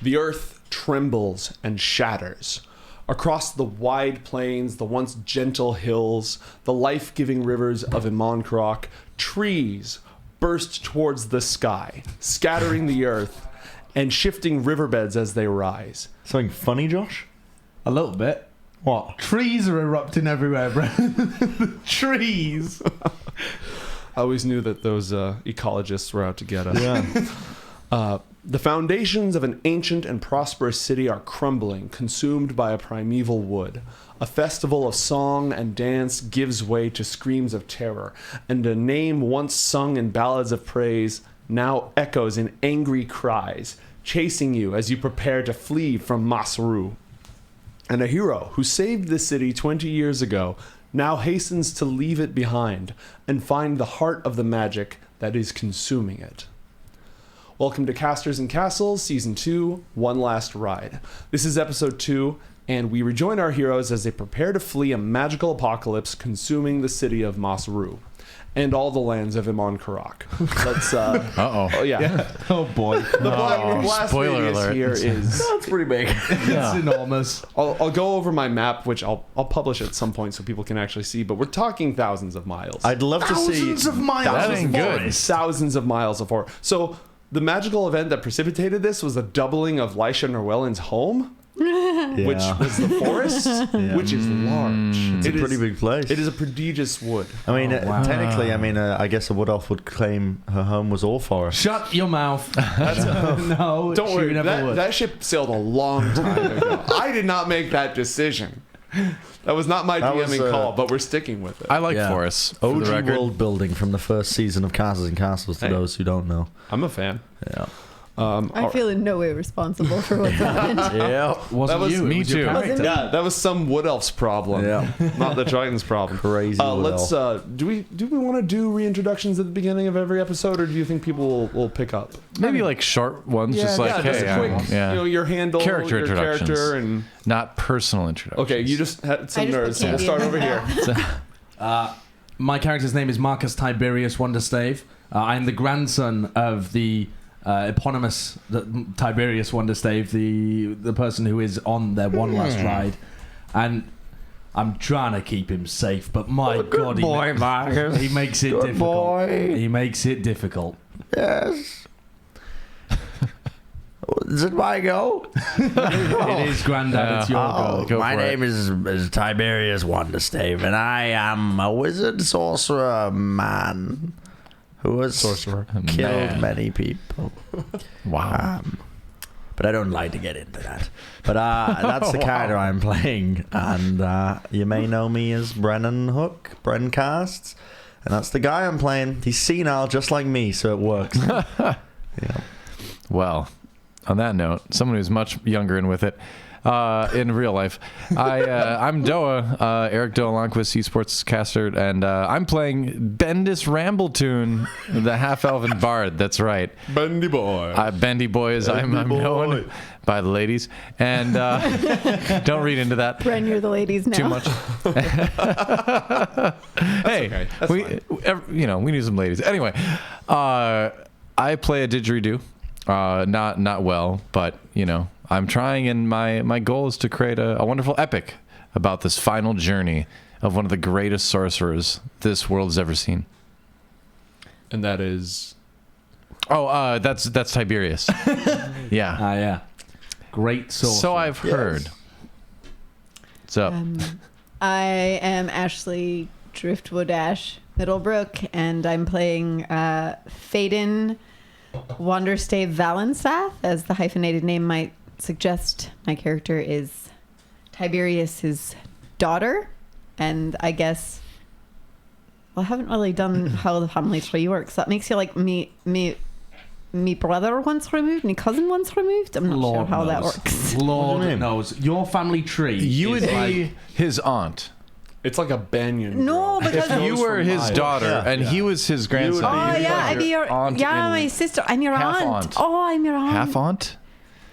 The earth trembles and shatters. Across the wide plains, the once gentle hills, the life-giving rivers of Imankrok, trees burst towards the sky, scattering the earth and shifting riverbeds as they rise. Something funny, Josh? A little bit. What? Trees are erupting everywhere, bro. Trees. I always knew that those ecologists were out to get us. Yeah. The foundations of an ancient and prosperous city are crumbling, consumed by a primeval wood. A festival of song and dance gives way to screams of terror, and a name once sung in ballads of praise now echoes in angry cries, chasing you as you prepare to flee from Masru. And a hero who saved the city 20 years ago now hastens to leave it behind and find the heart of the magic that is consuming it. Welcome to Casters and Castles, Season 2, One Last Ride. This is Episode 2, and we rejoin our heroes as they prepare to flee a magical apocalypse consuming the city of Masru and all the lands of Imankrok. Let's, Oh, yeah. Oh, boy. The blast spoiler radius alert. here is... That's pretty big. It's enormous. I'll go over my map, which I'll publish at some point so people can actually see, but we're talking thousands of miles. I'd love to see... Thousands of miles. That of ain't good. forest. Thousands of miles of horror. So the magical event that precipitated this was the doubling of Lisha Norwellin's home, which was the forest, which is large. It's a pretty big place. It is a prodigious wood. I mean, wow. technically, I guess a wood elf would claim her home was all forest. Shut your mouth. No, Don't she worry, never would. that ship sailed a long time ago. I did not make that decision. That was not my That was, DMing call, but we're sticking with it. I like Yeah. forests. For OG the record. world building from the first season of Castles and Castles, to Hey. those who don't know. I'm a fan. Yeah. I feel in no way responsible for what's happened. Yeah. Wasn't That was- you. It me was your too. character. Yeah, that was some wood elf's problem. Yeah. Not the Triton's problem. Crazy wood Let's. elf. Do we want to do reintroductions at the beginning of every episode, or do you think people will pick up? Maybe like short ones, just like, just hey, a quick, yeah. you know, your handle, Character your introductions. character, and Not personal introductions. okay, you just had some I just put nerds. So we'll candy start in over my here. My character's name is Marcus Tiberius Wonderstave. I am the grandson of the eponymous Tiberius Wonderstave, the person who is on their one last ride, and I'm trying to keep him safe. But my God, Marcus. he makes it Good difficult. boy. He makes it difficult. Yes. Is it my go? It is, Grandad. It's your go. Go My for it. name is Tiberius Wonderstave, and I am a wizard sorcerer man who has killed Man. many people. Wow. But I don't like to get into that. But that's the character I'm playing, and you may know me as Brennan Hook, Bren Casts, and that's the guy I'm playing. He's senile, just like me, so it works. Yeah. Well, on that note, someone who's much younger and with it, in real life, I'm Doa, Eric Doa Longquist, esports caster, and I'm playing Bendis Rambletoon, the half-elven bard. That's right. Bendy boy. Bendy boy, as I'm known by the ladies, and don't read into that Bren, you're the ladies now. too much. Hey, okay. That's we need some ladies. Anyway, I play a didgeridoo. Not well, but I'm trying, and my goal is to create a wonderful epic about this final journey of one of the greatest sorcerers this world's ever seen. And that is. Oh, that's Tiberius. Yeah. Yeah. Great source. So I've heard. What's up? I am Ashley Driftwood Ash Middlebrook, and I'm playing Faden Wanderstave Valensath, as the hyphenated name might suggest. My character is Tiberius's daughter, and I guess I haven't really done how the family tree works. That makes you like me brother once removed, me cousin once removed. I'm not sure how that works. Lord knows. Your family tree. You would is be his aunt. It's like a banyan. No, girl. because If you were his daughter and he was his grandson, oh you'd yeah, I'd be your aunt my in sister. I'm your half aunt. aunt. Oh, I'm your aunt. half aunt.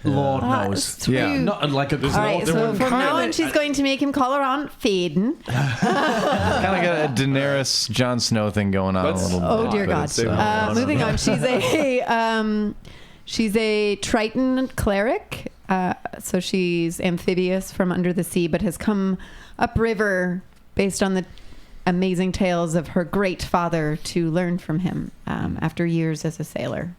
Lord Ah, knows. it's true. Yeah. Not like a All right, so from now on, she's going to make him call her Aunt Faden. Kind of got a Daenerys, Jon Snow thing going on a little bit. Oh dear God. Let's- Moving on, She's a Triton cleric, so she's amphibious from under the sea, but has come upriver based on the amazing tales of her great father to learn from him after years as a sailor.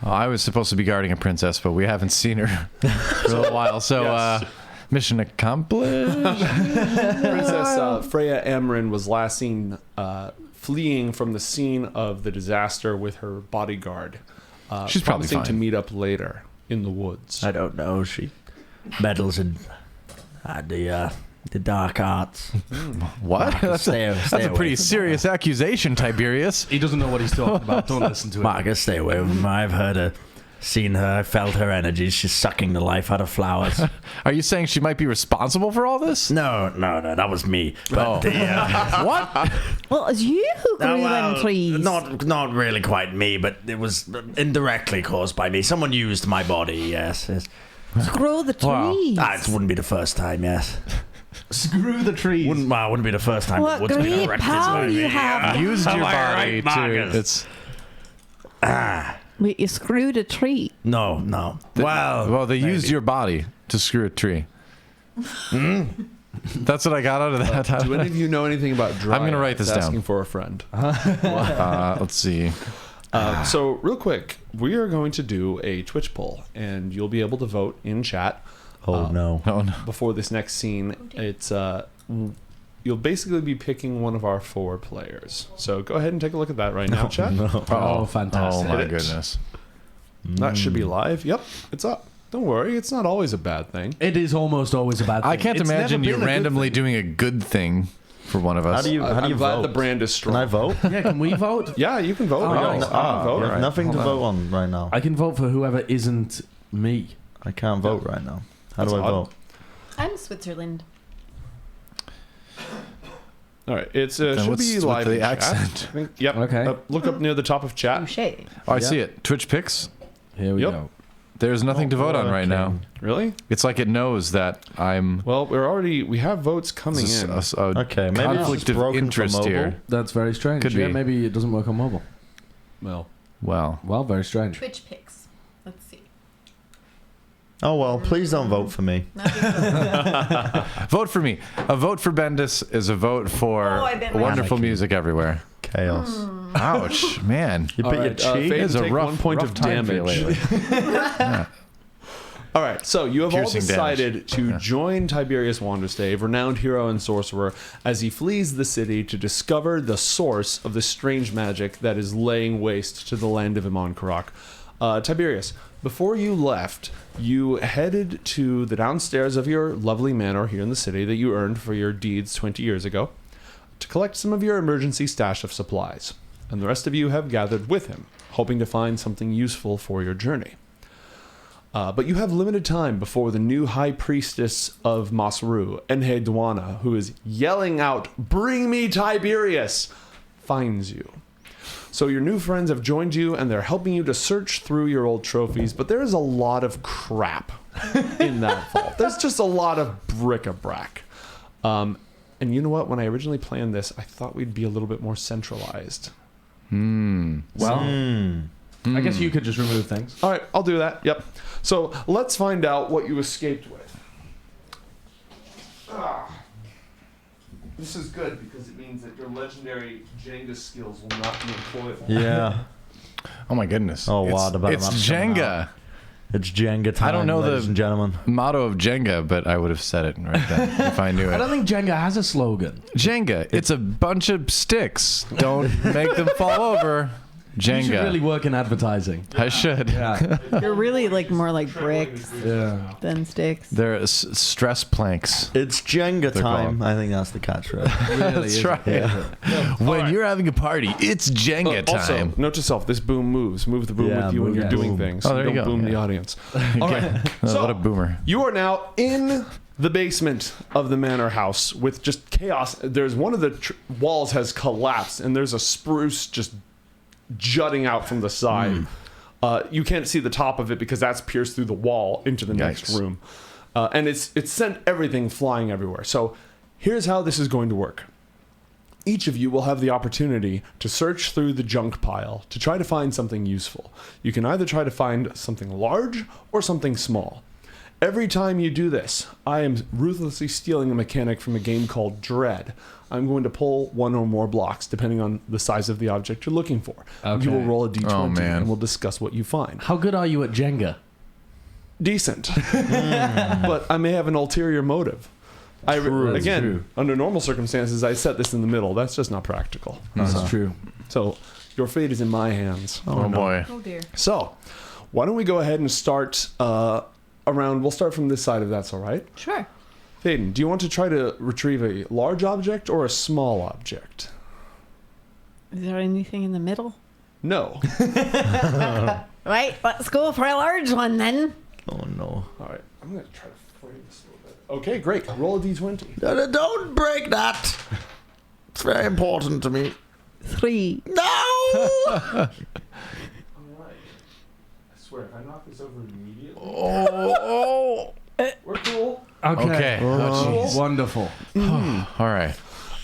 Well, I was supposed to be guarding a princess, but we haven't seen her for a while. So, Yes. mission accomplished. Princess Freya Amrin was last seen fleeing from the scene of the disaster with her bodyguard. She's probably promising to fine. meet up later in the woods. I don't know. She meddles in the dark arts. What? Marcus, That's a pretty serious accusation, Tiberius. He doesn't know what he's talking about. Don't listen to him. Marcus, stay away from her. I've heard her, seen her, felt her energies. She's sucking the life out of flowers. Are you saying she might be responsible for all this? No, that was me. But What? Well, it's you who grew well, them trees. not really quite me, but it was indirectly caused by me. Someone used my body. Yes. Grow the Wow. trees. It wouldn't be the first time. Yes. Screw the trees. Wouldn't be the first time. What the woods been great erected power by you me. have. Used Am your I body right, Marcus? to. It's Wait, you screwed a tree. No. well, they used maybe. your body to screw a tree. That's what I got out of that. Do any of you know anything about dryads? I'm gonna write this down. Asking for a friend. Let's see. So real quick, we are going to do a Twitch poll, and you'll be able to vote in chat. Oh no. Oh no. Before this next scene, it's you'll basically be picking one of our 4 players. So go ahead and take a look at that right now, chat. Oh, fantastic. Oh my Hit it. goodness. That should be live. Yep, it's up. Don't worry, it's not always a bad thing. It is almost always a bad thing. I can't It's imagine never you been a good randomly thing. doing a good thing for one of us. How do you I'm glad vote? the brand is strong. Can I vote? Yeah, can we vote? Yeah, you can vote. Oh, Yeah, nice. you can vote. you have Right. nothing to Hold on. vote on right now. I can vote for whoever isn't me. I can't vote right now. How That's do I odd. vote? I'm Switzerland. All right, it's Then should what's be with live the in chat. accent? I think, yep. Okay. Look up near the top of chat. Touché. Oh, I see it. Twitch picks. Here we Yep. go. There's nothing to vote on right now. Really? It's like it knows that I'm Well, we have votes coming in. Okay, maybe it's conflict just of broken for interest mobile. here. That's very strange. Could yeah, be. maybe it doesn't work on mobile. Well, Well, Very strange. Twitch picks. Let's see. Oh well, please don't vote for me. vote for me. A vote for Bendis is a vote for Oh, I didn't like wonderful that. music everywhere. Chaos. Ouch, man. You all bit your right, cheek. Faden, It's a take rough 1 point rough of time for you damage. lately. All right, so you have Piercing all decided to join Tiberius Wanderstave, renowned hero and sorcerer, as he flees the city to discover the source of the strange magic that is laying waste to the land of Imon Karak. Tiberius, before you left, you headed to the downstairs of your lovely manor here in the city that you earned for your deeds 20 years ago to collect some of your emergency stash of supplies. And the rest of you have gathered with him, hoping to find something useful for your journey. But you have limited time before the new high priestess of Masru, Enhe Dwana, who is yelling out, "Bring me Tiberius!" finds you. So your new friends have joined you, and they're helping you to search through your old trophies, but there is a lot of crap in that vault. There's just a lot of bric-a-brac. And you know what? When I originally planned this, I thought we'd be a little bit more centralized. Well, I guess you could just remove things. All right, I'll do that. Yep. So let's find out what you escaped with. This is good because it means that your legendary Jenga skills will not be employed. Yeah. Oh my goodness. Oh, wow, the better It's map's coming Jenga. It's Jenga time, I don't know ladies the- and gentlemen. Motto of Jenga, but I would have said it right then if I knew I it. don't think Jenga has a slogan. Jenga. It's a bunch of sticks. Don't make them fall over. You should really Jenga. work in advertising. I should. Yeah. You're really like more like bricks Yeah. than sticks. They're stress planks. It's Jenga They're time. called. I think that's the catchphrase. Really That's is. right. Yeah. When you're having a party, it's Jenga Also, time. note to self: this boom moves. Move the boom Yeah, with you when move you're the doing boom. things. Oh, there don't you go. boom the Yeah. audience. All right. So- What a boomer. You are now in the basement of the manor house with just chaos. There's one of the walls has collapsed, and there's a spruce just jutting out from the side. You can't see the top of it because that's pierced through the wall into the next Yikes. room, and it's sent everything flying everywhere. So here's how this is going to work. Each of you will have the opportunity to search through the junk pile to try to find something useful. You can either try to find something large or something small. Every time you do this, I am ruthlessly stealing a mechanic from a game called Dread. I'm going to pull one or more blocks, depending on the size of the object you're looking for. Okay. You will roll a d20, Oh, man. and we'll discuss what you find. How good are you at Jenga? Decent. But I may have an ulterior motive. Again, true. under normal circumstances, I set this in the middle. That's just not practical. This is true. So your fate is in my hands. Oh, boy. Oh dear. So why don't we go ahead and start around. We'll start from this side if that's all right. Sure. Faden, do you want to try to retrieve a large object or a small object? Is there anything in the middle? No. Right, let's go for a large one then. Oh no. All right. I'm going to try to frame this a little bit. Okay, great. Roll a d20. Don't break that. It's very important to me. 3. No! All right. I swear, if I knock this over immediately, we're cool. Okay. Oh, jeez. Wonderful. All right.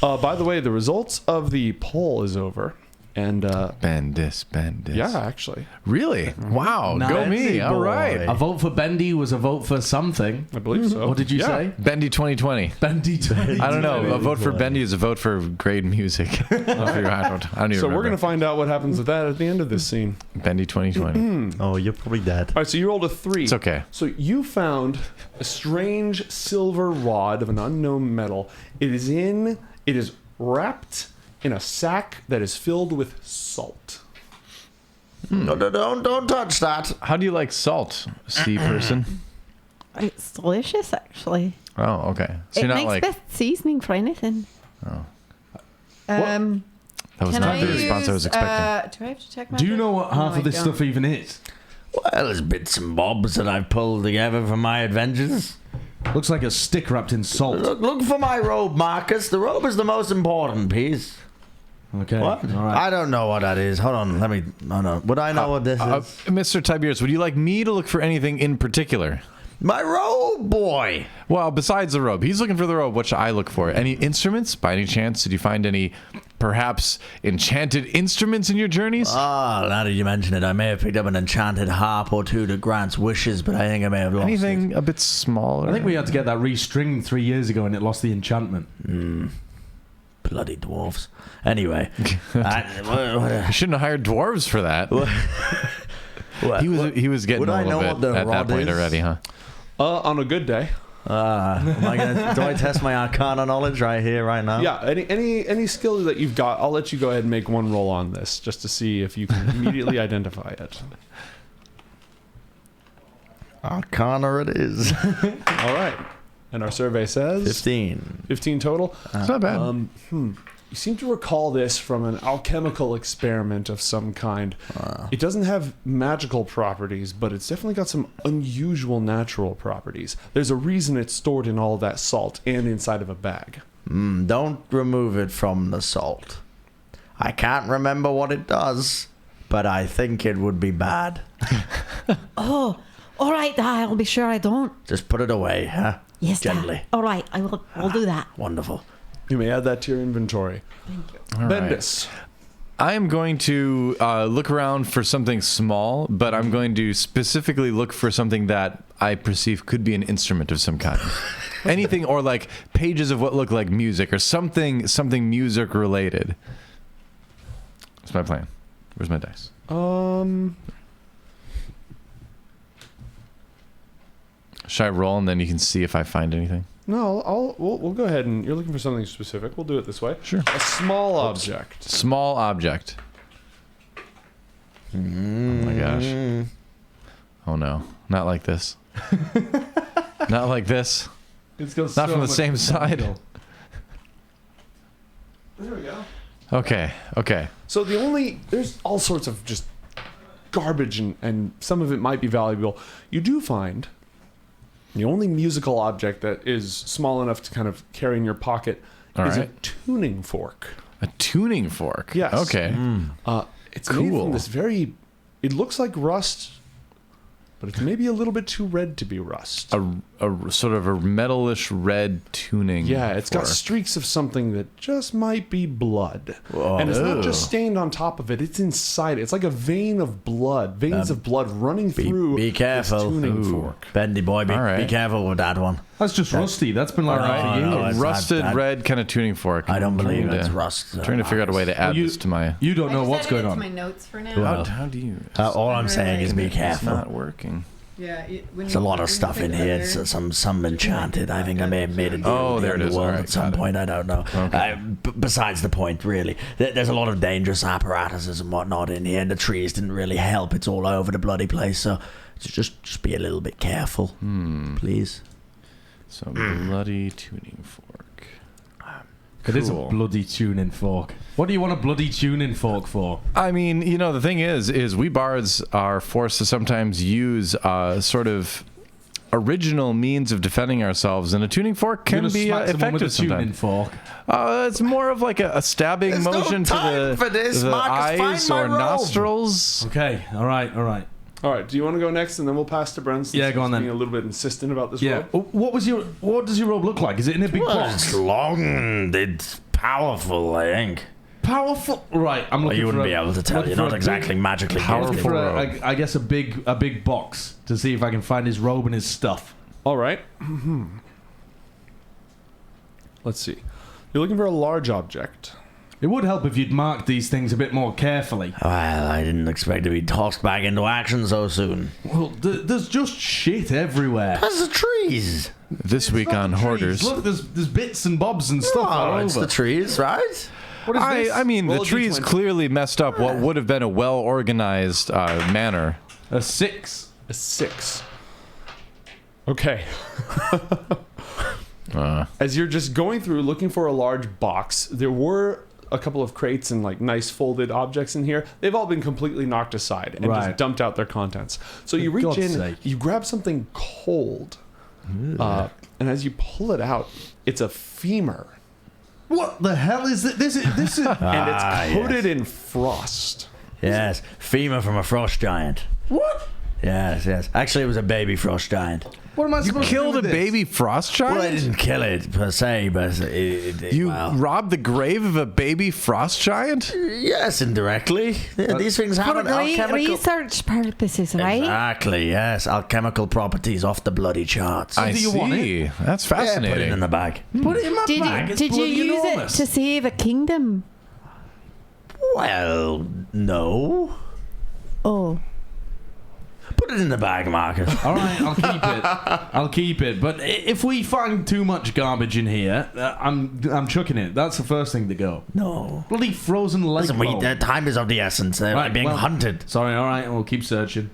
By the way, the results of the poll is over. And, Bend this. yeah, actually. Really? Wow. Nice. Go me. All Boy. right. A vote for Bendy was a vote for something. I believe so. What did you Yeah. say? Bendy 2020. Bendy 20. I don't know. A vote for Bendy is a vote for great music. I don't even So remember. we're going to find out what happens with that at the end of this scene. Bendy 2020. Oh, you're probably dead. All right, so you rolled a 3. It's okay. So you found a strange silver rod of an unknown metal. It is wrapped in a sack that is filled with salt. No, don't touch that. How do you like salt, sea person? It's delicious, actually. Oh, okay. So It you're not makes like best seasoning for anything. Oh. What? that was Can not I the response I was use, expecting. do I have to check my Do you know what half No, of this I don't. stuff even is? Well, there's bits and bobs that I've pulled together from my adventures. Looks like a stick wrapped in salt. Look for my robe, Marcus. The robe is the most important piece. Okay. What? All right. I don't know what that is. Hold on. Hold on. Would I know what this is? Mr. Tiberius, would you like me to look for anything in particular? My robe, boy. Well, besides the robe, he's looking for the robe. What should I look for? Any instruments? By any chance, did you find any, perhaps, enchanted instruments in your journeys? Ah, now that you mention it, I may have picked up an enchanted harp or two that grants wishes, but I think I may have lost Anything it. a bit smaller? I think we had to get that restringed 3 years ago and it lost the enchantment. Bloody dwarves. Anyway. You shouldn't have hired dwarves for that. He was getting Would a I little know bit what the at that rod point is? already, huh? On a good day. do I test my arcana knowledge right here, right now? Yeah, any skill that you've got, I'll let you go ahead and make one roll on this just to see if you can immediately identify it. Arcana it is. All right. And our survey says 15. 15 total. It's not bad. You seem to recall this from an alchemical experiment of some kind. It doesn't have magical properties, but it's definitely got some unusual natural properties. There's a reason it's stored in all of that salt and inside of a bag. Don't remove it from the salt. I can't remember what it does, but I think it would be bad. Oh, all right, I'll be sure I don't. Just put it away, huh? Yes, Dad. Gently. All right, I'll do that. Wonderful. You may add that to your inventory. Thank you. All right. Bendis. I am going to look around for something small, but I'm going to specifically look for something that I perceive could be an instrument of some kind. Anything, or like pages of what look like music, or something music related. That's my plan. Where's my dice? Should I roll and then you can see if I find anything? No, we'll go ahead and you're looking for something specific. We'll do it this way. Sure. A small object. Small object. Oh my gosh. Oh no. Not like this. Not like this. Not from the same side. There we go. Okay. So there's all sorts of just garbage and some of it might be valuable. You do find the only musical object that is small enough to kind of carry in your pocket All is right. a tuning fork. A tuning fork. Yes. Okay. It's made Cool. from this it looks like rust, but it's maybe a little bit too red to be rust. A sort of a metalish red tuning. Yeah, it's got fork. streaks of something that just might be blood. Whoa. And it's not Ew. just stained on top of it, it's inside it. It's like a vein of blood, veins of blood running through be careful. this tuning Ooh. fork. Bendy boy, be All right. careful with that one. That's just rusty. That's been like that for no, years. no, it's Rusted not- red kind of tuning fork. I don't believe trying it's to- rust. Trying to figure out a way to add you- this to my. You don't know I just what's added going it to on. my notes for now. Well, How do you? all I'm saying is be It's careful. not working. Yeah, There's a lot of stuff in here. It's some enchanted. I think I may have made a deal Oh, with the there it is. underworld All right, at some got it. point. I don't know. Okay. Besides the point, really. There's a lot of dangerous apparatuses and whatnot in here, and the trees didn't really help. It's all over the bloody place, so just be a little bit careful, please. So bloody tuning fork. It is a Cool. bloody tuning fork. What do you want a bloody tuning fork for? I mean, the thing is we bards are forced to sometimes use sort of original means of defending ourselves, and a tuning fork You're can gonna be smack someone with effective a tuning sometimes. fork. It's more of like a stabbing There's no motion to time the, for this, the Marcus. Find eyes my or robe. nostrils. Okay, all right. All right, do you want to go next, and then we'll pass to Bren? Since Yeah, go he's on then. being a little bit insistent about this Yeah. robe. What does your robe look like? Is it in a big Well, box? it's long. It's powerful, I think. Powerful. Right. I'm Well, looking you wouldn't for be able to tell. looking You're for not a exactly magically powerful gifted. For robe. I guess a big box to see if I can find his robe and his stuff. All right. Let's see. You're looking for a large object. It would help if you'd mark these things a bit more carefully. Well, I didn't expect to be tossed back into action so soon. Well, there's just shit everywhere. That's the trees. This week Not on the trees. Hoarders. Look, there's bits and bobs and stuff all Oh, over. it's the trees, right? What is this? I mean, Roll the a trees D20. clearly messed up what would have been a well-organized manner. A 6. A 6. Okay. As you're just going through looking for a large box, there were a couple of crates and like nice folded objects in here. They've all been completely knocked aside and Right. just dumped out their contents. So you reach God's in, sake. you grab something cold, and as you pull it out, it's a femur, What the hell is it? This is and Ah, it's coated in frost. Yes, femur from a frost giant. what? Yes. Actually, it was a baby frost giant. What am I You supposed to do killed a with this? baby frost Well, I giant? didn't kill it per se, but You well, robbed the grave of a baby frost giant? yes, indirectly. Yeah, these things have For an alchemical. research purposes, right? Exactly. Yes, alchemical properties off the bloody charts. I do you want see. That's Yeah, put it fascinating. in the bag. Put it in my bag. It's Did you bloody use enormous. it to save a kingdom? Well, no. Oh. Put it in the bag, Marcus. All right, I'll keep it. I'll keep it. But if we find too much garbage in here, I'm chucking it. That's the first thing to go. No. Bloody frozen leg Listen, roll. the time is of the essence. They're Right, being well- hunted. Sorry, all right, we'll keep searching.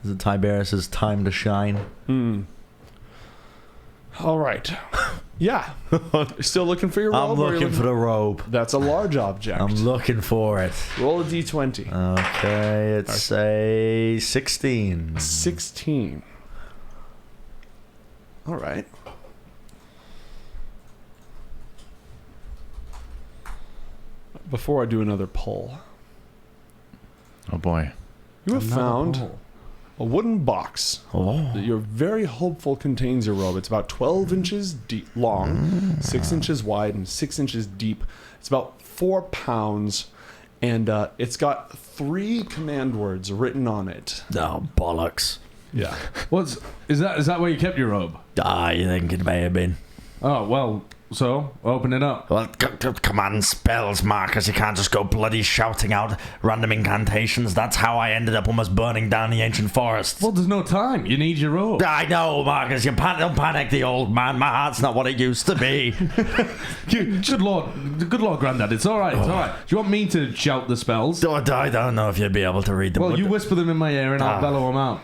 Is it Tiberius's time to shine? All right. Yeah. You're still looking for your robe? I'm or you're looking for the robe. That's a large object. I'm looking for it. Roll a d20. Okay, it's a 16. 16. All right. Before I do another pull, Oh boy. you have found a wooden box Oh. that you're very hopeful contains your robe. It's about 12 inches deep, long, 6 inches wide, and 6 inches deep. It's about 4 pounds, and it's got 3 command words written on it. Oh, bollocks. Yeah. Is that where you kept your robe? Ah, you think it may have been. Oh well, so open it up. Well, command spells, Marcus. You can't just go bloody shouting out random incantations. That's how I ended up almost burning down the ancient forests. Well, there's no time. You need your robe. I know, Marcus. Don't panic, the old man. My heart's not what it used to be. Good lord, Grandad. It's all right. It's all right. Do you want me to shout the spells? I don't know if you'd be able to read them. Well, you whisper them in my ear and I'll Ah. bellow them out.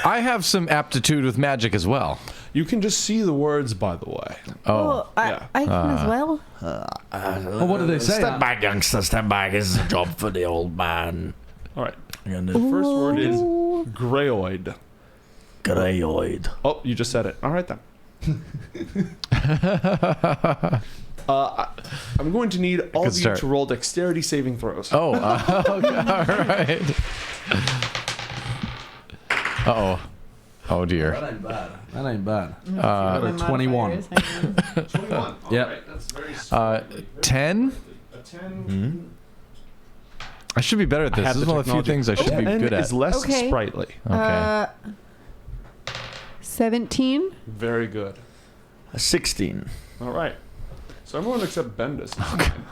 I have some aptitude with magic as well. You can just see the words, by the way. Oh. yeah. I can as well. Well, what do they say? Step back, youngster. Step back. This is a job for the old man. All right. And The first word is grayoid. Greyoid. Oh, you just said it. All right, then. I'm going to need all Good of you start. to roll dexterity saving throws. Oh, okay, all right. Uh-oh. Oh, dear. That ain't bad. That ain't bad. Got a 21. 21. Yep. All right, that's very 10? A 10. I should be better at I this. have This is the one of the few technology. things I should be 10 good at. is less Okay. sprightly. Okay. 17. Very good. A 16. All right. So everyone except Bendis.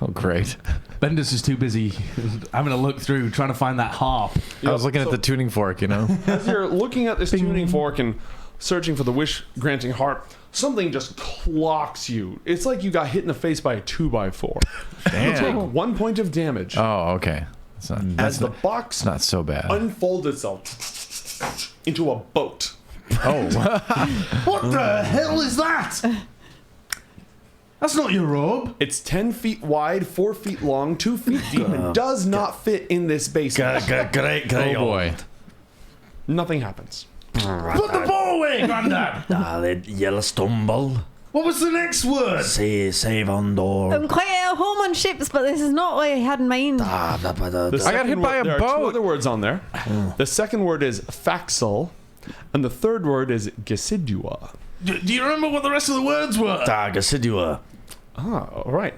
Oh, great. Bendis is too busy having a look through, trying to find that harp. I was looking at So- the tuning fork, you know? As you're looking at this tuning fork and searching for the wish-granting harp, something just clocks you. It's like you got hit in the face by a 2x4. You take Damn. 1 point of damage Oh, okay. It's not, as that's the not, box it's not so bad. unfolds itself into a boat. Oh. What the hell is that? That's not your robe. It's 10 feet wide, 4 feet long, 2 feet deep, and does not fit in this basement. Great. Oh, boy. Nothing happens. Put the ball away, Grandad. The yellow stumble. What was the next word? Save on door. I'm quite at home on ships, but this is not what I had in mind. The I got second hit by word- a there are 2 boat. other words on there. The second word is faxel, and the third word is gesidua. Do you remember what the rest of the words were? Acidua. Ah, all right.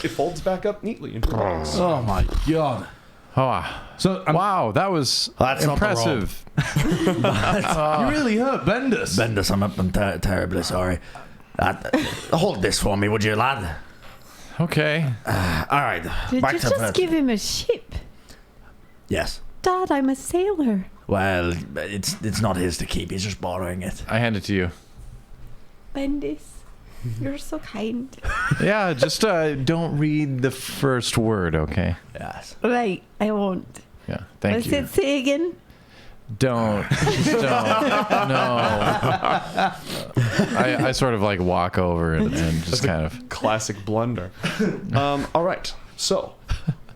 It folds back up neatly into the box. Oh my god. Oh, So wow, that was That's not the impressive. you really hurt Bendis. Bendis, I'm up and terribly sorry. Hold this for me, would you, lad? Okay. All right. Did back you to just first. give him a ship? Yes. Dad, I'm a sailor. Well, it's not his to keep. He's just borrowing it. I hand it to you. Bendis, you're so kind. Yeah, just don't read the first word, okay? Yes. Right, I won't. Yeah, thank What's you. it say again? Don't. No. I sort of like walk over and just kind of. Classic blunder. All right. So,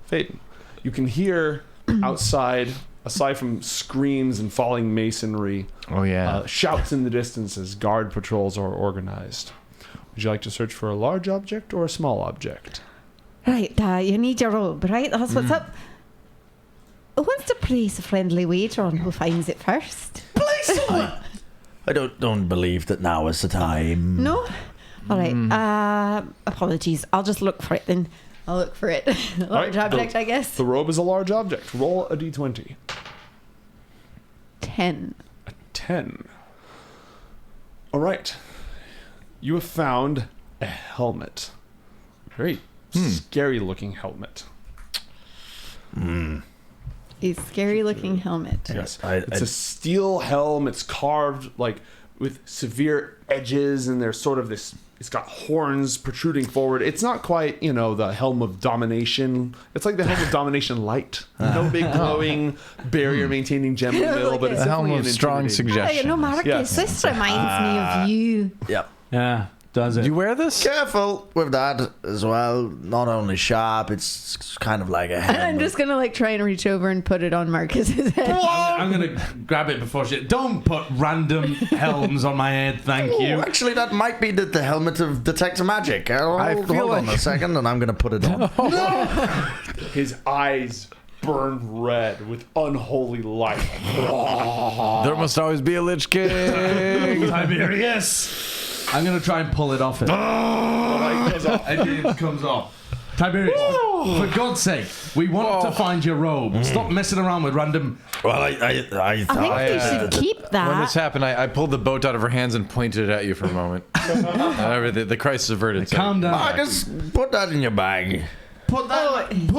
Phaeton, you can hear outside, aside from screams and falling masonry, Oh, yeah. shouts in the distance as guard patrols are organized. Would you like to search for a large object or a small object? Right, you need your robe, right? That's what's up. Who wants to place a friendly wager on who finds it first? I don't believe that now is the time. No? All right. Apologies. I'll just look for it then. I'll look for it. Large right, object, the- I guess. The robe is a large object. Roll a d20. 10. 10. All right. You have found a helmet. Very scary looking helmet. A scary looking helmet. Yes. I- It's a steel helm. It's carved like with severe edges, and there's sort of this. It's got horns protruding forward. It's not quite, the helm of domination. It's like the helm of domination light. No big glowing barrier maintaining gem in the middle, but it's The helm definitely of strong intimidating. suggestion. No, Marcus, Yes. this reminds me of you. Yep. Yeah, does it? Do you wear this? Careful with that as well. Not only sharp, it's kind of like a helmet. I'm just going to try and reach over and put it on Marcus's head. I'm gonna grab it before she. Don't put random helms on my head, thank Oh, you. actually, that might be the helmet of Detector Magic. I feel Hold on like- a second, and I'm going to put it on. His eyes burn red with unholy light. There must always be a Lich King. Tiberius. I'm gonna try and pull it off it. Light goes off. It comes off. Tiberius, for God's sake, we want to find your robe. Stop messing around with random. Well, I I think thought they should keep When that. this happened, I pulled the boat out of her hands and pointed it at you for a moment. The crisis averted. so- Calm down. Marcus, put that in your bag. Put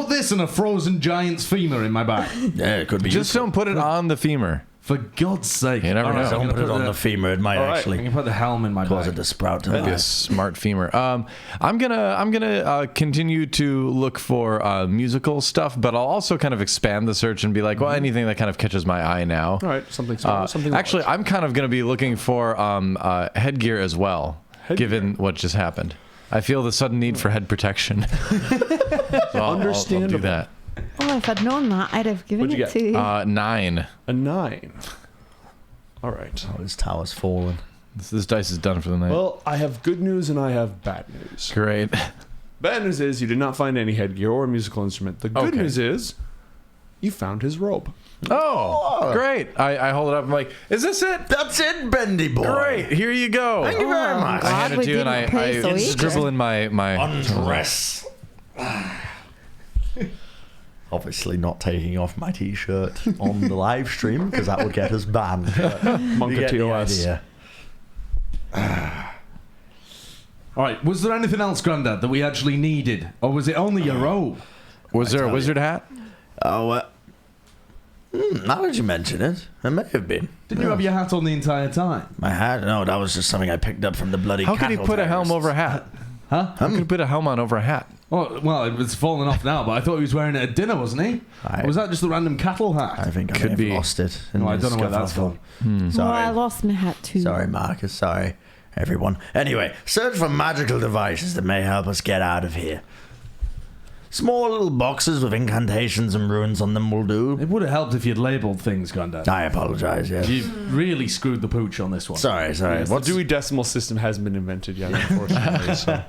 this in a frozen giant's femur in my bag. Yeah, it could be Just useful. don't put it on the femur. For God's sake. You never All know. I'm Don't gonna put it on the femur. It might All right, I actually can put the helm in my cause it bag. to sprout to That'd be a life. smart femur. I'm gonna continue to look for musical stuff, but I'll also kind of expand the search and be like, well, anything that kind of catches my eye now. All right, something small, something Actually, large. I'm kind of gonna be looking for headgear as well, given what just happened. I feel the sudden need for head protection. So I'll do Understandable. that. Oh, if I'd known that, I'd have given What'd you it to you. 9. A 9. All right. Oh, his tower's fallen. This dice is done for the night. Well, I have good news and I have bad news. Great. Bad news is you did not find any headgear or musical instrument. The good Okay. news is You found his robe. Oh, great. I hold it up. I'm like, is this it? That's it, Bendy boy. Great. Here you go. Thank you very much. I hand it to you and I scribble in my Undress. Obviously not taking off my t-shirt on the live stream because that would get us banned. Monka You get the TOS. idea. All right. Was there anything else, Grandad, that we actually needed, or was it only your robe? Was there a wizard hat? Oh, now that you mention it, it may have been. Didn't you have your hat on the entire time? My hat? No, that was just something I picked up from the bloody How could he put a helm over a hat? Huh? How could he put a helm on over a hat? Well, it's fallen off now, but I thought he was wearing it at dinner, wasn't he? Or was that just a random cattle hat? I think I Could may have be. lost it. in No, I the don't know where that's scuffle. from. Well, I Sorry. lost my hat too. Sorry, Marcus. Sorry, everyone. Anyway, search for magical devices that may help us get out of here. Small little boxes with incantations and runes on them will do. It would have helped if you'd labelled things, Grandad. I apologize, yes. You really screwed the pooch on this one. Sorry. Yes, the Dewey Decimal System hasn't been invented yet, unfortunately. So.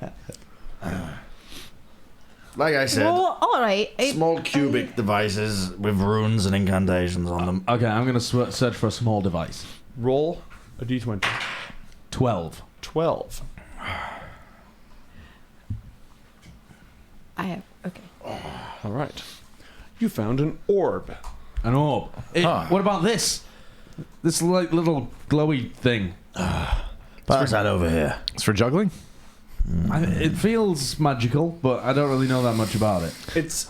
Like I said, Well, all right. small cubic devices with runes and incantations on them. Okay, I'm going to search for a small device. Roll a d20. 12. 12. I have. Okay. All right. You found an orb. An orb. What about this? This like little glowy thing. Pass that over here. It's for juggling? It feels magical, but I don't really know that much about it. It's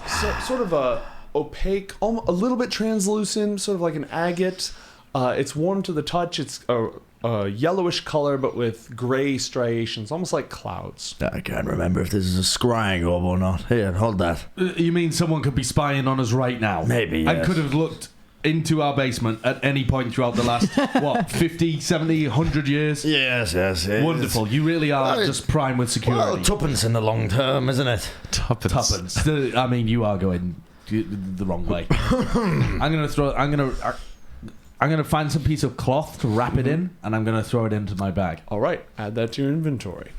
sort of a opaque, a little bit translucent, sort of like an agate. It's warm to the touch. It's a yellowish color, but with gray striations, almost like clouds. I can't remember if this is a scrying orb or not. Here, hold that. You mean someone could be spying on us right now? Maybe, I yes. could have looked into our basement at any point throughout the last, 50, 70, 100 years? Yes. Wonderful. You really are Well, just prime with Well, security. tuppence in the long term, isn't it? Tuppence. Tuppence. I mean, you are going the wrong way. I'm gonna find some piece of cloth to wrap it in, and I'm gonna throw it into my bag. All right, add that to your inventory.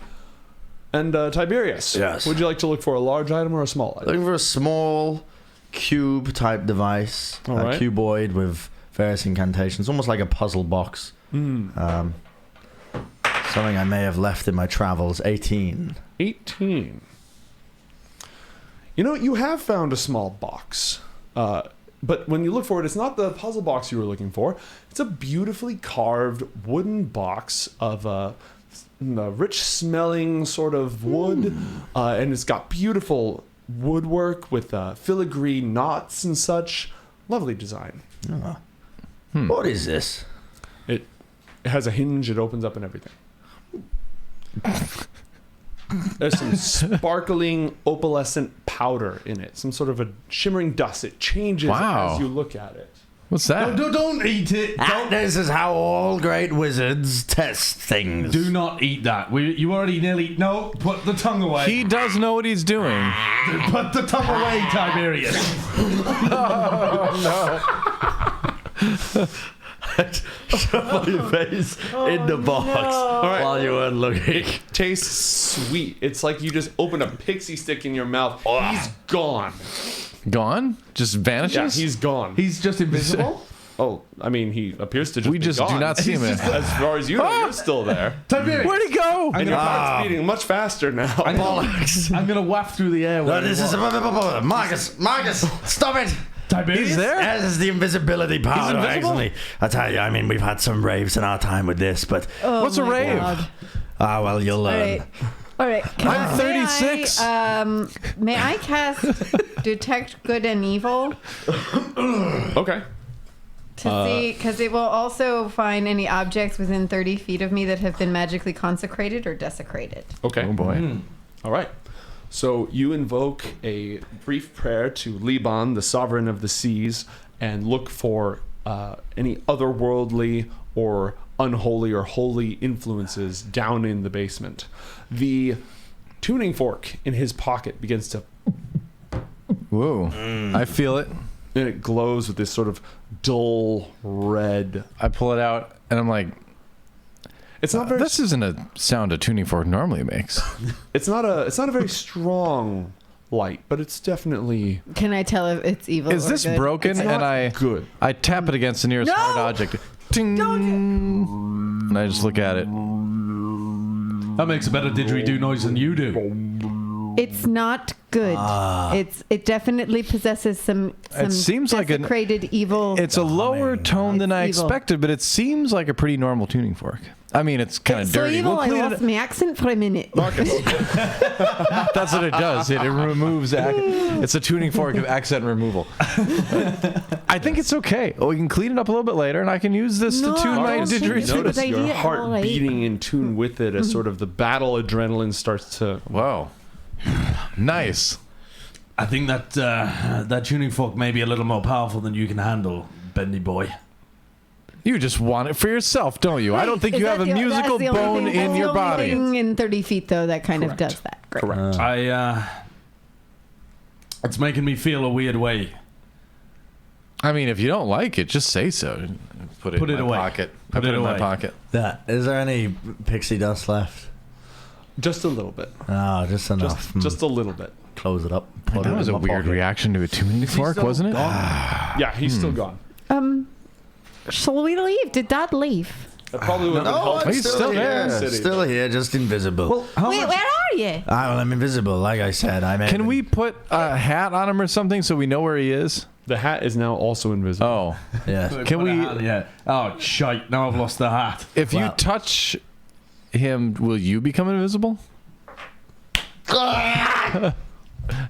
And Tiberius, Yes. would you like to look for a large item or a small item? Looking for a small cube type device, All a right. cuboid with various incantations, almost like a puzzle box. Something I may have left in my travels. 18. 18. You know, you have found a small box. But when you look for it, it's not the puzzle box you were looking for. It's a beautifully carved wooden box of a rich-smelling sort of wood. And it's got beautiful woodwork with filigree knots and such. Lovely design. What is this? It has a hinge. It opens up and everything. There's some sparkling opalescent powder in it. Some sort of a shimmering dust. It changes Wow. as you look at it. What's that? Don't eat it. This is how all great wizards test things. Do not eat that. You already nearly... No, put the tongue away. He does know what he's doing. Put the tongue away, Tiberius. Shove your face in the box right. while you weren't looking. Tastes sweet. It's like you just open a pixie stick in your mouth. He's gone. Gone? Just Yeah, vanishes? he's gone. He's just invisible? Oh, I mean, he appears to just We be just gone. do not see him. As far as you know, you're still there. Tiberius. Where'd he go? And your heart's beating much faster now. I'm going to waft through the air. No, this is Marcus, stop it! Tiberius? He's there? Yes, it's the invisibility powder. invisible? Actually, I tell you, I mean, we've had some raves in our time with this, but What's a my rave? God. well, you'll All learn. right. All right. I'm 36. May I cast Detect Good and Evil Okay. to see, because it will also find any objects within 30 feet of me that have been magically consecrated or desecrated. Okay. Oh boy. All right. So you invoke a brief prayer to Liban, the sovereign of the seas, and look for any otherworldly or unholy or holy influences down in the basement. The tuning fork in his pocket begins to, Whoa. I feel it. and it glows with this sort of dull red. I pull it out and I'm like, It's not very. this isn't a sound a tuning fork normally makes. It's not a very strong light, but it's definitely Can I tell if it's evil? Is or this good? broken? It's And not- good. I tap it against the nearest hard object. Ting! And I just look at it. That makes a better didgeridoo noise than you do. It's not good. It definitely possesses some It seems like an- desecrated evil. It's a lower tone than I It's evil. expected, but it seems like a pretty normal tuning fork. I mean, it's kind of so dirty. evil. We'll I clean lost it. my accent for a minute. That's what it does. It removes. It's a tuning fork of accent removal. I think it's okay. We can clean it up a little bit later, and I can use this No, to tune I my don't think it's a didgeridoo. good Notice your idea. heart All right. beating in tune with it as sort of the battle adrenaline starts to. Whoa, nice. I think that that tuning fork may be a little more powerful than you can handle, Bendy boy. You just want it for yourself, don't you? I don't think Is you that have a the- that's musical the only bone thing- in that's your the only body. thing in 30 feet, though, that kind of Correct. does that. Great. Correct. It's making me feel a weird way. I mean, if you don't like it, just say so. Put it Put in it my away. pocket. Put I put it it in my away. pocket. Is there any pixie dust left? Just a little bit. Oh, just enough. Just a little bit. Close it up. Put That it was in a my weird pocket. reaction to a tuning fork, wasn't it? Yeah, he's still gone. Shall we leave? Did Dad leave? That probably would have been No, helpful. I'm He's still here. there. Still here, just invisible. Wait, where are you? I'm invisible, like I said. Can we put a hat on him or something so we know where he is? The hat is now also invisible. Oh, Yes. Can we- Yeah. Oh, shite. Now I've lost the hat. if you Well- touch him, will you become invisible?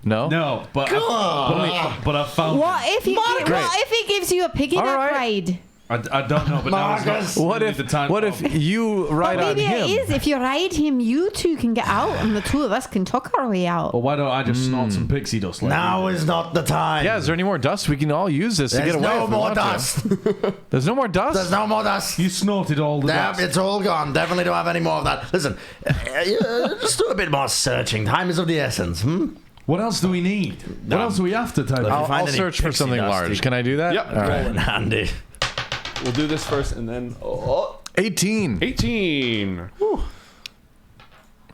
No. No, but I found. What if he? What if he gives you a piggyback All right. ride? I don't know, but now it's not What really if? the time. What if you ride But on maybe him? it is. If you ride him, you two can get out, and the two of us can talk our way out. Well, why don't I just snort some pixie dust? Like Now you did? is not the time. Yeah. Is there any more dust? We can all use this to There's get away. no if we more want to. dust. There's no more dust. There's no more dust. You snorted all the Damn, dust. it's all gone. Definitely don't have any more of that. Listen, just do a bit more searching. Time is of the essence. What else do we need? What else do we have to type? Look, out? you find I'll any search for pixie something dust, large. you- Can I do that? Yep. All right. In handy. We'll do this first and then 18. 18.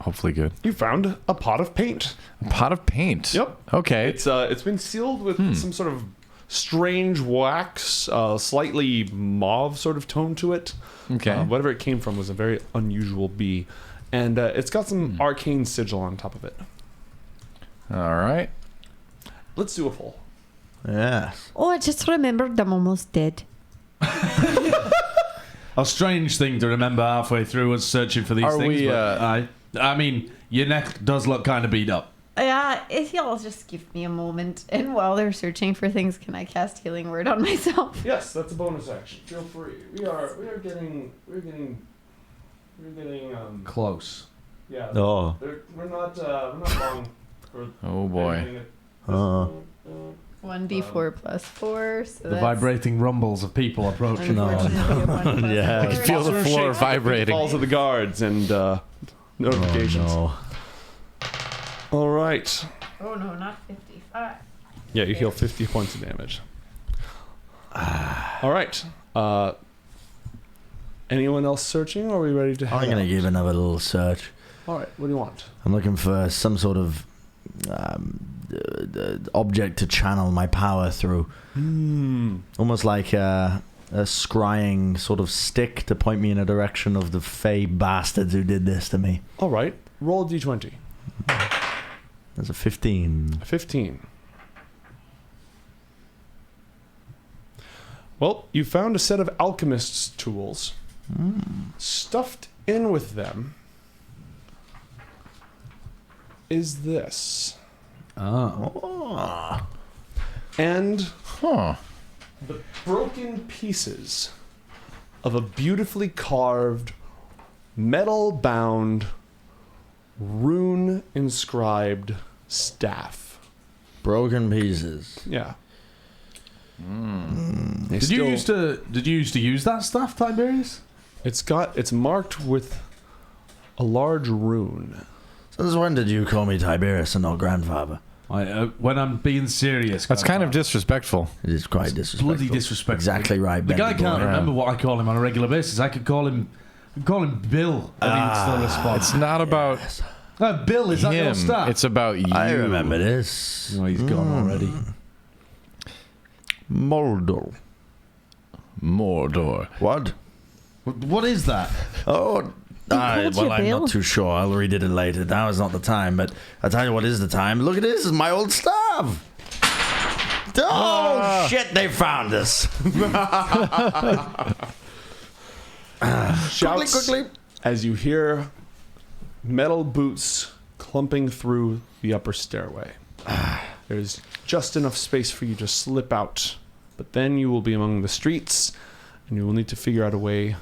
Hopefully good. You found a pot of paint. A pot of paint. Yep. Okay. It's been sealed with some sort of strange wax, slightly mauve sort of tone to it. Okay. Whatever it came from was a very unusual bee, and it's got some arcane sigil on top of it. All right. Let's do a poll. Yes. Oh, I just remembered I'm almost dead. A strange thing to remember halfway through was searching for these Are things. we, but I mean, your neck does look kind of beat up. Yeah, if y'all just give me a moment, and while they're searching for things, can I cast Healing Word on myself? Yes, that's a bonus action. Feel free. We're getting Close. yeah. Oh. We're not long for Oh boy. anything. 1d4 plus 4, so The that's vibrating rumbles of people approaching. unfortunately a 1 plus Yeah. I 4. can Feel the Monster floor shakes vibrating. Falls of the guards and notifications. Oh, All right. Oh no, not 55. Yeah, you heal 50 points of damage. All right. Anyone else searching, or are we ready to head I'm going to out? give another little search. All right, what do you want? I'm looking for some sort of object to channel my power through. Almost like a scrying sort of stick to point me in a direction of the fey bastards who did this to me. All right, roll a d20. That's a 15. 15. Well, you found a set of alchemist's tools. Stuffed in with them is this. Oh. And Huh. the broken pieces of a beautifully carved, metal-bound, rune-inscribed staff. Broken pieces. Yeah. Did you used to use that stuff, Tiberius? It's marked with a large rune. Since when did you call me Tiberius and not grandfather? When I'm being serious. That's kind of disrespectful. It is quite disrespectful. bloody disrespectful. Exactly right. The guy Bendy boy. can't remember what I call him on a regular basis. I could call him Bill, and he would still respond. It's not about Bill, is that your him. stuff? It's about you. I remember this. Oh, he's gone already. Moldor. Mordor. What? What is that? Oh, called you I'm Bill? not too sure. I'll read it later. Now is not the time, but I'll tell you what is the time. Look at this. It's my old staff. Oh, shit. They found us. Shouts quickly. as you hear metal boots clumping through the upper stairway. There's just enough space for you to slip out, but then you will be among the streets, and you will need to figure out a way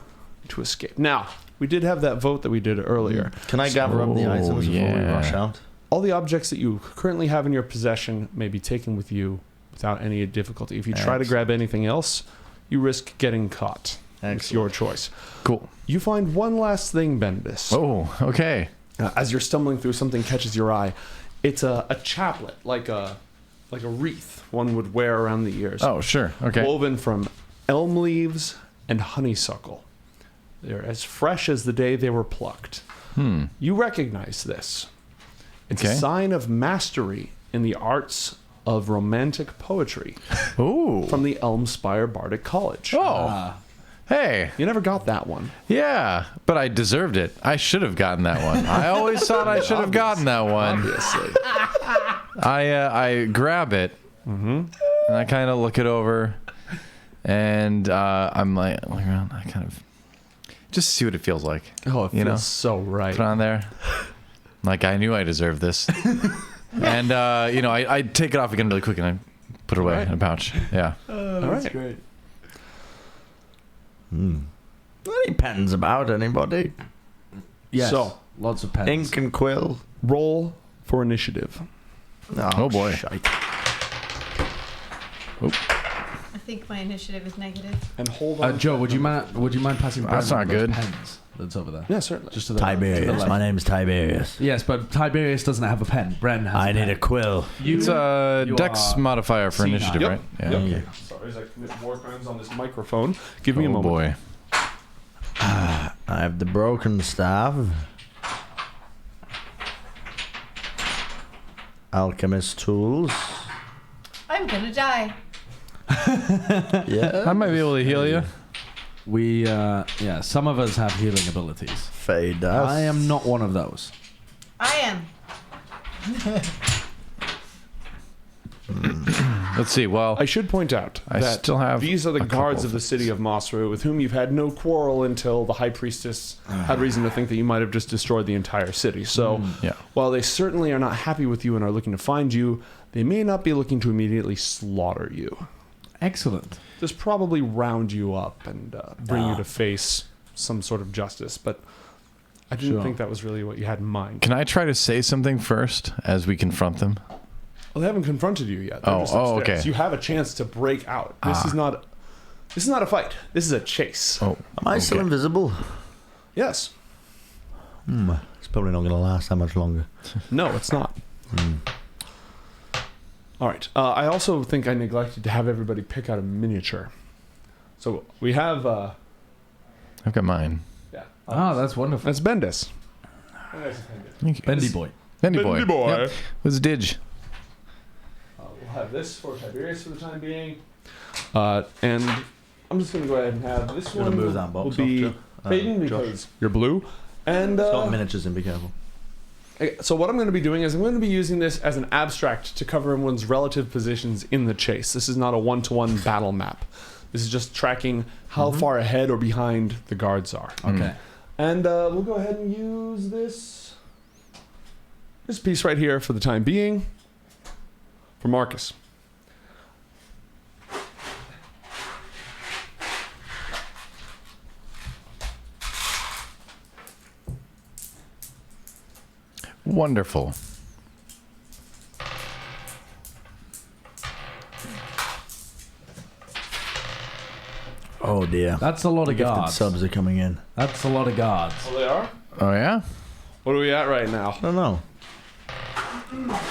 to escape. Now, we did have that vote that we did earlier. Can I gather up the items before we rush out? All the objects that you currently have in your possession may be taken with you without any difficulty. If you try to grab anything else, you risk getting caught. It's your choice. Cool. You find one last thing, Bendis. Oh, okay. As you're stumbling through, something catches your eye. It's a chaplet, like a wreath one would wear around the ears. Oh, sure. Okay. Woven from elm leaves and honeysuckle. They're as fresh as the day they were plucked. You recognize this. It's a sign of mastery in the arts of romantic poetry Ooh. from the Elmspire Bardic College. Oh. Hey. You never got that one. Yeah, but I deserved it. I should have gotten that one. I always thought I should have gotten that one. Obviously. I grab it, and I kind of look it over, and I'm like, look around. I kind of just see what it feels like. Oh, it feels You know? so right. Put it on there. Like, I knew I deserved this. And, I take it off again really quick, and I put it away in a pouch. Yeah. All right. Great. Any pens about anybody? Yes. So, lots of pens. Ink and quill. roll for initiative. Oh, boy. Shite. I think my initiative is negative. And hold on. Joe, would you mind passing That's Brandon not those good. pens that's over there? Yeah, certainly. Just to the to the Tiberius. left. My name is Tiberius. Yes, but Tiberius doesn't have a pen. Bren has I a need pen. a quill. It's a you dex are modifier for senile. initiative, Yep. right? Yeah. Yep. Okay. Sorry, as I commit war crimes on this microphone. Give me a Oh, moment. boy. I have the broken staff. Alchemist tools. I'm gonna die. Yeah. I might be able to heal you. We, some of us have healing abilities. Fade dust. I am not one of those. I am. Let's see. Well, I should point out I that still have these are the a couple guards of of the city of Masru, with whom you've had no quarrel until the High Priestess had reason to think that you might have just destroyed the entire city. So, yeah. while they certainly are not happy with you and are looking to find you, they may not be looking to immediately slaughter you. Excellent. Just probably round you up and bring you to face some sort of justice. But I didn't Sure. think that was really what you had in mind. Can I try to say something first as we confront them? Well, they haven't confronted you yet. They're Oh, just oh, upstairs. okay. You have a chance to break out. This is not a fight. This is a chase. Oh, Am I still okay. invisible? Yes. It's probably not going to last that much longer. No, it's not. All right. I also think I neglected to have everybody pick out a miniature. So we have. I've got mine. Yeah. Oh, that's wonderful. That's Bendis. Thank you. Bendy boy. Bendy boy. Bendy boy. Yep. What's Didge? We'll have this for Tiberius for the time being. And I'm just going to go ahead and have this Gonna one move that box will be off, Joe. Peyton Josh. because you're blue. And It's got miniatures in, be careful. okay, so what I'm going to be doing is I'm going to be using this as an abstract to cover everyone's relative positions in the chase. This is not a one-to-one battle map. This is just tracking how far ahead or behind the guards are. Okay. And we'll go ahead and use this piece right here for the time being for Marcus. Wonderful. Oh dear. That's a lot of Gifted guards. subs are coming in. That's a lot of guards. Oh, they are? Oh, yeah? What are we at right now? I don't know.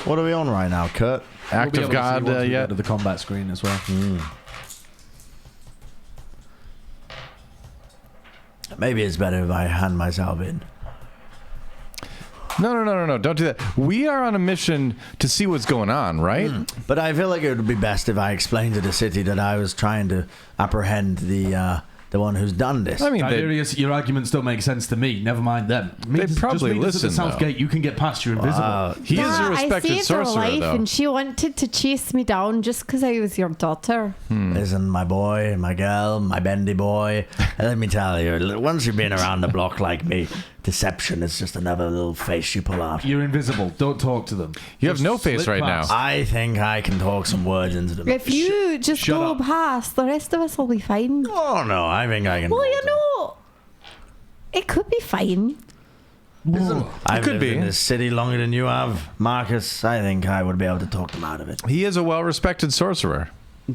What are we on right now, Kurt? Act We'll of be able to see God once we go yet? to the combat screen as well. Maybe it's better if I hand myself in. No. Don't do that. We are on a mission to see what's going on, right? But I feel like it would be best if I explained to the city that I was trying to apprehend the one who's done this. I mean, Tiberius, your arguments don't make sense to me. Never mind them. They probably just listen, at the South though. Gate. You can get past. You're invisible. he is a respected I saved her sorcerer, life, though. and she wanted to chase me down just because I was your daughter. Listen, my boy, my girl, my bendy boy. And let me tell you, once you've been around the block like me, deception is just another little face you pull out. You're invisible. Don't talk to them. You have Just no face slip right past. now. I think I can talk some words into them. If you just shut go up. past, the rest of us will be fine. Oh, no, I think I can. Well, you know, it could be fine. I've could lived be. in this city longer than you have. Marcus, I think I would be able to talk them out of it. He is a well-respected sorcerer.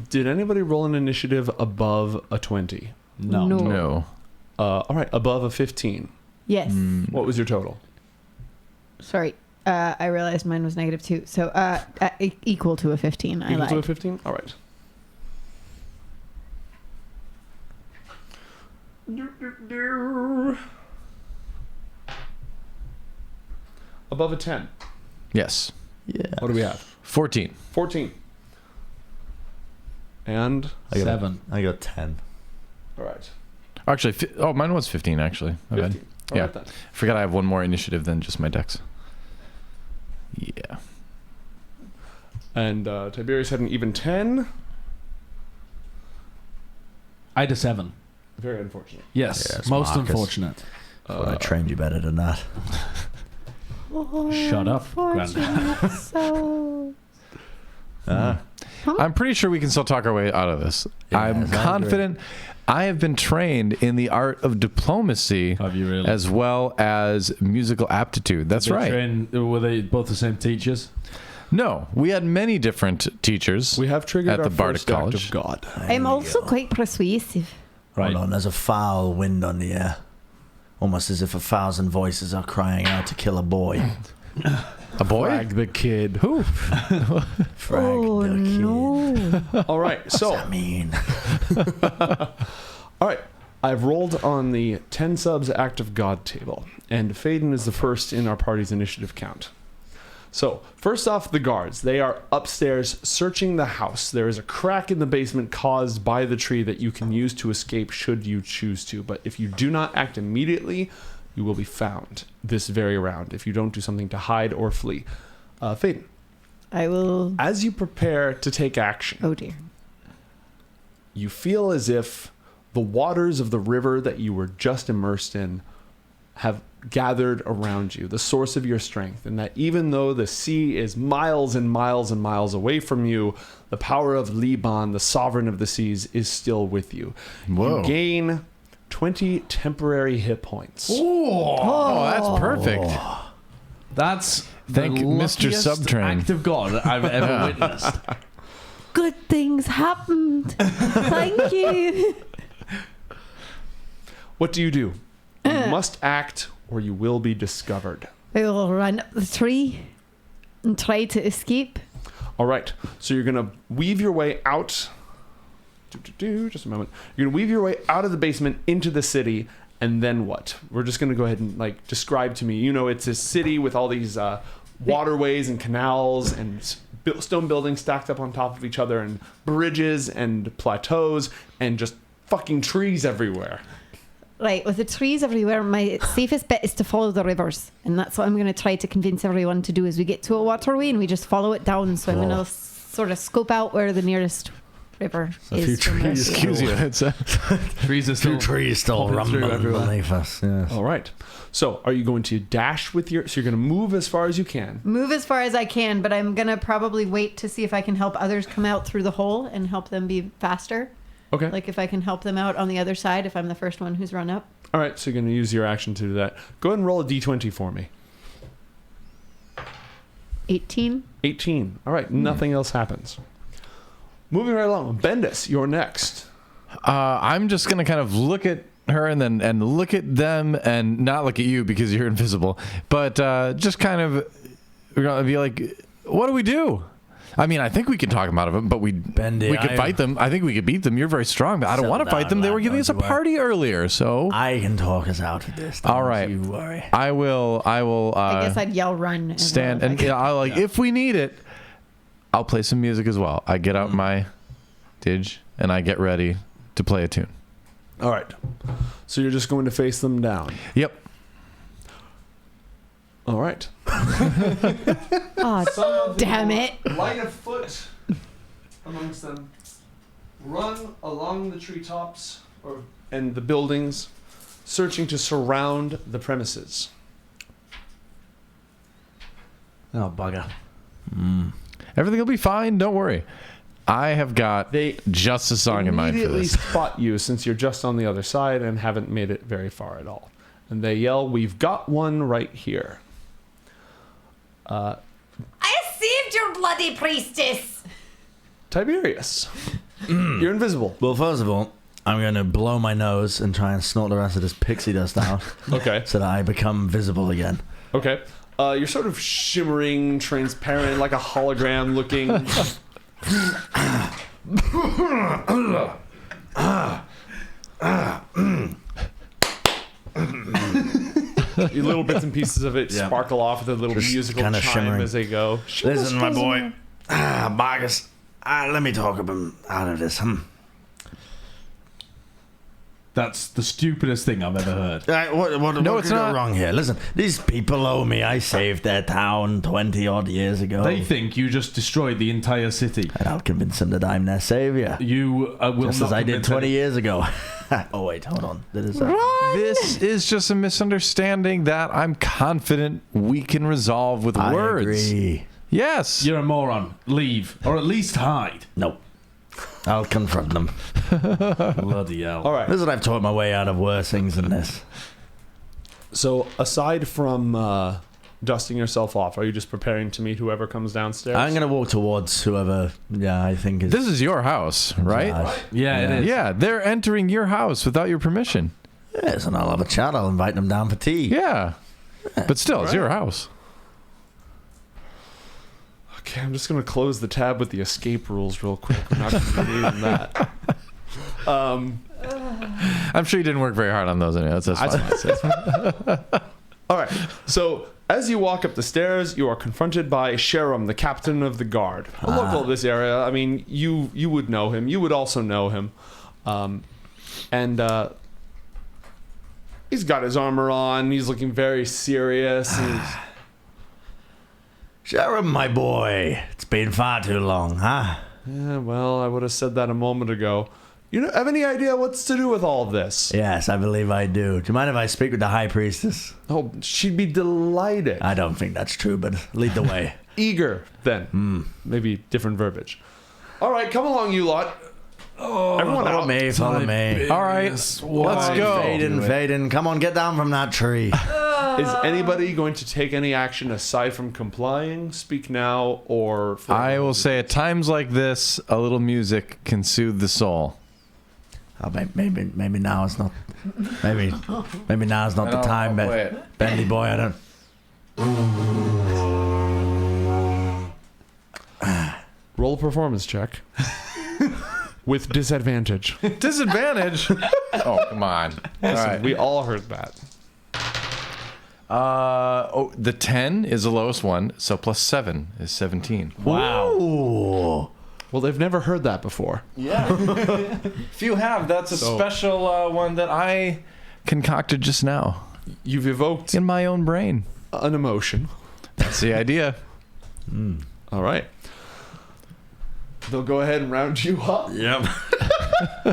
Did anybody roll an initiative above a 20? No. No. All right, above a 15. Yes. What was your total? Sorry. I realized mine was -2. So equal to a 15. I Equal to a lied. 15? All right. Above a 10. Yes. Yeah. What do we have? 14. 14. And? I got 7. I got 10. All right. Actually, mine was 15, actually. My bad. 15. All Yeah. right then. Forgot I have one more initiative than just my dex. Yeah. And Tiberius had an even 10. I had a 7. Very unfortunate. Yes. Yes, Most Marcus. unfortunate. But I trained you better than that. Shut up, Unfortunate soul. I'm pretty sure we can still talk our way out of this. I'm Yes, I confident. I have been trained in the art of diplomacy Have you really? as well as musical aptitude. That's They right. were they both the same teachers? No, we had many different teachers. We have triggered At our the Bardic first act College. of God. I'm also quite persuasive. Right. Hold on, there's a foul wind on the air. Almost as if 1,000 voices are crying out to kill a boy. A boy? Frag the kid. Who? Frag Oh, the kid. no. All right. So, I mean, all right. I've rolled on the 10 subs act of God table, and Faden is the first in our party's initiative count. So, first off, the guards. They are upstairs searching the house. There is a crack in the basement caused by the tree that you can use to escape should you choose to. But if you do not act immediately, you will be found this very round if you don't do something to hide or flee. Faden, I will. as you prepare to take action, Oh dear. you feel as if the waters of the river that you were just immersed in have gathered around you, the source of your strength, and that even though the sea is miles and miles and miles away from you, the power of Liban, the sovereign of the seas, is still with you. Whoa. You gain 20 temporary hit points. Oh, that's perfect. That's Thank the Mr. luckiest Subtrain. act of God I've ever witnessed. Good things happened. Thank you. What do? You must act or you will be discovered. I will run up the tree and try to escape. All right, so you're going to weave your way out. Just a moment. You're going to weave your way out of the basement into the city, and then what? We're just going to go ahead and describe to me. You know, it's a city with all these waterways and canals and stone buildings stacked up on top of each other, and bridges and plateaus and just fucking trees everywhere. Right, with the trees everywhere, my safest bet is to follow the rivers. And that's what I'm going to try to convince everyone to do is we get to a waterway and we just follow it down. So I'm going to sort of scope out where the nearest river a few is. from where- trees. Excuse you. It's Trees are still trees still popping through rumbling everywhere. beneath us. Yes. All right. So are you going to dash with your... So you're going to move as far as you can. Move as far as I can, but I'm going to probably wait to see if I can help others come out through the hole and help them be faster. Okay. Like if I can help them out on the other side if I'm the first one who's run up. All right, so you're going to use your action to do that. Go ahead and roll a d20 for me. 18. 18. All right, nothing else happens. Moving right along. Bendis, you're next. I'm just gonna kind of look at her and look at them and not look at you because you're invisible, but just kind of we're gonna be like, what do we do? I mean, I think we can talk them out of them, but we could fight them. I think we could beat them. You're very strong, but I don't want to fight them. They were giving us a party earlier, so I can talk us out of this. All right. Don't you worry. I will. I guess I'd yell run. as Stand well and if I I'll if we need it, I'll play some music as well. I get out my dig and I get ready to play a tune. All right. So you're just going to face them down. Yep. All right. Oh, damn it. Light of foot amongst them. Run along the treetops and the buildings, searching to surround the premises. Oh, bugger. Everything will be fine. Don't worry. I have got just a song in mind for Immediately this. spot you since you're just on the other side and haven't made it very far at all. And they yell, "We've got one right here." I saved your bloody priestess. Tiberius, you're invisible. Well, first of all, I'm going to blow my nose and try and snort the rest of this pixie dust out Okay. so that I become visible again. Okay. You're sort of shimmering, transparent, like a hologram looking. Your little bits and pieces of it sparkle off with a little Just musical kinda chime shimmering. as they go. Listen, my boy. Marcus, let me talk him out of this. That's the stupidest thing I've ever heard. What No, could it's go not. wrong here? Listen, these people owe me. I saved their town 20-odd years ago. They think you just destroyed the entire city. And I'll convince them that I'm their savior. You will Just not as I did convince 20 any- years ago. Oh, wait, hold on. This This is just a misunderstanding that I'm confident we can resolve with I words. agree. Yes. You're a moron. Leave. Or at least hide. Nope. I'll confront them. Bloody hell. All right. Listen, I've taught my way out of worse things than this. So, aside from dusting yourself off, are you just preparing to meet whoever comes downstairs? I'm going to walk towards whoever, I think is... This is your house, right? Yeah, it is. Yeah, they're entering your house without your permission. Yes, and I'll have a chat. I'll invite them down for tea. Yeah. But still, it's your house. Okay, I'm just going to close the tab with the escape rules real quick. We're not going to be reading that. I'm sure you didn't work very hard on those anyway. That's fine. All right. So, as you walk up the stairs, you are confronted by Sharam, the captain of the guard, a local of this area. I mean, you would know him. You would also know him. And he's got his armor on. He's looking very serious. Sharon, my boy. It's been far too long, huh? Yeah, well, I would have said that a moment ago. You have any idea what's to do with all of this? Yes, I believe I do. Do you mind if I speak with the high priestess? Oh, she'd be delighted. I don't think that's true, but lead the way. Eager, then. Maybe different verbiage. All right, come along, you lot. Everyone Follow out. me, follow me. All right, let's go. Faden, come on, get down from that tree. Is anybody going to take any action aside from complying? Speak now or... I will say at times like this, a little music can soothe the soul. Oh, maybe now is not. Maybe now is not the time, but Bendy boy, I don't. Roll a performance check. With disadvantage. Disadvantage? Oh, come on. All right. We all heard that. The 10 is the lowest one, so plus 7 is 17. Wow. Ooh. Well, they've never heard that before. Yeah. If you have, that's a special one that I concocted just now You've evoked in my own brain. an emotion. That's the idea. All right. They'll go ahead and round you up. Yep.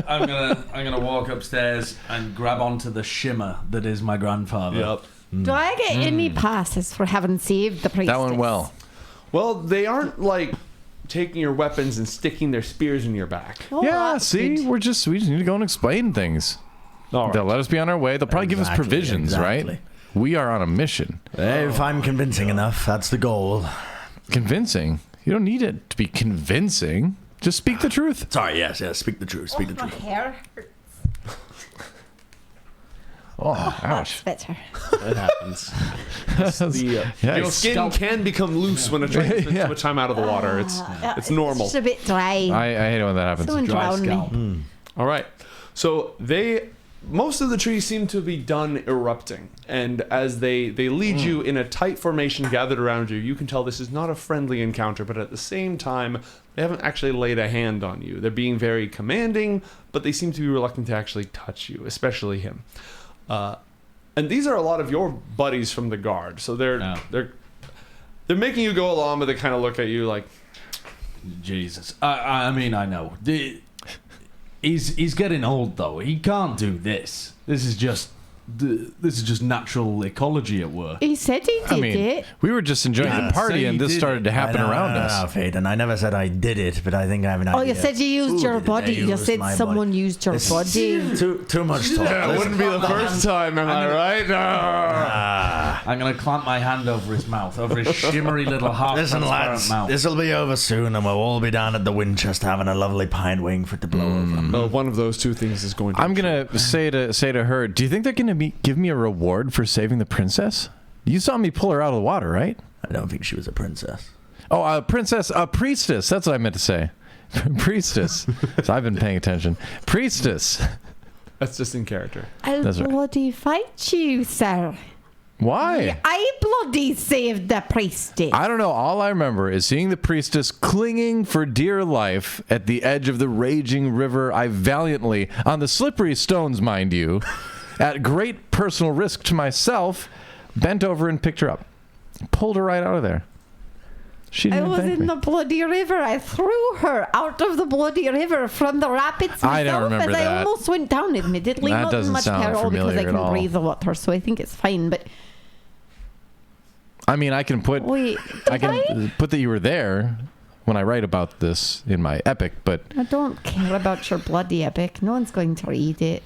I'm gonna walk upstairs and grab onto the shimmer that is my grandfather. Yep. Do I get any passes for having saved the priestess? That went well. Well, they aren't like taking your weapons and sticking their spears in your back. Oh, Yeah, that's see, good. we just need to go and explain things. All They'll right. let us be on our way. They'll probably give us Exactly, provisions, exactly. right? We are on a mission. If I'm convincing enough, that's the goal. Convincing. You don't need it to be convincing. Just speak the truth. Sorry, yes, speak the truth, speak the My truth. hair hurts. Oh, ouch. Better. It happens. Your Yikes. skin can become loose when a drink spends too much time out of the water. It's normal. It's just a bit dry. I hate it when that happens. Someone Dry drown scalp. me. All right. So most of the trees seem to be done erupting, and as they lead you in a tight formation gathered around you, you can tell this is not a friendly encounter, but at the same time, they haven't actually laid a hand on you. They're being very commanding, but they seem to be reluctant to actually touch you, especially him. And these are a lot of your buddies from the guard, so they're making you go along, but they kind of look at you like, Jesus. I mean, I know. He's getting old though. He can't do this. This is just natural ecology at work. He said he did it. we were just enjoying the party, say and you this did started to happen around us. No, Faden, I never said I did it, but I think I have an idea. Oh, you said you used your did they body. You use said my someone body? used your This- body. Too much talk. yeah, it wouldn't be the first time, am I right? I'm gonna clamp my hand over his mouth, over his shimmery little half Listen, transparent lads, mouth. this will be over soon, and we'll all be down at the Winchester having a lovely pine wing for it to blow over. Well, one of those two things is going to I'm gonna say to her, do you think they're gonna give me a reward for saving the princess? You saw me pull her out of the water, right? I don't think she was a princess. Oh, a princess, a priestess. That's what I meant to say. Priestess. So I've been paying attention. Priestess. That's just in character. I'll That's right. bloody fight you, sir. Why? I bloody saved the priestess. I don't know. All I remember is seeing the priestess clinging for dear life at the edge of the raging river. I valiantly, on the slippery stones, mind you, at great personal risk to myself, bent over and picked her up. Pulled her right out of there. She I didn't was thank in me. the bloody river. I threw her out of the bloody river from the rapids myself I don't remember as I that. almost went down. Admittedly, That not in doesn't much sound peril because familiar I at can all. breathe the water, so I think it's fine. But I mean, I can put wait, I can put that you were there when I write about this in my epic, but I don't care about your bloody epic. No one's going to read it.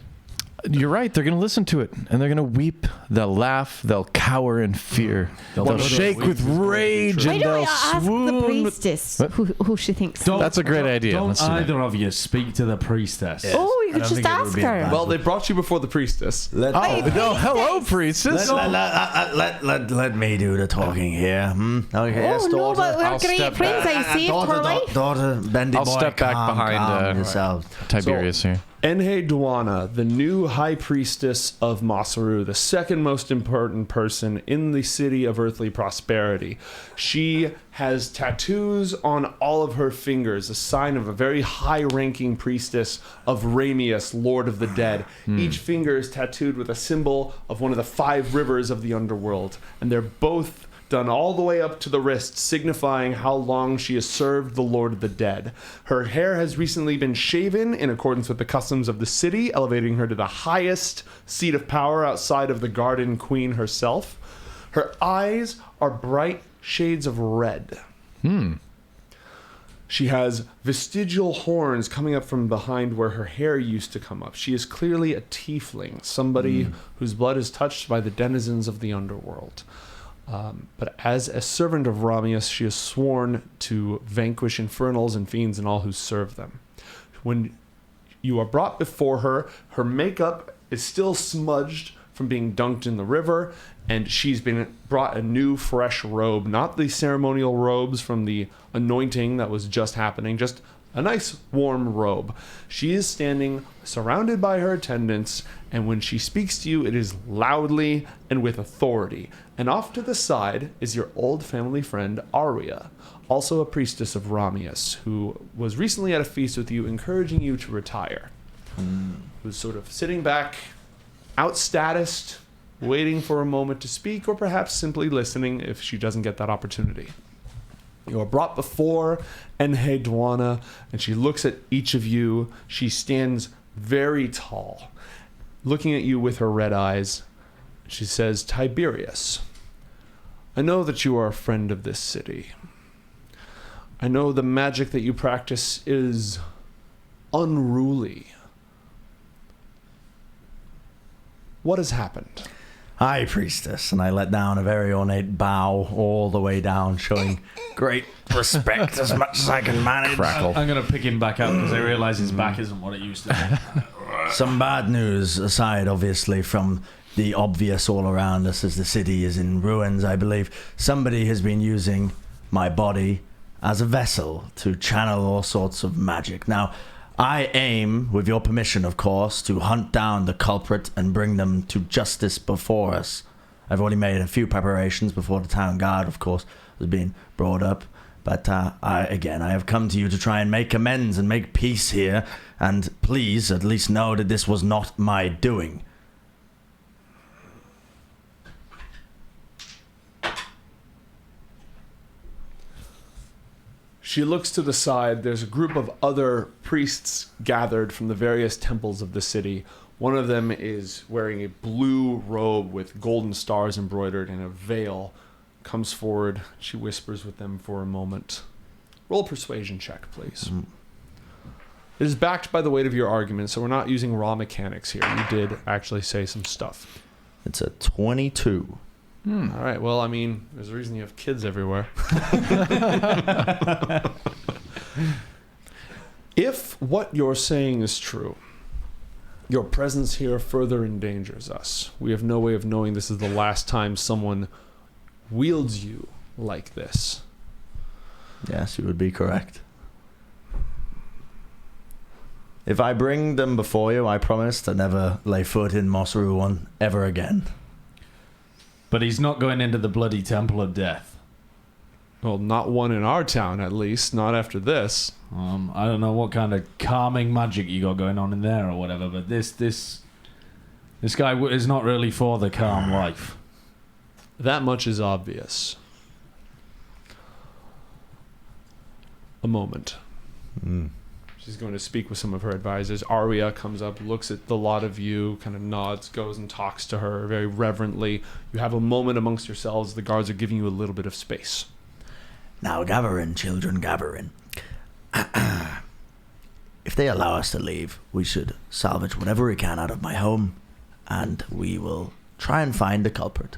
you're right. They're going to listen to it, and they're going to weep. They'll laugh. They'll cower in fear. They'll shake with rage, Why and don't they'll we ask the swoon. priestess What? who she thinks? That's a great idea. Don't Let's do that. either of you speak to the priestess. Yeah. Oh, you I could don't just think it would ask be a her. bad- Well, they brought you before the priestess. Let, Oh, no. Hello, priestess. let me do the talking here. Okay, yes, Oh no, daughter. but we're I'll great step friends. back. I saved her life. Daughter, bendy I'll boy, step back calm, behind, calm yourself. Tiberius here. Enhe Duana, the new high priestess of Masru, the second most important person in the city of earthly prosperity. She has tattoos on all of her fingers, a sign of a very high-ranking priestess of Ramius, Lord of the Dead. Each finger is tattooed with a symbol of one of the 5 rivers of the underworld, and they're both done all the way up to the wrist, signifying how long she has served the Lord of the Dead. Her hair has recently been shaven in accordance with the customs of the city, elevating her to the highest seat of power outside of the Garden Queen herself. Her eyes are bright shades of red. She has vestigial horns coming up from behind where her hair used to come up. She is clearly a tiefling, somebody whose blood is touched by the denizens of the underworld. But as a servant of Ramius, she is sworn to vanquish infernals and fiends and all who serve them. When you are brought before her, her makeup is still smudged from being dunked in the river, and she's been brought a new, fresh robe, not the ceremonial robes from the anointing that was just happening, just a nice warm robe. She is standing surrounded by her attendants, and when she speaks to you, it is loudly and with authority. And off to the side is your old family friend, Aria, also a priestess of Ramius, who was recently at a feast with you, encouraging you to retire. Who's sort of sitting back, outstatused, waiting for a moment to speak, or perhaps simply listening if she doesn't get that opportunity. You are brought before Enhe Duana, and she looks at each of you. She stands very tall, looking at you with her red eyes. She says, Tiberius, I know that you are a friend of this city. I know the magic that you practice is unruly. What has happened? High priestess, and I let down a very ornate bow all the way down, showing great respect as much as I can manage. Crackle. I'm gonna pick him back up because I realise his back isn't what it used to be. Some bad news aside, obviously, from the obvious all around us as the city is in ruins, I believe. Somebody has been using my body as a vessel to channel all sorts of magic. Now, I aim, with your permission, of course, to hunt down the culprit and bring them to justice before us. I've already made a few preparations before the town guard, of course, was being brought up. But I have come to you to try and make amends and make peace here. And please, at least know that this was not my doing. She looks to the side. There's a group of other priests gathered from the various temples of the city. One of them is wearing a blue robe with golden stars embroidered and a veil. Comes forward. She whispers with them for a moment. Roll a persuasion check, please. It is backed by the weight of your argument, so we're not using raw mechanics here. You did actually say some stuff. It's a 22. All right. Well, I mean, there's a reason you have kids everywhere. If what you're saying is true, your presence here further endangers us. We have no way of knowing this is the last time someone wields you like this. Yes, you would be correct. If I bring them before you, I promise to never lay foot in Masru one ever again. But he's not going into the bloody Temple of Death. Well, not one in our town, at least. Not after this. I don't know what kind of calming magic you got going on in there or whatever, but this guy is not really for the calm life. That much is obvious. A moment. She's going to speak with some of her advisors. Arya comes up, looks at the lot of you, kind of nods, goes and talks to her very reverently. You have a moment amongst yourselves. The guards are giving you a little bit of space. Now, gather in, children, gather in. If they allow us to leave, we should salvage whatever we can out of my home, and we will try and find the culprit.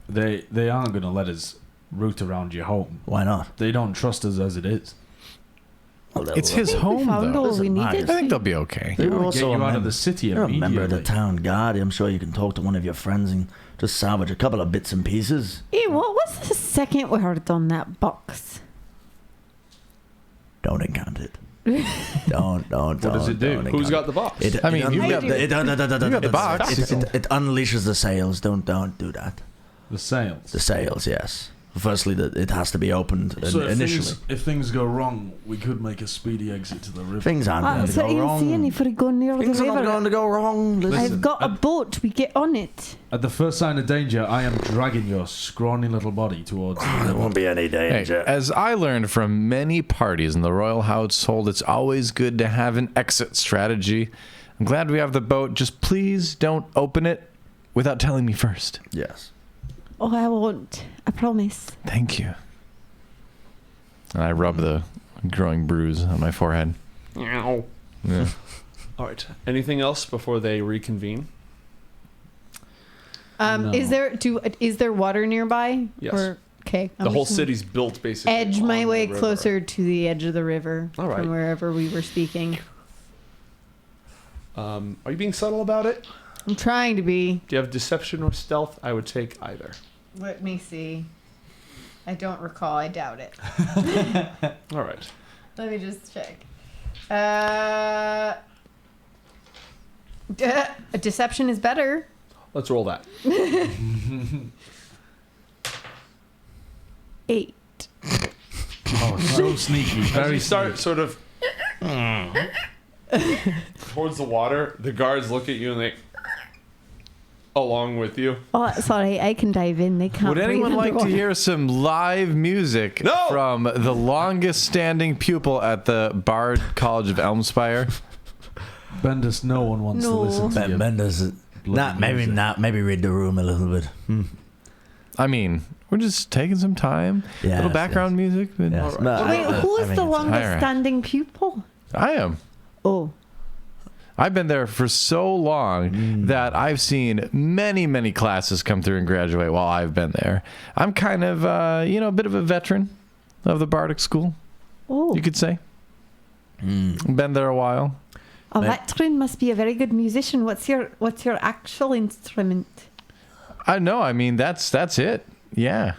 They aren't going to let us root around your home. Why not? They don't trust us as it is. Well, It's his home, found though. all we needed. I think they'll be okay. They want also to get you a out of mem- the city You're a immediately. member of the town guard. I'm sure you can talk to one of your friends and just salvage a couple of bits and pieces. Hey, what was the second word on that box? Don't encant it. Don't. What does it do? Who's got the box? It, I mean, you've got the box. It unleashes the sails. Don't do that. The sails. The sails, yes. Firstly, it has to be opened So initially. if things go wrong, we could make a speedy exit to the river. Things aren't going to So go you're saying wrong. if we go near Things the are not river, going to go wrong. Listen. I've got a boat. We get on it. At the first sign of danger, I am dragging your scrawny little body towards the There river. won't be any Hey, danger. as I learned from many parties in the royal household, it's always good to have an exit strategy. I'm glad we have the boat. Just please don't open it without telling me first. Yes. Oh, I won't. I promise. Thank you. And I rub the growing bruise on my forehead. Ow. Yeah. All right. Anything else before they reconvene? No. Is there water nearby? Yes. Okay. The whole city's built basically. Edge my on way the river. closer to the edge of the river All right. from wherever we were speaking. Are you being subtle about it? I'm trying to be. Do you have deception or stealth? I would take either. Let me see. I don't recall. I doubt it. All right. Let me just check. Deception is better. Let's roll that. 8. Oh, so sneaky. As Very you start sort of towards the water, the guards look at you and they along with you. Oh, that's all right. I can dive in. They can't. Would anyone breathe like to underwater. hear some live music No! from the longest standing pupil at the Bard College of Elmspire? Bendis, no one wants to No. listen to you. Benders. Maybe read the room a little bit. I mean, we're just taking some time. Yes, little background music. but- Yes. All No, right. Wait, who is think the it's- longest Alright. standing pupil? I am. Oh, I've been there for so long that I've seen many, many classes come through and graduate while I've been there. I'm kind of, a bit of a veteran of the Bardic School, oh. you could say. Been there a while. Oh, that Trin must be a very good musician. What's your actual instrument? I know. I mean, that's it. Yeah.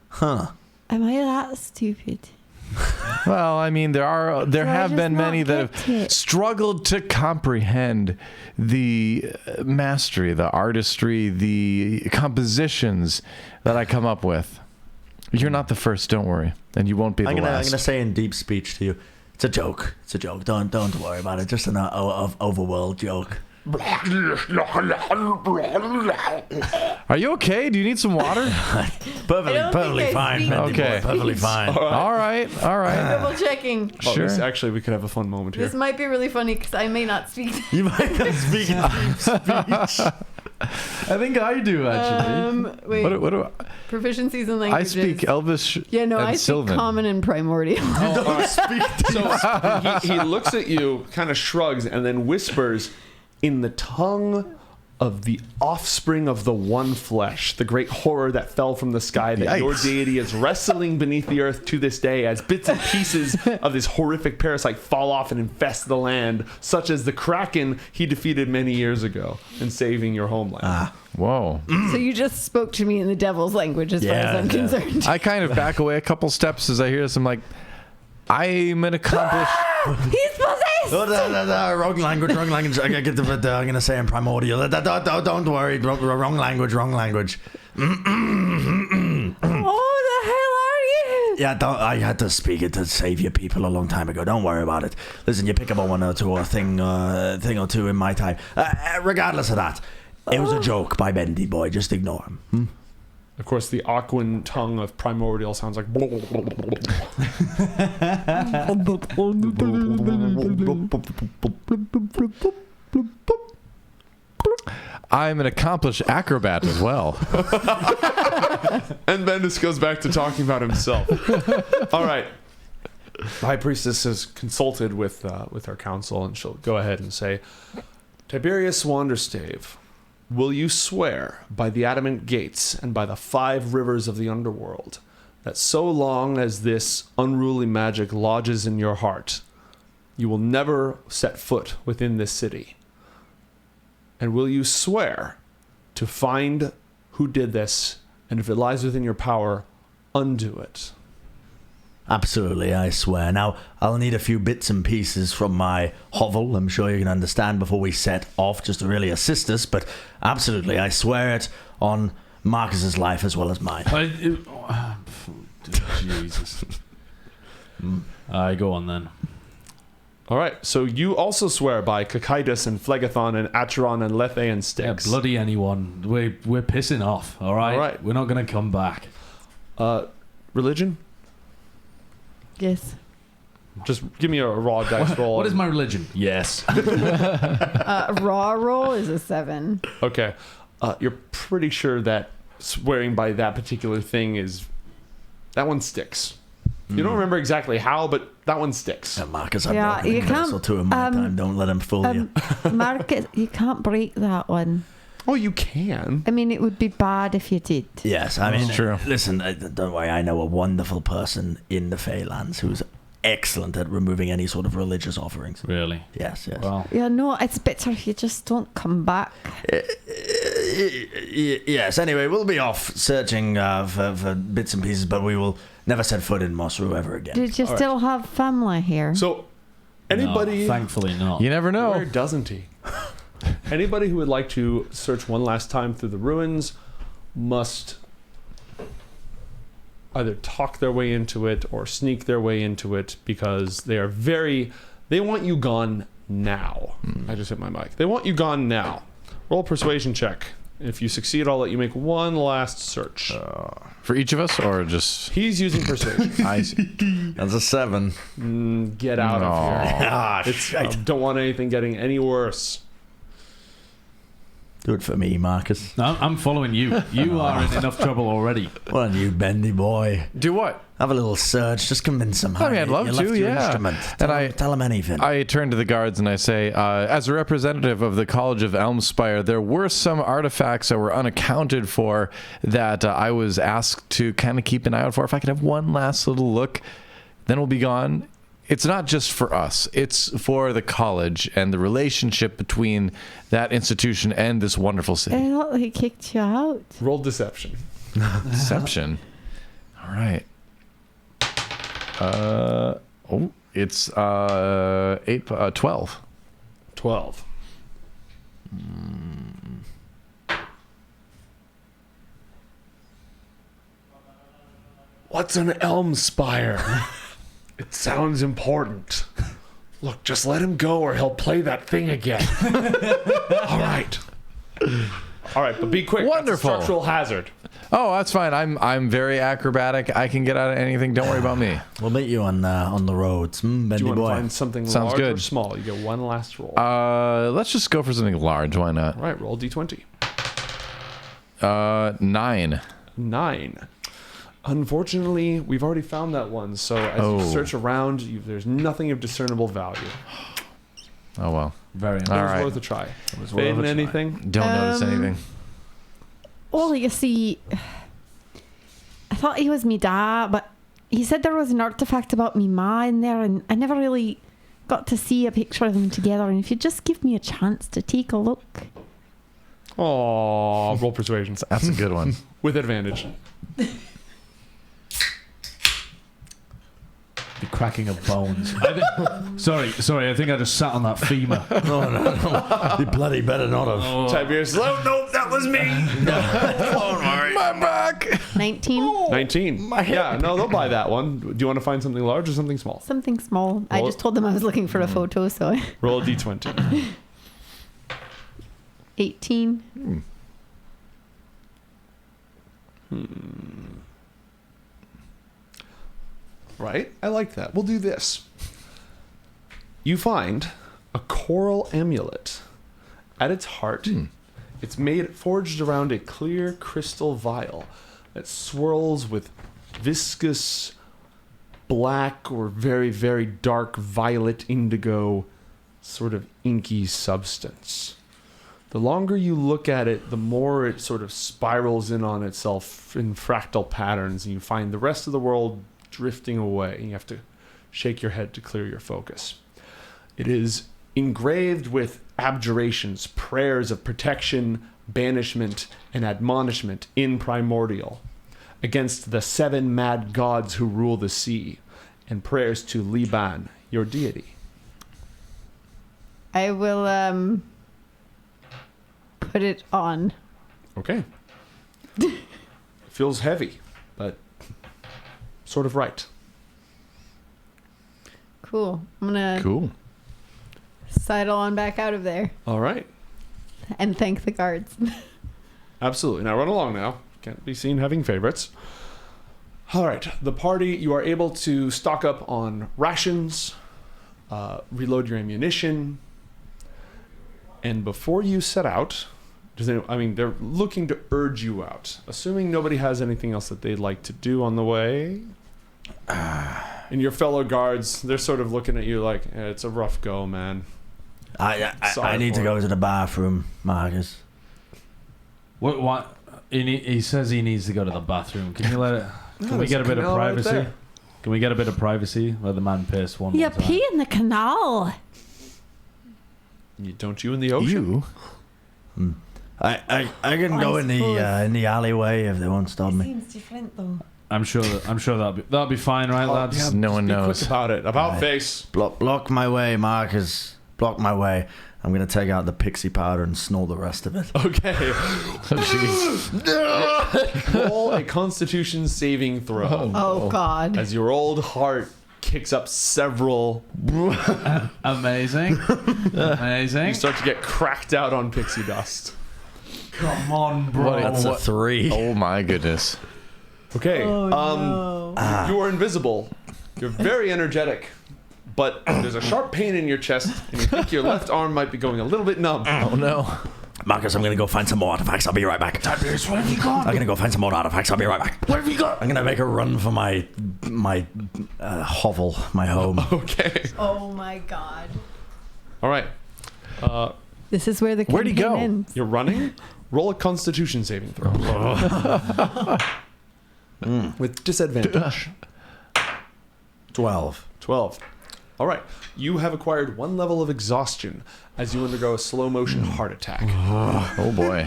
Huh. Am I that stupid? Well, I mean, there have just been not many that get have it? struggled to comprehend the mastery, the artistry, the compositions that I come up with. You're not the first, don't worry, and you won't be the I'm last. gonna say in deep speech to you, it's a joke. It's a joke. Don't worry about it. Just an overworld joke. Are you okay? Do you need some water? Perfectly fine. Bendy Okay. boy, perfectly fine. All right. Double checking. Oh, Sure. actually, we could have a fun moment here. This might be really funny because I may not speak. You might not speak in deep speech. I think I do actually. Wait. What do Proficiencies in I languages. speak Elvish Yeah, no, and I Sylvan. speak Common and Primordial. So he looks at you, kind of shrugs, and then whispers in the tongue of the offspring of the one flesh, the great horror that fell from the sky, that your Yikes. deity is wrestling beneath the earth to this day as bits and pieces of this horrific parasite fall off and infest the land, such as the kraken he defeated many years ago in saving your homeland. Whoa. So you just spoke to me in the devil's language as far as I'm concerned. I kind of back away a couple steps as I hear this. I'm like, I'm an accomplished... He's possessed! Oh, wrong language. I'm gonna say in primordial. Don't worry. Wrong language. Oh, the hell are you? Yeah, I had to speak it to save your people a long time ago. Don't worry about it. Listen, you pick up a one or two or thing or two in my time. Regardless of that, it was a joke by Bendy Boy. Just ignore him. Of course, the Aquan tongue of primordial sounds like... I'm an accomplished acrobat as well. And Bendis goes back to talking about himself. All right. The High Priestess has consulted with her council, and she'll go ahead and say, Tiberius Wanderstave, will you swear by the adamant gates and by the 5 rivers of the underworld that so long as this unruly magic lodges in your heart, you will never set foot within this city? And will you swear to find who did this, and if it lies within your power, undo it? Absolutely, I swear. Now, I'll need a few bits and pieces from my hovel, I'm sure you can understand, before we set off, just to really assist us, but absolutely, I swear it on Marcus's life as well as mine. Jesus. Go on then. All right, so you also swear by Cocytus and Phlegathon and Acheron and Lethe and Yeah, Styx. bloody anyone. We're pissing off, all right? All right. We're not going to come back. Religion? Yes. Just give me a raw dice roll. What is my religion? Yes. Raw roll is a 7. Okay. You're pretty sure that swearing by that particular thing is... That one sticks. You don't remember exactly how, but that one sticks. Yeah, Marcus, I've Yeah, broken you a curse can't, or two in my time. Don't let him fool you. Marcus, you can't break that one. Oh, you can. I mean, it would be bad if you did. Yes, I mean, true. Listen, don't worry. I know a wonderful person in the Feylands who's excellent at removing any sort of religious offerings. Really? Yes. Well, Yeah, no, it's better if you just don't come back. Yes, anyway, we'll be off searching for bits and pieces, but we will never set foot in Masru ever again. Did you still have family here? So, anybody... no, thankfully not. You never know. Where doesn't he? Anybody who would like to search one last time through the ruins must either talk their way into it or sneak their way into it, because they want you gone now. I just hit my mic. They want you gone now. Roll a persuasion check. If you succeed, I'll let you make one last search. For each of us, or just... He's using persuasion. I see. That's a 7. Get out of here. Ah, I don't want anything getting any worse. Do it for me, Marcus. No, I'm following you. You are in enough trouble already. Well, you bendy boy. Do what? Have a little search. Just convince them. I mean, I'd love you to, left your yeah. instrument. And Tell them anything. I turn to the guards and I say, as a representative of the College of Elmspire, there were some artifacts that were unaccounted for that I was asked to kind of keep an eye out for. If I could have one last little look, then we'll be gone. it's not just for us. It's for the college and the relationship between that institution and this wonderful I city. thought they kicked you out. Roll deception. Deception. All right. It's 12. 12. What's an elm spire? It sounds important. Look, just let him go or he'll play that thing again. All right. All right, but be quick. Wonderful. That's a structural hazard. Oh, that's fine. I'm very acrobatic. I can get out of anything. Don't worry about me. We'll meet you on the roads, Do bendy you want to boy. find something Sounds large or good. small? You get one last roll. Let's just go for something large. Why not? All right, roll d20. 9. 9. Unfortunately, we've already found that one. So as you Oh. search around, there's nothing of discernible value. Oh well. Very It nice. was right. worth a try. was worth a Faden, try. anything? Don't notice anything. Well, you see, I thought he was me dad, but he said there was an artifact about me ma in there, and I never really got to see a picture of them together. And if you just give me a chance to take a look. Oh, roll persuasion That's a good one. with advantage. The cracking of bones. Sorry. I think I just sat on that femur. No. You bloody better not have. Tiberius, oh, nope, that was me. My back. 19. 19. Yeah, no, they'll buy that one. Do you want to find something large or something small? Something small. I Well- just told them I was looking for a photo, so Roll a d20. 18. Right? I like that. We'll do this. You find a choral amulet. At its heart, it's forged around a clear crystal vial that swirls with viscous black or very, very dark violet indigo sort of inky substance. The longer you look at it, the more it sort of spirals in on itself in fractal patterns, and you find the rest of the world drifting away. You have to shake your head to clear your focus. It is engraved with abjurations, prayers of protection, banishment, and admonishment in primordial against the 7 mad gods who rule the sea, and prayers to Liban, your deity. I will put it on. Okay. Feels heavy, but sort of right. Cool. I'm going to Cool. sidle on back out of there All right. and thank the guards. Absolutely. Now run along now. Can't be seen having favorites. All right. The party, you are able to stock up on rations, reload your ammunition, and before you set out, they're looking to urge you out. Assuming nobody has anything else that they'd like to do on the way. And your fellow guards, they're sort of looking at you like, it's a rough go, man. I Sorry need to for go it. to the bathroom, Marcus. What? He says he needs to go to the bathroom. Can you let it? Can we there's get a a bit of canal right privacy? there. Can we get a bit of privacy? Let the man piss one You more time. pee in the canal. Don't you in the ocean? You? I can I go in suppose. the alleyway if they won't stop me. Seems different though. I'm sure that'll be fine, right, lads? Yeah, No one be knows. quick about it. About Right. face. Block my way, Marcus. Block my way. I'm gonna take out the pixie powder and snort the rest of it. Okay. Jeez. Roll a Constitution saving throw. Oh God. As your old heart kicks up several, Amazing. Amazing. you start to get cracked out on pixie dust. Come on, bro. What- That's a what- 3. Oh my goodness. Okay. Oh, no. You are invisible. You're very energetic, but there's a sharp pain in your chest, and you think your left arm might be going a little bit numb. Oh no. Marcus, I'm gonna go find some more artifacts. I'll be right back. Tiberius, what have you got? I'm gonna go find some more artifacts. I'll be right back. What have you got? I'm gonna make a run for my hovel, my home. Okay. Oh my God. All right. This is where the Where'd he campaign go? ends. You're running. Roll a Constitution saving throw. With disadvantage. 12. 12. All right. You have acquired 1 level of exhaustion as you undergo a slow motion heart attack. Oh boy.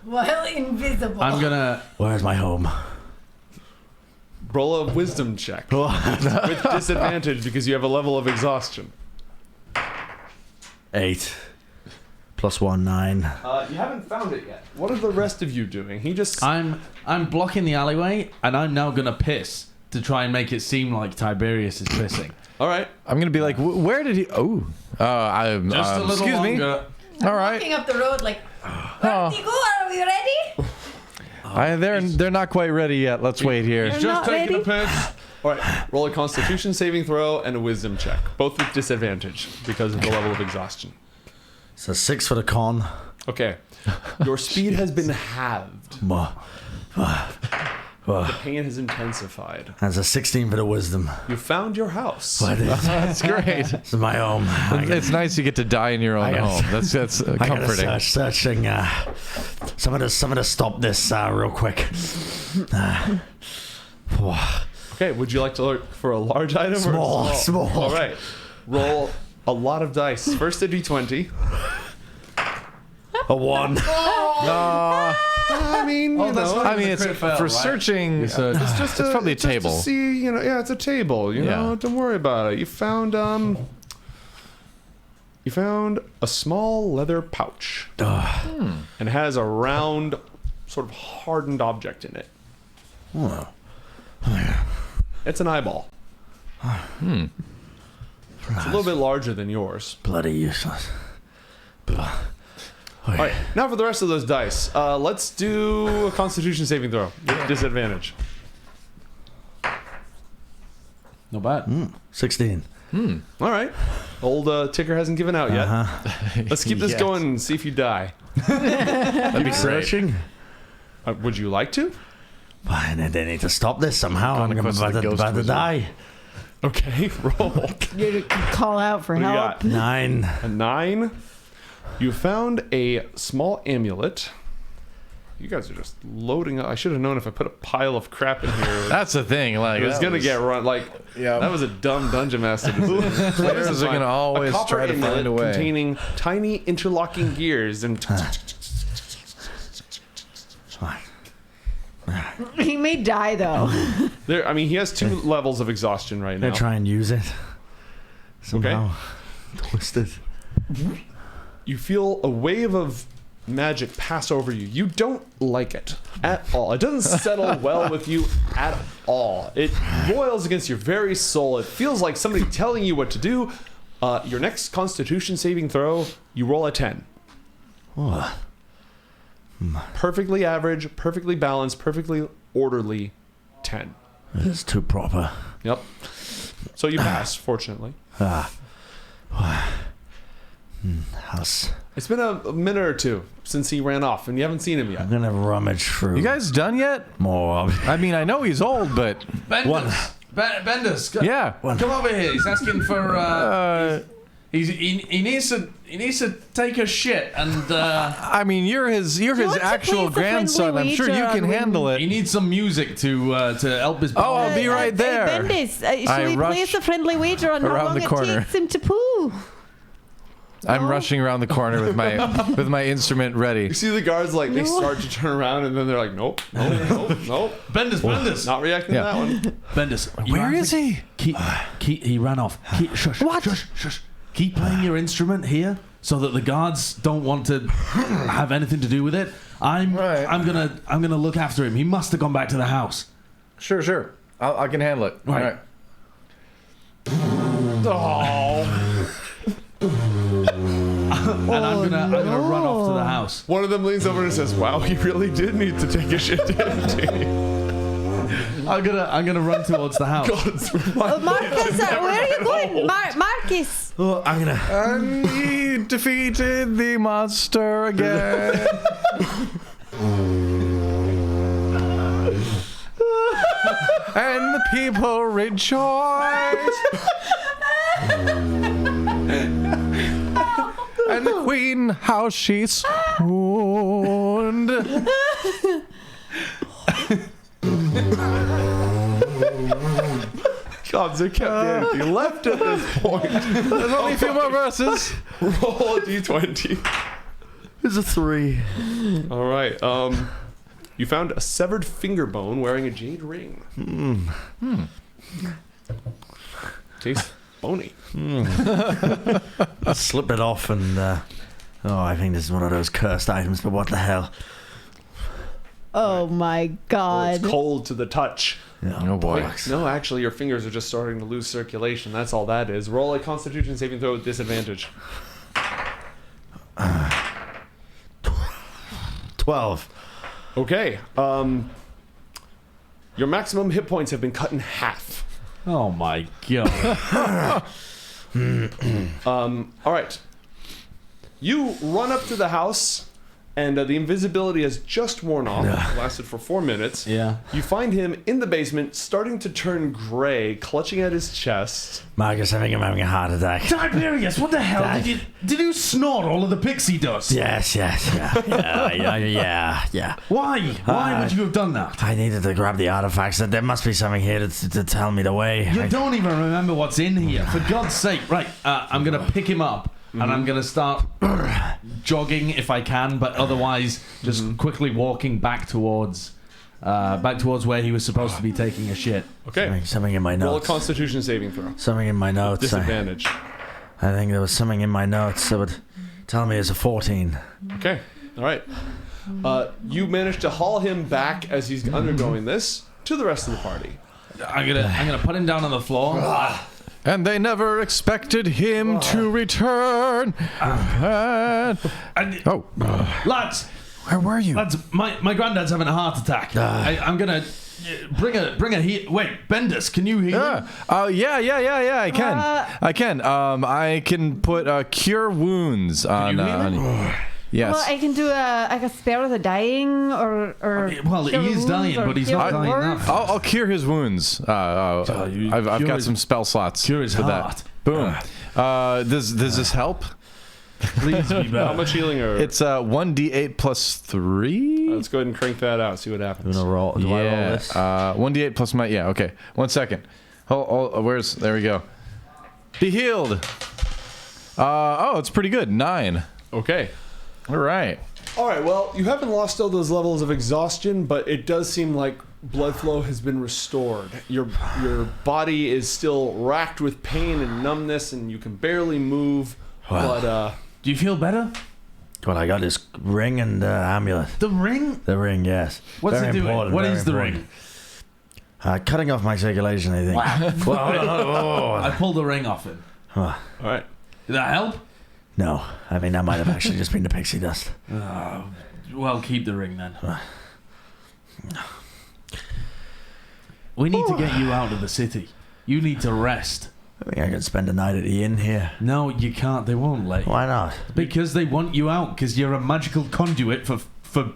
While invisible. I'm gonna. Where's my home? Roll a wisdom check with disadvantage because you have a level of exhaustion. 8 plus 1, 9. You haven't found it yet. What are the rest of you doing? He just... I'm blocking the alleyway, and I'm now gonna piss to try and make it seem like Tiberius is pissing. All right. I'm gonna be like, where did he? Oh, I'm. Just a little excuse longer. me. All right. Walking up the road like, where did you go? Are we ready? They're not quite ready yet. Let's wait here. They're Just not taking a ready. piss. All right. Roll a Constitution saving throw and a Wisdom check, both with disadvantage because of the level of exhaustion. So 6 for the con. Okay. Your speed has been halved. The pain has intensified. That's a 16 for the wisdom. You found your house. That's great. This is my home. It's nice you get to die in your own home. That's I gotta comforting. start searching. Somebody to stop this real quick. Okay, would you like to look for a large item Small, or small. All right. Roll a lot of dice. First a d20. A 1. I mean, you that's know, not I mean, a it's crit fail, for right? searching. It's it's probably a just to table. see, you know, yeah, it's a table. You know, Yeah. don't worry about it. You found a small leather pouch, and it has a round, sort of hardened object in it. Oh. It's an eyeball. It's a little bit larger than yours. Bloody useless. All right, now for the rest of those dice. Let's do a Constitution saving throw with disadvantage. Not bad. 16. All right. Old ticker hasn't given out yet. Let's keep this Yes. going and see if you die. That'd be great. Searching? Would you like to? Fine, they need to stop this somehow. I'm Conquest of the Ghost about to Wizard. die. Okay, roll. You call out for What do you help. got? 9. A 9. You found a small amulet. You guys are just loading up. I should have known if I put a pile of crap in here. That's the thing. Like, It was that gonna get run. Like Yeah. that was a dumb dungeon master decision. Players are gonna always a copper try to amulet find a way. containing tiny interlocking gears and. He may die though. There, I mean, he has 2 levels of exhaustion right I'm now. going to try and use it. Somehow. Twist it. You feel a wave of magic pass over you. You don't like it at all. It doesn't settle well with you at all. It roils against your very soul. It feels like somebody telling you what to do. Your next Constitution saving throw, you roll a 10. Oh. Perfectly average, perfectly balanced, perfectly orderly 10. It's too proper. Yep. So you pass, fortunately. House. It's been a minute or two since he ran off, and you haven't seen him yet. I'm going to rummage through. You guys done yet? more of it. I mean, I know he's old, but Benders. Benders. yeah. Come over here. He's asking for. He needs to take a shit, and I mean, you're his want to actual play a grandson. friendly I'm sure you wager can on handle he it. needs some music to help his. Oh, I'll be right there. Bendis, should I we rush place a friendly wager on how around long the it corner. takes him to poo? I'm rushing around the corner with my instrument ready. You see the guards, like, they start to turn around, and then they're like, nope, nope. Benders. Not reacting Yeah. to that one. Benders. Where is he? He ran off. Shush. What? Shush. Keep playing your instrument here, so that the guards don't want to have anything to do with it. I'm gonna look after him. He must have gone back to the house. Sure. I can handle it. Right. All right. And I'm gonna run off to the house. One of them leans over and says, wow, he really did need to take a shit, didn't he? I'm gonna run towards the house. Oh, Marcus, where are you going? Marcus. Oh, I'm going to... And he defeated the monster again. And the people rejoice. And the queen, how she swooned. God, there can't be anything left at this point. There's only a few more verses. Roll a d20. It's a 3. All right. You found a severed finger bone wearing a jade ring. Tastes bony. I slip it off and, I think this is one of those cursed items, but what the hell? Oh my Well, god. it's cold to the touch. Oh, boy. Wait, no, actually, your fingers are just starting to lose circulation. That's all that is. Roll a Constitution saving throw with disadvantage. 12. Okay. Your maximum hit points have been cut in half. Oh my god. All right. You run up to the house, and the invisibility has just worn off. It lasted for 4 minutes. Yeah. You find him in the basement, starting to turn gray, clutching at his chest. Marcus, I think I'm having a heart attack. Tiberius, what the hell? Did you snort all of the pixie dust? Yes, yeah. Why? Why would you have done that? I needed to grab the artifacts. There must be something here to tell me the way. You don't even remember what's in here. For God's sake. Right, I'm going to pick him up. And I'm going to start jogging if I can, but otherwise just quickly walking back towards where he was supposed to be taking a shit. Okay. Something in my Roll a notes. Constitution saving throw. Something in my notes. Disadvantage. I think there was something in my notes that would tell me it's a 14. Okay. All right. You managed to haul him back as he's undergoing this to the rest of the party. I'm gonna put him down on the floor. And they never expected him to return. Lads, Where were you? lads, my granddad's having a heart attack. I'm gonna bring a heat. Wait, Bendis, can you heal him? Yeah, I can. I can put cure wounds on. you heal him? Yes. Well, I can do a spare the dying or Well, cure he is wounds dying, or but he's cure not dying words. enough. I'll cure his wounds. I've cure got his- some spell slots cure his for heart. that. Boom. Does this help? Please be How better. much healing are... It's 1d8 plus 3. Let's go ahead and crank that out, see what happens. Do I roll this? 1d8 plus my... Yeah, okay. 1 second. Where's... There we go. Be healed. It's pretty good. 9. Okay. All right. All right, well, you haven't lost all those levels of exhaustion, but it does seem like blood flow has been restored. Your body is still racked with pain and numbness, and you can barely move. Well. But Do you feel better? Well, I got this ring and amulet. The ring? The ring, yes. What's Very it doing? important, What very is the important. ring? Cutting off my circulation, I think. I pulled the ring off him. all right. Did that help? No, I mean, that might have actually just been the pixie dust. Well, keep the ring then. We need to get you out of the city. You need to rest. I think I could spend a night at the inn here. No, you can't. They won't let you. Why not? Because they want you out. Because you're a magical conduit for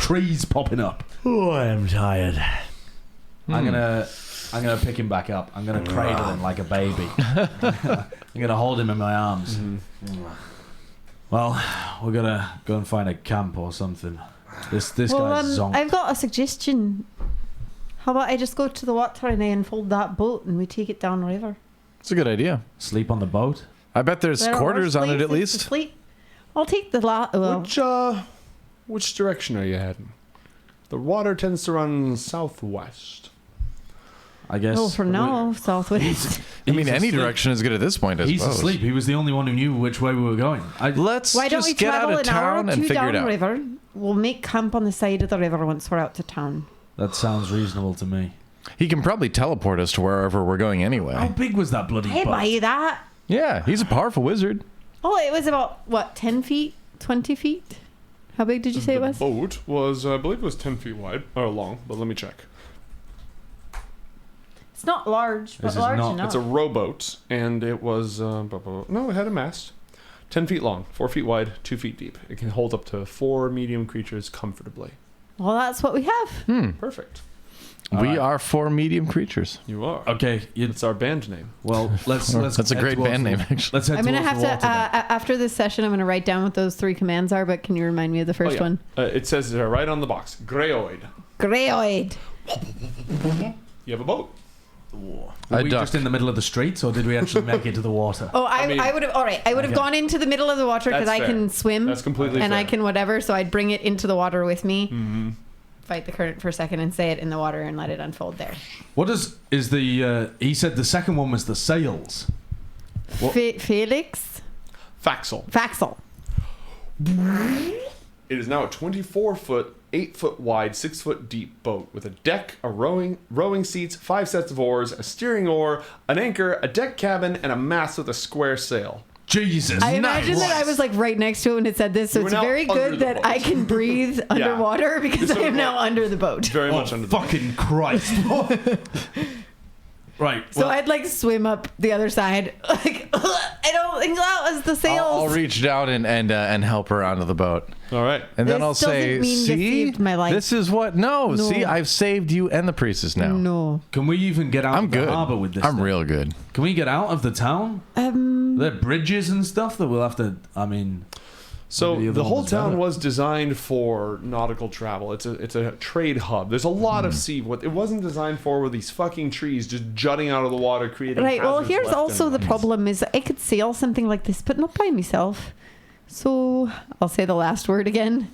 trees popping up. Oh, I am tired. I'm gonna pick him back up. I'm gonna cradle him like a baby. I'm gonna hold him in my arms. Well, we're gonna go and find a camp or something. This guy's zonked. I've got a suggestion. How about I just go to the water and I unfold that boat and we take it down the river? It's a good idea. Sleep on the boat. I bet there's There are quarters worse on it at places to least. sleep. I'll take the Which direction are you heading? The water tends to run southwest. I guess. well, for now, southwest. I mean, He's any asleep. direction is good at this point, I He's suppose. asleep. He was the only one who knew which way we were going. Let's Why don't just we get out travel of an hour or town and two figure down it the out. river? We'll make camp on the side of the river once we're out to town. That sounds reasonable to me. He can probably teleport us to wherever we're going How anyway. big was that bloody Hey, boat? buy that. Yeah, he's a powerful wizard. Oh, it was about, what, 10 feet? 20 feet? How big did you say it was? The boat was, I believe it was 10 feet wide, or long, but let me check. It's not large, but This is large not- enough. It's a rowboat, and it was, no, it had a mast. 10 feet long, 4 feet wide, 2 feet deep. It can hold up to 4 medium creatures comfortably. Well, that's what we have. Perfect. We right. are 4 medium creatures. You are. Okay. It's our band name. Well, let's. That's a head great towards band the- name, actually. Let's head I'm going to towards have the to, water then. after this session, I'm going to write down what those 3 commands are, but can you remind me of the first one? It says right on the box, Greyoid. Greyoid. You have a boat. Were I we duck. just in the middle of the streets, or did we actually make it to the water? Oh, I mean- would have. All right, I would have Okay. gone into the middle of the water because That's I fair. can swim. That's completely and I fair. can whatever. So I'd bring it into the water with me, fight the current for a second, and say it in the water and let it unfold there. What is the? He said the second one was the sails. What? Felix Faxel. Faxel. It is now a 24-foot, 8-foot wide, 6-foot deep boat with a deck, a rowing seats, 5 sets of oars, a steering oar, an anchor, a deck cabin, and a mast with a square sail. Jesus. I imagine that I was like right next to it when it said this, so You were it's now very under good the that boat. I can breathe underwater because It's I am sort of now under the boat. Very much under the fucking Christ. Right. So well, I'd like swim up the other side. Like I don't think that was the sails. I'll reach down and help her onto the boat. All right. And then This I'll say, doesn't mean you see, saved my life." this is what, no, No. see, I've saved you and the priestess now. No. can we even get out I'm of the good. harbor with this? I'm thing? real good. Can we get out of the town? There are bridges and stuff that we'll have to. I mean, So maybe the the other whole one was town better. was designed for nautical travel. It's a trade hub. There's a lot of sea. What it wasn't designed for were these fucking trees just jutting out of the water, creating Right. Well, hazards here's left also and the right. problem: is I could sail something like this, but not by myself. So I'll say the last word again.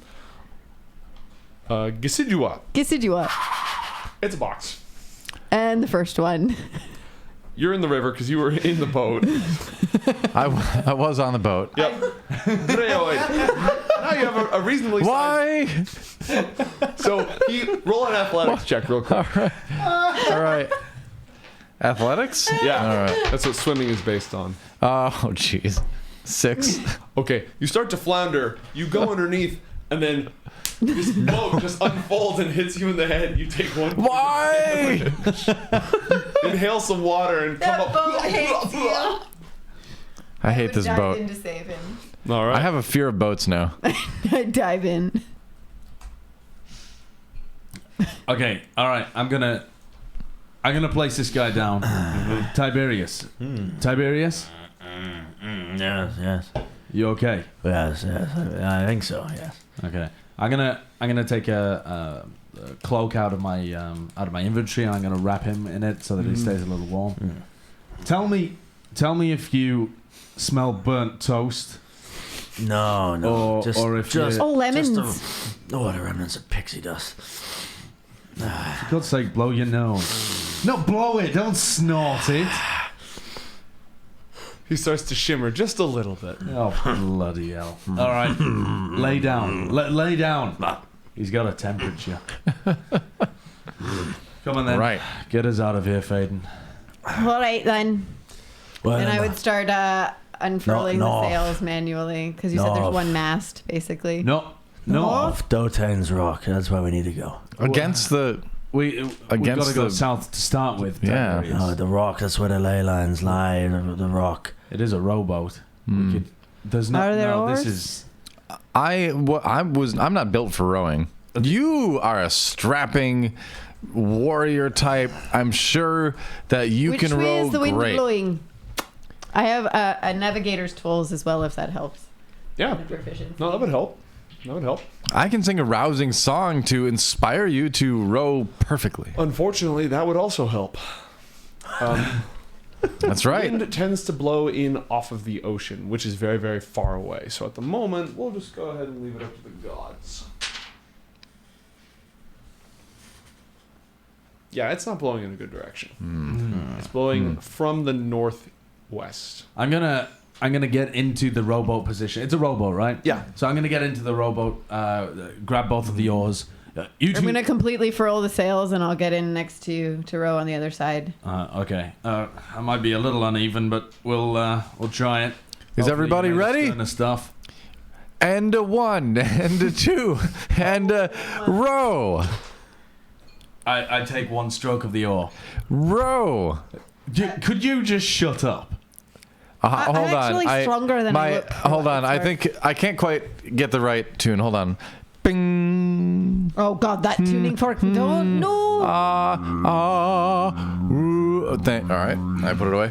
Gisidua. Gisidua. It's a box. And the first one. You're in the river because you were in the boat. I was on the boat. Yep. Dreoid. Now you have a reasonably sized... Why? So roll an athletics check real quick. All right. Athletics? Yeah. All right. That's what swimming is based on. Oh, jeez. 6. Okay, you start to flounder, you go underneath, and then this boat just unfolds and hits you in the head. You take one. Why? Inhale some water and come up. I hate this boat. to save him. All right. I have a fear of boats now. I dive in. okay. All right. I'm gonna place this guy down. Tiberius. Tiberius. Yes. You okay? Yes. I think so. Yes. Okay. I'm gonna take a cloak out of my inventory and I'm gonna wrap him in it so that he stays a little warm. Tell me if you smell burnt toast. No. Or- just, or if just, you- Oh, lemons. the remnants of pixie dust. For God's sake, blow your nose. No, blow it. Don't snort it. He starts to shimmer just a little bit. Oh, bloody hell. All right. Lay down. Lay down. He's got a temperature. Come on then. Right. Get us out of here, Faden. All right then. Well, And I would start unfurling No. the sails manually because you said No. there's one mast basically. No. off Dotain's Rock. That's where we need to go. Against the... We've got Against to go the- south to start with. Yeah. Tiberius. No, the rock. That's where the ley lines lie. The rock. It is a rowboat. We could, there's no. Are there no, oars? this is. I'm not built for rowing. You are a strapping warrior type. I'm sure that you Which can way row is the wind great. blowing? I have a navigator's tools as well if that helps. Yeah. Proficiency. No, that would help. That would help. I can sing a rousing song to inspire you to row perfectly. Unfortunately, that would also help. That's right. Wind tends to blow in off of the ocean, which is very, very far away. So at the moment, we'll just go ahead and leave it up to the gods. Yeah, it's not blowing in a good direction. It's blowing from the northwest. I'm gonna get into the rowboat position. It's a rowboat, right? Yeah. So I'm gonna get into the rowboat, grab both of the oars. You I'm two. gonna completely furl the sails and I'll get in next to row on the other side. Okay. I might be a little uneven, but we'll try it. Is everybody you know, ready? this kind of stuff. And a 1, and a 2, and a row. I take one stroke of the oar. Row. Could you just shut up? I'm Hold on. actually stronger than I look. Hold on. I think I can't quite get the right tune. Hold on. Bing. Oh god, that tuning fork. Don't no. All right. I put it away.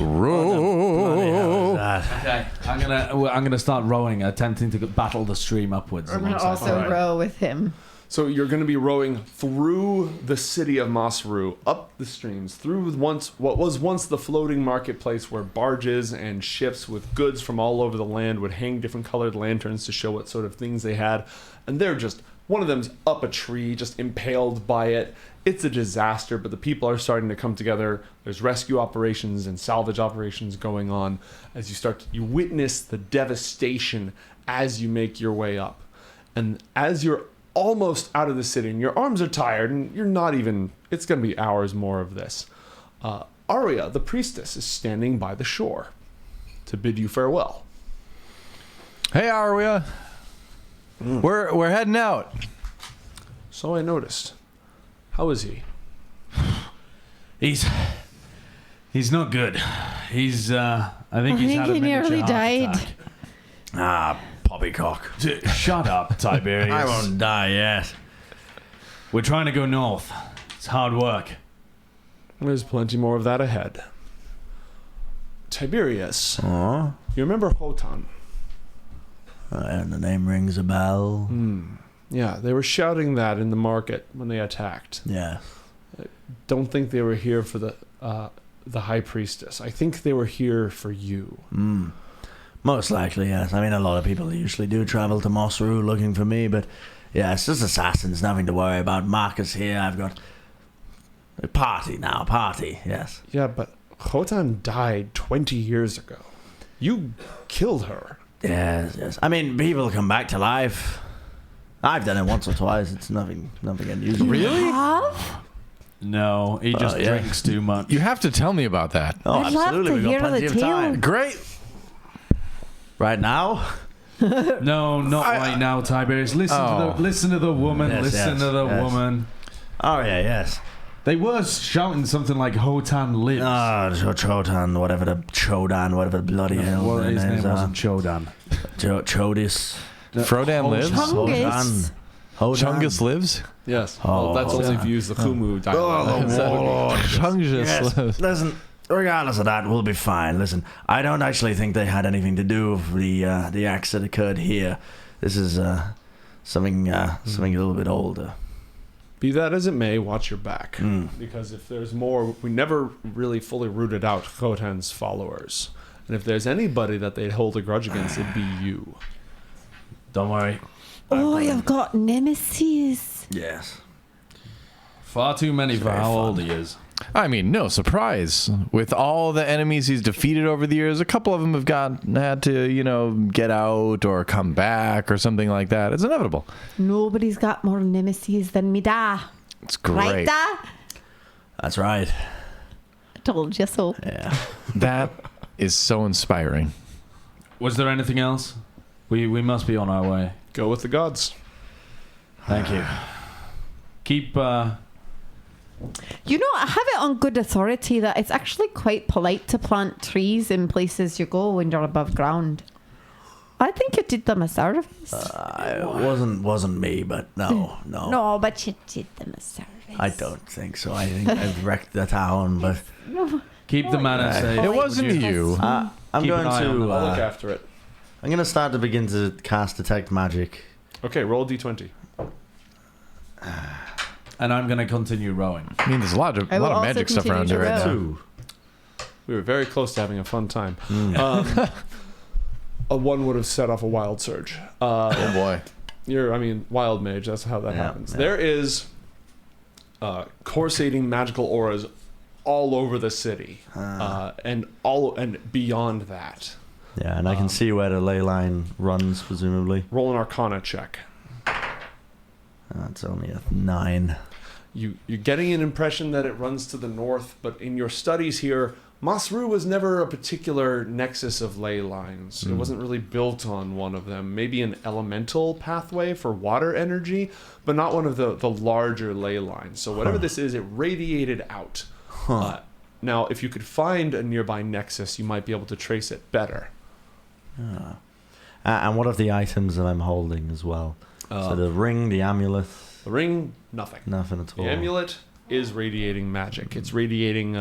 Row. Okay. I'm gonna start rowing, attempting to battle the stream upwards. I'm gonna alongside also the row. row with him. So you're going to be rowing through the city of Masru, up the streams, through what was once the floating marketplace where barges and ships with goods from all over the land would hang different colored lanterns to show what sort of things they had. And they're just, one of them's up a tree, just impaled by it. It's a disaster, but the people are starting to come together. There's rescue operations and salvage operations going on as you witness the devastation as you make your way up. And as you're almost out of the city and your arms are tired and you're not even, it's going to be hours more of this. Arya, the priestess, is standing by the shore to bid you farewell. Hey, Arya. We're heading out. So I noticed. How is he? He's not good. He's I think he's had a he miniature nearly heart died. attack. Poppycock. Shut up, Tiberius. I won't die yet. We're trying to go north. It's hard work. There's plenty more of that ahead. Tiberius, Oh, you remember Hotan? and the name rings a bell. Yeah, they were shouting that in the market when they attacked. Yeah. Don't think they were here for the high priestess. I think they were here for you. Most likely, yes. I mean, a lot of people usually do travel to Masru looking for me, but yeah, it's just assassins, nothing to worry about. Marcus here, I've got a party, yes. Yeah, but Hotan died 20 years ago. You killed her. Yes. I mean, people come back to life. I've done it once or twice. It's nothing unusual. Really? No, he just yeah. drinks too much. You have to tell me about that. Oh, I'd love absolutely. to We've got hear plenty the of tale. time. Great. Right now? No, not right now, Tiberius. Listen to the woman. Yes, listen yes, to the yes. woman. Oh, yeah, yes. They were shouting something like Hotan lives. Chodan, whatever the bloody hell Well, their his names name are. wasn't Chodan. Chodis. Frodan lives. Chungus. Chungus lives. Yes. Oh, well, that's only if you use the Kumu dialect. Chungus lives. Listen, regardless of that, we'll be fine. Listen, I don't actually think they had anything to do with the acts that occurred here. This is something a little bit older. Be that as it may, watch your back. Because if there's more, we never really fully rooted out Khotan's followers. And if there's anybody that they'd hold a grudge against, it'd be you. Don't worry. Oh, you've got nemesis. Yes. Far too many for how old he is. I mean, no surprise. With all the enemies he's defeated over the years, a couple of them have had to, get out or come back or something like that. It's inevitable. Nobody's got more nemesis than me, da. It's great. Right, da? That's right. I told you so. Yeah. That is so inspiring. Was there anything else? We must be on our way. Go with the gods. Thank you. Keep. You know, I have it on good authority that it's actually quite polite to plant trees in places you go when you're above ground. I think you did them a service. It wasn't me, but no. No, but you did them a service. I don't think so. I think I've wrecked the town, but Keep the manor safe. It wasn't Would you. I'm Keep going an eye on them. I'll look to. after it. I'm going to start to begin to cast detect magic. Okay, roll a d20. And I'm going to continue rowing. I mean, there's a lot of I will also magic stuff around continue here to right row. now. 2. We were very close to having a fun time. A 1 would have set off a wild surge. Oh boy. Wild mage. That's how that happens. yeah. There is corsating magical auras all over the city, and beyond that. Yeah, and I can see where the ley line runs, presumably. Roll an Arcana check. That's only a 9. You're getting an impression that it runs to the north, but in your studies here, Masru was never a particular nexus of ley lines. It wasn't really built on one of them. Maybe an elemental pathway for water energy, but not one of the larger ley lines. So whatever this is, it radiated out. Now, if you could find a nearby nexus, you might be able to trace it better. And what of the items that I'm holding as well? So the ring, the amulet, The ring, nothing. nothing at all. The amulet is radiating magic. It's radiating.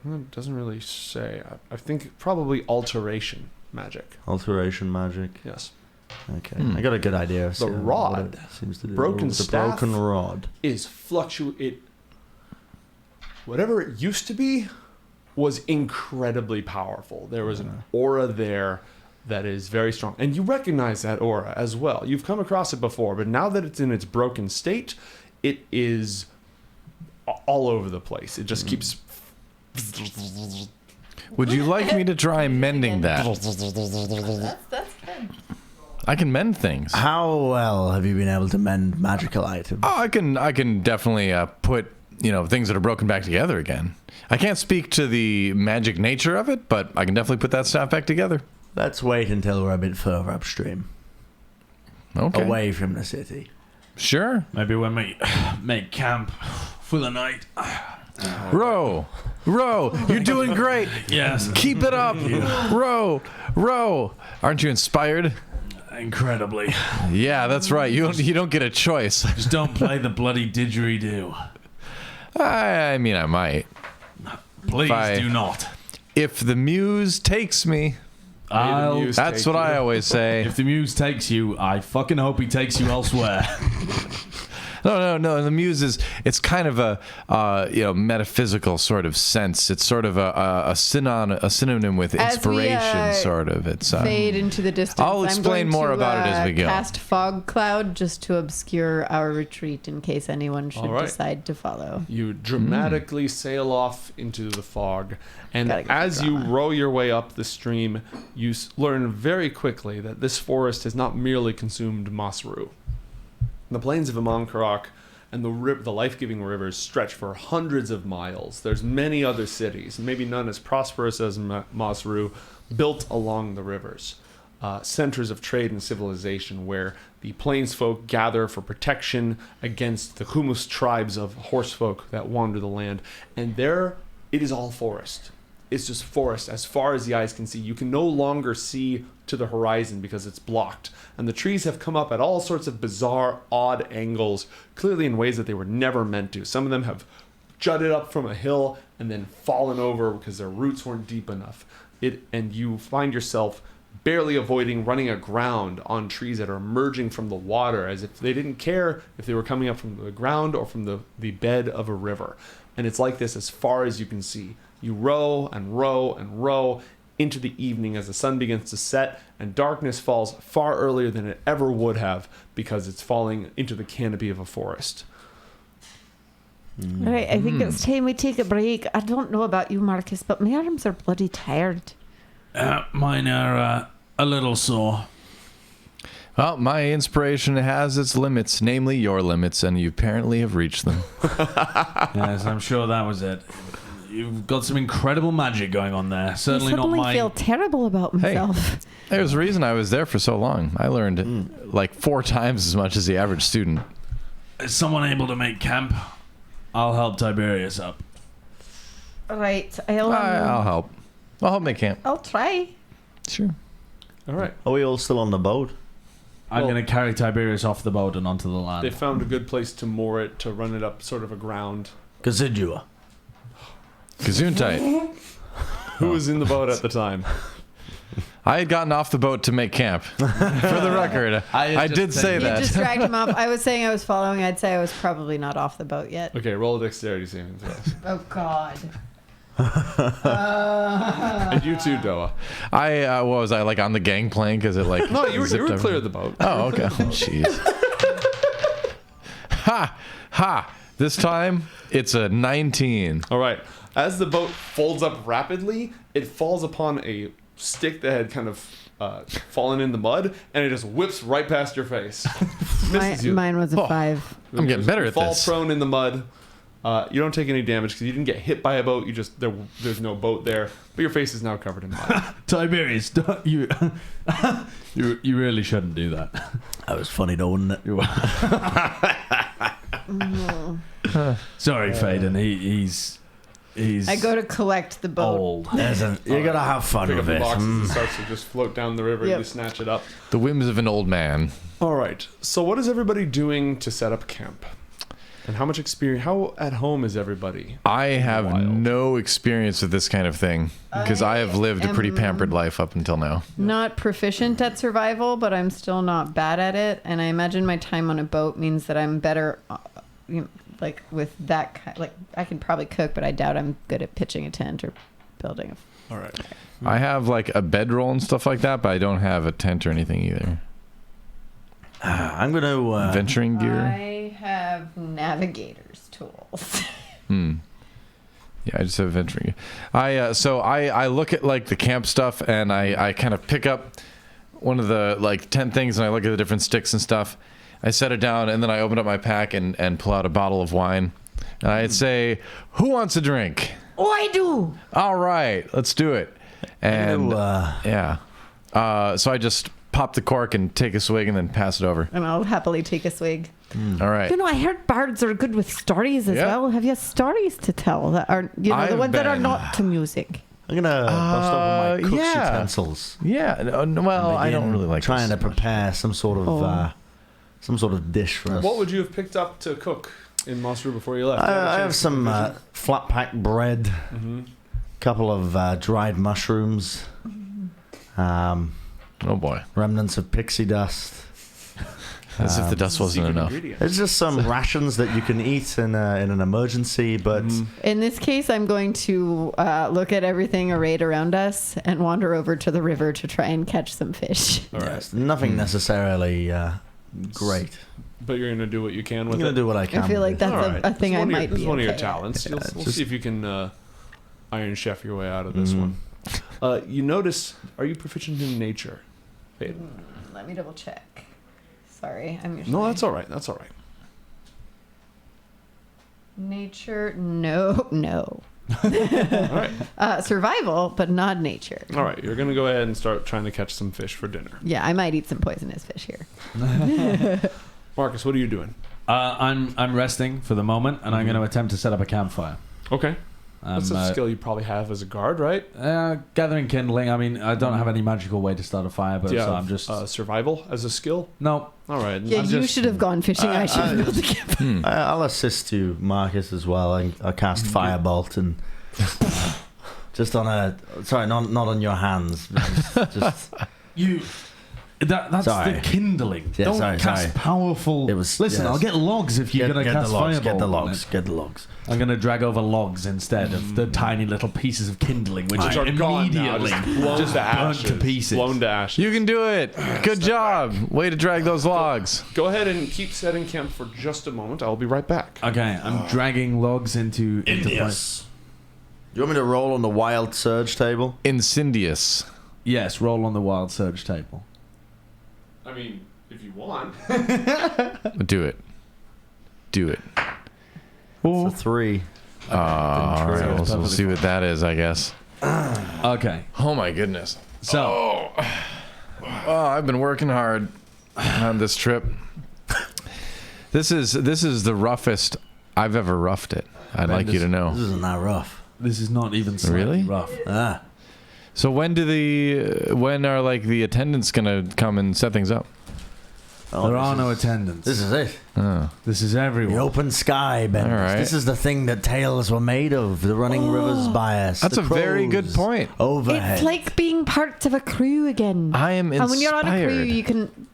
It doesn't really say. I think probably alteration magic. Alteration magic. Yes. Okay, I got a good idea. of The what rod. it seems to do. Broken the staff. broken rod. Is fluctuate. Whatever it used to be was incredibly powerful. There was an aura there that is very strong. And you recognize that aura as well. You've come across it before, but now that it's in its broken state, it is all over the place. It just keeps... Would you like me to try mending that? That's good. I can mend things. How well have you been able to mend magical items? Oh, I can definitely put things that are broken back together again. I can't speak to the magic nature of it, but I can definitely put that stuff back together. Let's wait until we're a bit further upstream, Okay. away from the city. Sure. Maybe when we make camp for the night. Row, you're doing great. Yes. Keep it up. Row. Aren't you inspired? Incredibly. Yeah, that's right. You don't get a choice. Just don't play the bloody didgeridoo. I mean, I might. Please Bye. do not. If the muse takes me, muse that's take what you. I always say. If the muse takes you, I fucking hope he takes you elsewhere. No. The muse it's kind of a metaphysical sort of sense. It's sort of a synonym with As we, inspiration, sort of. It's Fade into the distance. I'll explain I'm going more to, about it as we go. Cast fog cloud just to obscure our retreat in case anyone should All right. decide to follow. You dramatically sail off into the fog, and Gotta go for as you drama. row your way up the stream, you learn very quickly that this forest has not merely consumed Masru. The plains of Amankarak and the life-giving rivers stretch for hundreds of miles. There's many other cities, maybe none as prosperous as Masru, built along the rivers. Centers of trade and civilization where the plains folk gather for protection against the humus tribes of horse folk that wander the land. And there, it is all forest. It's just forest as far as the eyes can see. You can no longer see to the horizon because it's blocked. And the trees have come up at all sorts of bizarre, odd angles, clearly in ways that they were never meant to. Some of them have jutted up from a hill and then fallen over because their roots weren't deep enough. And you find yourself barely avoiding running aground on trees that are emerging from the water as if they didn't care if they were coming up from the ground or from the bed of a river. And it's like this as far as you can see. You row and row and row into the evening as the sun begins to set and darkness falls far earlier than it ever would have because it's falling into the canopy of a forest. All right, I think it's time we take a break. I don't know about you, Marcus, but my arms are bloody tired. Mine are a little sore. Well, my inspiration has its limits, namely your limits, and you apparently have reached them. Yes, I'm sure that was it. You've got some incredible magic going on there. Certainly I not suddenly mine. feel terrible about Hey. myself. There's a reason I was there for so long. I learned like 4 times as much as the average student. Is someone able to make camp? I'll help Tiberius up. All right, I'll help. I'll help make camp. I'll try. Sure. All right. Are we all still on the boat? I'm Well- going to carry Tiberius off the boat and onto the land. They found a good place to moor it, to run it up sort of aground. Gasidua. Gesundheit. Who was in the boat at the time? I had gotten off the boat to make camp. For the record, I did say You that. just dragged him off. I was saying I was following. I'd say I was probably not off the boat yet. Okay, roll a dexterity saving throw. Oh, God. And you too, Doa. What was I, like on the gangplank? Because it like No, you were zipped over? clear of the boat. Oh, okay. Jeez. Ha! This time, it's a 19. All right. As the boat folds up rapidly, it falls upon a stick that had kind of fallen in the mud, and it just whips right past your face. Misses you. Mine was a 5. I'm getting better You at fall this. prone in the mud. You don't take any damage because you didn't get hit by a boat. You just there's no boat there, but your face is now covered in mud. Tiberius, don't you, you really shouldn't do that. That was funny though, wasn't it? Sorry, Faden. He's I go to collect the boat. old. You gotta have fun Pick up with the it. boxes and starts to just float down the river. Yep. You snatch it up. The whims of an old man. All right. So what is everybody doing to set up camp? And how much experience? How at home is everybody? I have Wild. no experience with this kind of thing because I have lived a pretty pampered life up until now. Not proficient at survival, but I'm still not bad at it. And I imagine my time on a boat means that I'm better, like with that kind. Like I can probably cook, but I doubt I'm good at pitching a tent or building a. All right. I have like a bedroll and stuff like that, but I don't have a tent or anything either. I'm going to... Venturing gear? I have navigator's tools. Yeah, I just have venturing gear. So I look at like the camp stuff and I kind of pick up one of the like 10 things and I look at the different sticks and stuff. I set it down and then I open up my pack and pull out a bottle of wine. And I'd say, who wants a drink? Oh, I do. All right, let's do it. And I'm so I just pop the cork and take a swig and then pass it over. And I'll happily take a swig. All right. You know, I heard bards are good with stories as Yeah. well. Have you stories to tell that are, the I've ones that are been- not to music? going to bust open my cook's yeah. utensils. Yeah. Well, I don't Begin really like trying this to so much. prepare some sort of dish for us. What would you have picked up to cook in Masru before you left? I have some flat pack bread, couple of dried mushrooms, Oh boy. remnants of pixie dust. As if the dust wasn't enough. It's just some rations that you can eat in an emergency, but In this case, I'm going to look at everything arrayed around us and wander over to the river to try and catch some fish. All right. yes, nothing necessarily great. But you're gonna do what you can I'm with going it. to do what I can. I feel like with that's All right. a thing This is I one of your- might This be is one of your okay at. talents. Yeah, We'll just- see if you can Iron Chef your way out of this one. You notice? Are you proficient in nature, Faden? Let me double check. Sorry, I'm usually... No, that's all right. That's all right. Nature, no. All right. Survival, but not nature. All right. You're gonna go ahead and start trying to catch some fish for dinner. Yeah, I might eat some poisonous fish here. Marcus, what are you doing? I'm resting for the moment, and I'm going to attempt to set up a campfire. Okay. That's a I'm, skill you probably have as a guard, right? gathering kindling. I mean, I don't have any magical way to start a fire, but Do you so have, I'm just survival as a skill? no. All right. Yeah, I'm you just- should have gone fishing. I should have built a campfire. I'll assist you, Marcus, as well. I cast Firebolt and just on a... Sorry, not on your hands. Just You. That's Sorry. the kindling. Yeah, Don't sorry, cast sorry. powerful. It was- Listen, yes. I'll get logs if you're going to cast the logs, fireball. get the on logs, it. get the logs. I'm going to drag over logs instead of the tiny little pieces of kindling, which Which are are gone now, immediately just blown just to burnt ashes. to pieces. Blown to ashes. You can do it. Good job. Way to drag those logs. Go ahead and keep setting camp for just a moment. I'll be right back. Okay, I'm dragging logs into place. Do you want me to roll on the wild surge table? Incendious. Yes, roll on the wild surge table. I mean, if you want. Do it. Do it. It's a 3. All right. We'll see what that is, I guess. Okay, Oh my goodness. so Oh, I've been working hard on this trip. This is the roughest I've ever roughed it. I'd like you to This know. isn't that rough. this is not even slightly Really? rough. So when are like the attendants gonna come and set things up? Oh, There this are no is- attendants. This is it. Oh. This is The everyone. open sky, Ben. All right. This is the thing that tales were made of. The running rivers by us. That's the a very good crows point. Overhead. It's like being part of a crew again. I am inspired. And when you're on a crew, you can.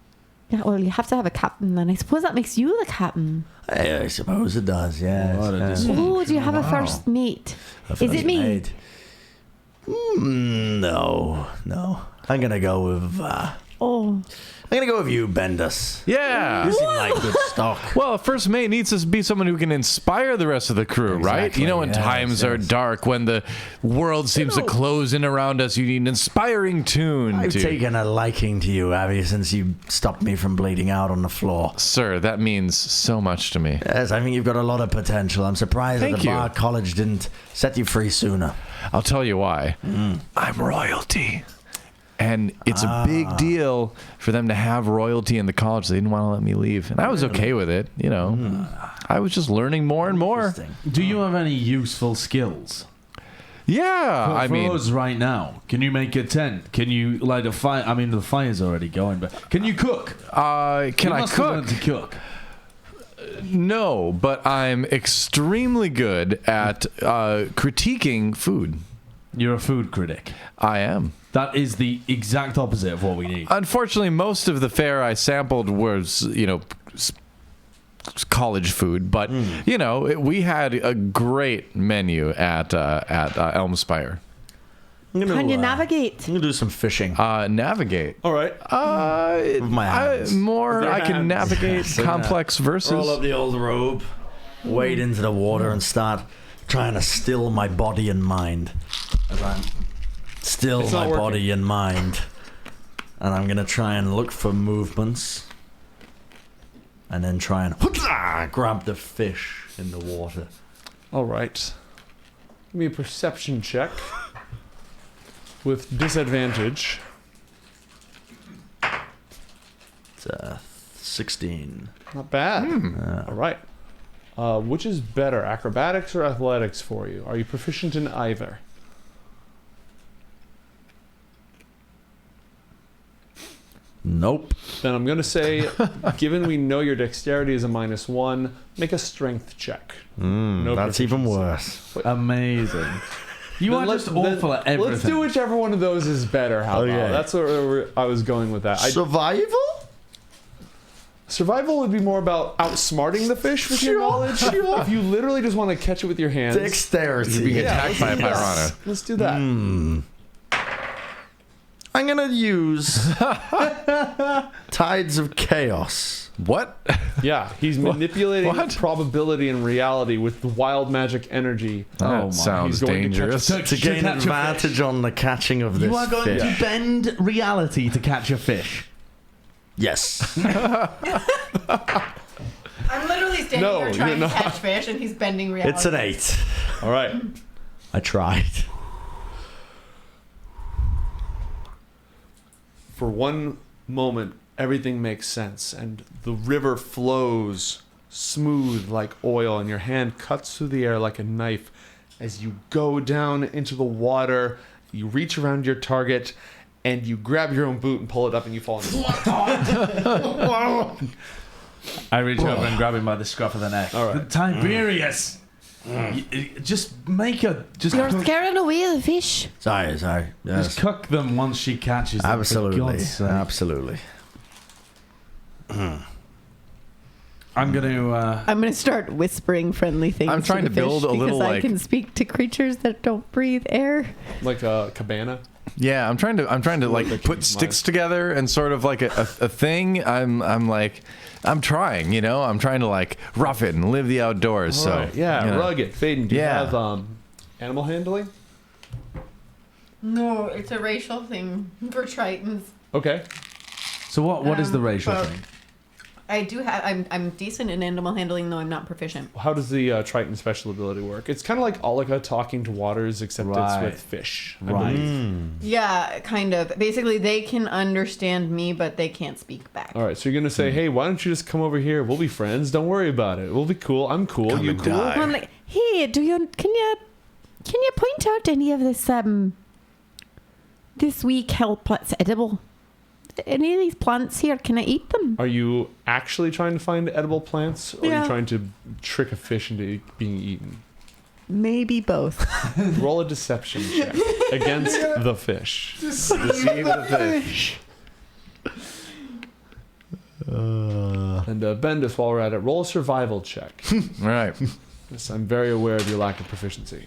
Yeah, well, you have to have a captain, and I suppose that makes you the captain. I suppose it does, yes. What a yes. Oh, do you have a first mate? A Is it first me? mate. No. I'm gonna go with. Oh, I'm gonna go with you, Bendis. Yeah. You seem like good stock. Well, a first mate needs to be someone who can inspire the rest of the crew, right? Exactly, You know, when yes, times are yes. dark, when the world seems to close in around us, you need an inspiring tune. I've to... taken a liking to you, Abby, since you stopped me from bleeding out on the floor. Sir, that means so much to me. Yes, I think you've got a lot of potential. I'm surprised Thank that the you. Bar College didn't set you free sooner. I'll tell you why. I'm royalty. And it's a big deal for them to have royalty in the college. They didn't want to let me leave. And I was okay with it, you know. I was just learning more and more. Interesting. Do you have any useful skills? Yeah, For, I for mean, us right now, can you make a tent? Can you light a fire? I mean, the fire's already going, but can you cook? can You I must have cook? learned to cook. No, but I'm extremely good at critiquing food. You're a food critic. I am. That is the exact opposite of what we need. Unfortunately, most of the fare I sampled was, college food. But, we had a great menu at Elmspire. Can you navigate? I'm gonna do some fishing. Navigate. All right. With my hands. I can navigate complex verses. Roll up the old robe, wade into the water, and start trying to still my body and mind. As I'm still It's my not working. body and mind. And I'm gonna try and look for movements. And then try and grab the fish in the water. All right. Give me a perception check with disadvantage. It's 16. Not bad. All right. Which is better, acrobatics or athletics for you? Are you proficient in either? Nope. Then I'm going to say, given we know your dexterity is a -1, make a strength check. No That's even proficiency. worse. Amazing. You are just awful at everything. Let's do whichever one of those is better. How about? Okay. That's where I was going with that. Survival? Survival would be more about outsmarting the fish with your knowledge. If you literally just want to catch it with your hands, Dexterity. You're being attacked by a let's- piranha. Let's do that. I'm gonna use Tides of Chaos. What? Yeah, he's manipulating What? probability and reality with the wild magic energy. That sounds He's going to catch dangerous. a To gain catch a advantage on the catching of this You are going fish. to bend reality to catch a fish. Yes. I'm literally standing No, there trying you're to not. catch fish, and he's bending reality. It's an 8. All right. I tried. For one moment, everything makes sense, and the river flows smooth like oil, and your hand cuts through the air like a knife. As you go down into the water, you reach around your target, and you grab your own boot and pull it up, and you fall into the water. I reach over and grab him by the scruff of the neck. All right. Tiberius! Just make a... Just You're cook, scaring away the fish. Sorry. just Yes. cook them once she catches them. For Absolutely. God's sake. Absolutely. I'm going to... I'm going to start whispering friendly things. I'm trying to to the build fish a little, because I like- can speak to creatures that don't breathe air. Like a cabana. Yeah, I'm trying to like put sticks together and sort of like a thing. I'm trying, I'm trying to like rough it and live the outdoors. All So right, yeah, you know. rugged. Faden, do Yeah. you have animal handling? No, it's a racial thing for Tritons. Okay. So what is the racial but- thing? I do have. I'm decent in animal handling, though I'm not proficient. How does the Triton special ability work? It's kind of like Olika talking to waters, except Right. it's with fish. I Right. believe. Yeah, kind of. Basically, they can understand me, but they can't speak back. All right, so you're gonna say, "Hey, why don't you just come over here? We'll be friends. Don't worry about it. We'll be cool. I'm cool. Come You and cool?" die. I'm like, hey, can you point out any of this weak help that's edible? Any of these plants here, can I eat them? Are you actually trying to find edible plants, or are Yeah. you trying to trick a fish into being eaten? Maybe both. Roll a deception check against the fish. Deceive the fish. And Bendis, while we're at it, roll a survival check. All right. Yes, I'm very aware of your lack of proficiency.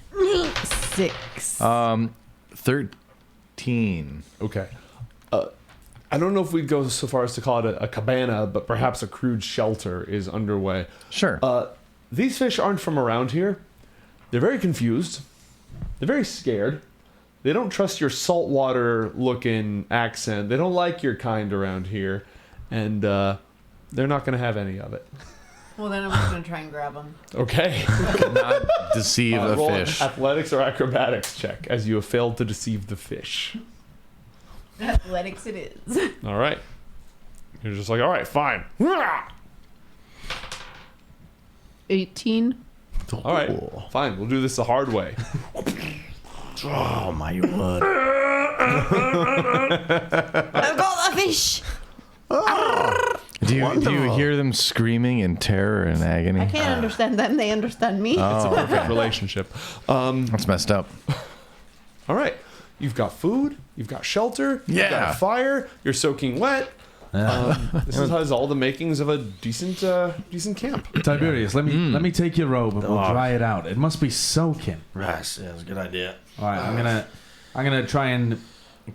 6. 13. Okay. I don't know if we'd go so far as to call it a cabana, but perhaps a crude shelter is underway. Sure. These fish aren't from around here. They're very confused. They're very scared. They don't trust your saltwater looking accent. They don't like your kind around here. And they're not going to have any of it. Well, then I'm just going to try and grab them. Okay. Not deceive a Roll fish. an athletics or acrobatics check as you have failed to deceive the fish. Athletics it is. All right. You're just like, all right, fine. 18. All right, fine. We'll do this the hard way. Oh my word. I've got the fish. Do you hear them screaming in terror and agony? I can't understand them. They understand me. It's a perfect relationship. That's messed up. All right. You've got food. You've got shelter. You've got Yeah. a fire. You're soaking wet. This has all the makings of a decent camp. Tiberius, let me take your robe and we'll dry it out. It must be soaking. Yes, yeah, that's a good idea. All right, I'm gonna try and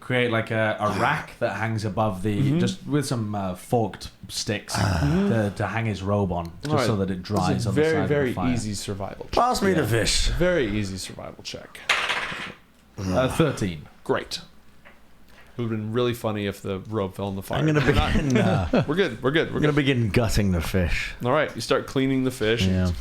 create like a rack that hangs above the just with some forked sticks to hang his robe on, just All right. so that it This dries is on very, the side very of the fire. easy survival check. Pass me the fish. Very easy survival check. 13. Great. It would have been really funny if the robe fell in the fire. I'm gonna begin. We're good. We're I'm gonna begin gutting the fish. All right. You start cleaning the fish. Yeah.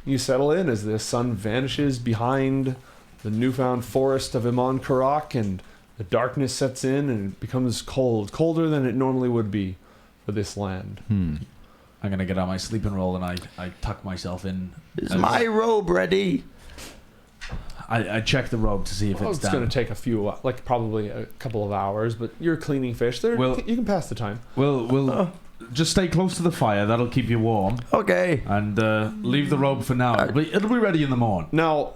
You settle in as the sun vanishes behind the newfound forest of Iman Karak, and the darkness sets in, and it becomes colder than it normally would be for this land. I'm gonna get out my sleeping roll and I tuck myself in. Is my robe ready? I check the robe to see if Well, it's it's down. going to take probably a couple of hours, but you're cleaning fish. Well- You can pass the time. We'll just stay close to the fire. That'll keep you warm. Okay. And leave the robe for now. It'll be ready in the morning. Now,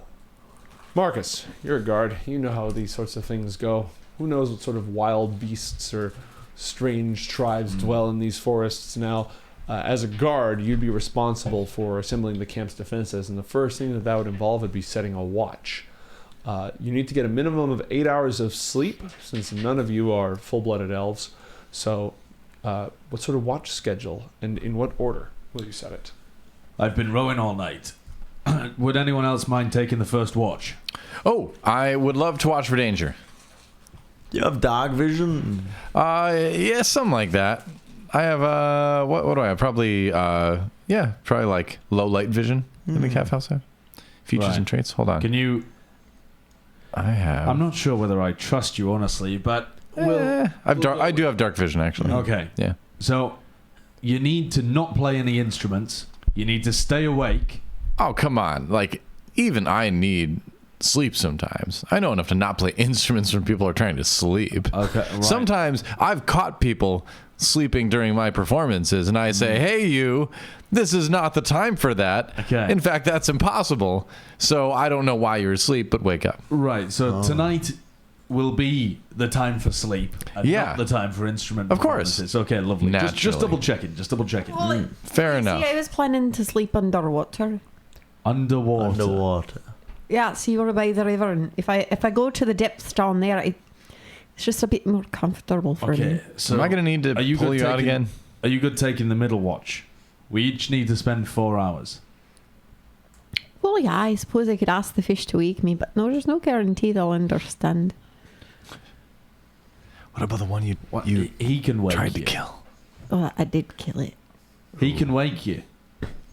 Marcus, you're a guard. You know how these sorts of things go. Who knows what sort of wild beasts or strange tribes dwell in these forests now. As a guard, you'd be responsible for assembling the camp's defenses, and the first thing that would involve would be setting a watch. You need to get a minimum of 8 hours of sleep, since none of you are full-blooded elves. So, what sort of watch schedule, and in what order will you set it? I've been rowing all night. Would anyone else mind taking the first watch? Oh, I would love to watch for danger. Do you have dark vision? Yeah, something like that. I have what do I have? Probably probably like low light vision in the calf house have. Features Right. and traits. Hold on. Can you? I have. I'm not sure whether I trust you honestly, but I do have dark vision actually. okay. Yeah. So you need to not play any instruments. You need to stay awake. Oh come on! Like even I need sleep sometimes. I know enough to not play instruments when people are trying to sleep. Okay. Right. Sometimes I've caught people sleeping during my performances, and I say, "Hey, you, this is not the time for that. Okay. In fact, that's impossible. So I don't know why you're asleep, but wake up." Right. So tonight will be the time for sleep, and Yeah. not the time for instrument. Of course. performances. Okay. Lovely. Just Naturally. double checking. Just double checking. Fair enough. See, I was planning to sleep underwater. Underwater. Underwater. Yeah, so you were by the river, and if I go to the depths down there, it's just a bit more comfortable for Okay. me. So Am I going to need to are you pull good you out taking- again? Are you good taking the middle watch? We each need to spend 4 hours. Well, yeah, I suppose I could ask the fish to wake me, but no, there's no guarantee they'll understand. What about the one you He can wake tried to you. kill? Oh, I did kill it. He can wake you.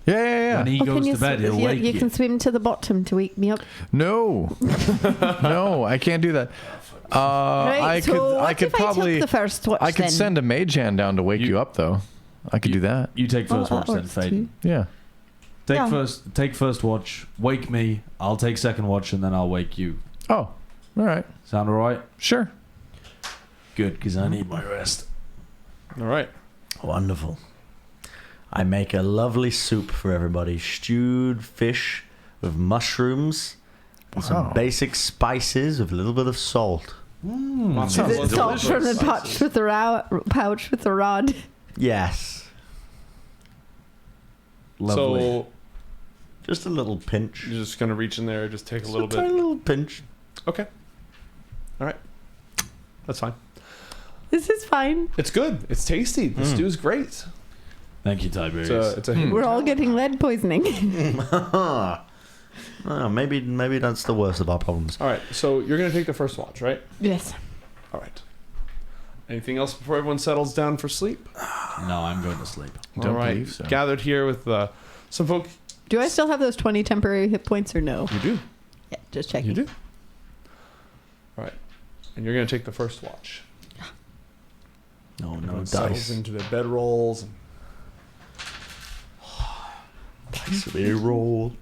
Yeah. When he Oh, goes can you to bed, sw- he'll you, wake you you. can swim to the bottom to wake me up. No. No, I can't do that. I so could. what I could if probably. I took the first watch I could then? send a mage hand down to wake you up, though. I could do that. You take Oh, first that watch then, works Faden. too. Yeah. Take first watch. Wake me. I'll take second watch, and then I'll wake you. Oh, all right. Sound alright? Sure. Good, because I need my rest. All right. Wonderful. I make a lovely soup for everybody. Stewed fish with mushrooms and some Wow. basic spices with a little bit of salt. Sounds Is it like salt delicious. from the pouch with the rod? Yes. Lovely. So Just a little pinch. you're just gonna reach in there, just take a Just little tiny bit. little pinch. Okay. All right. That's fine. This is fine. It's good. It's tasty. The stew's great. Thank you, Tiberius. It's a We're all getting lead poisoning. Oh, maybe that's the worst of our problems. All right. So you're gonna take the first watch, right? Yes. All right. Anything else before everyone settles down for sleep? No, I'm going to sleep. Don't All right. believe so. Gathered here with some folk. Do I still have those 20 temporary hit points or no? You do. Yeah, just checking. You do. All right. And you're gonna take the first watch. No Everyone settles dice. into their bedrolls. Dice they roll.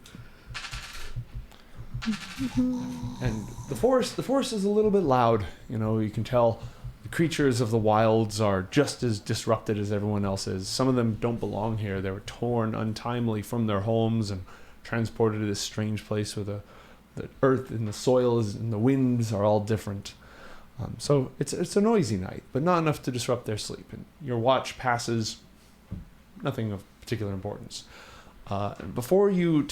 And the forest is a little bit loud. You know, you can tell the creatures of the wilds are just as disrupted as everyone else is. Some of them don't belong here. They were torn untimely from their homes and transported to this strange place where the earth and the soils and the winds are all different. So it's a noisy night, but not enough to disrupt their sleep. And your watch passes, nothing of particular importance. Before you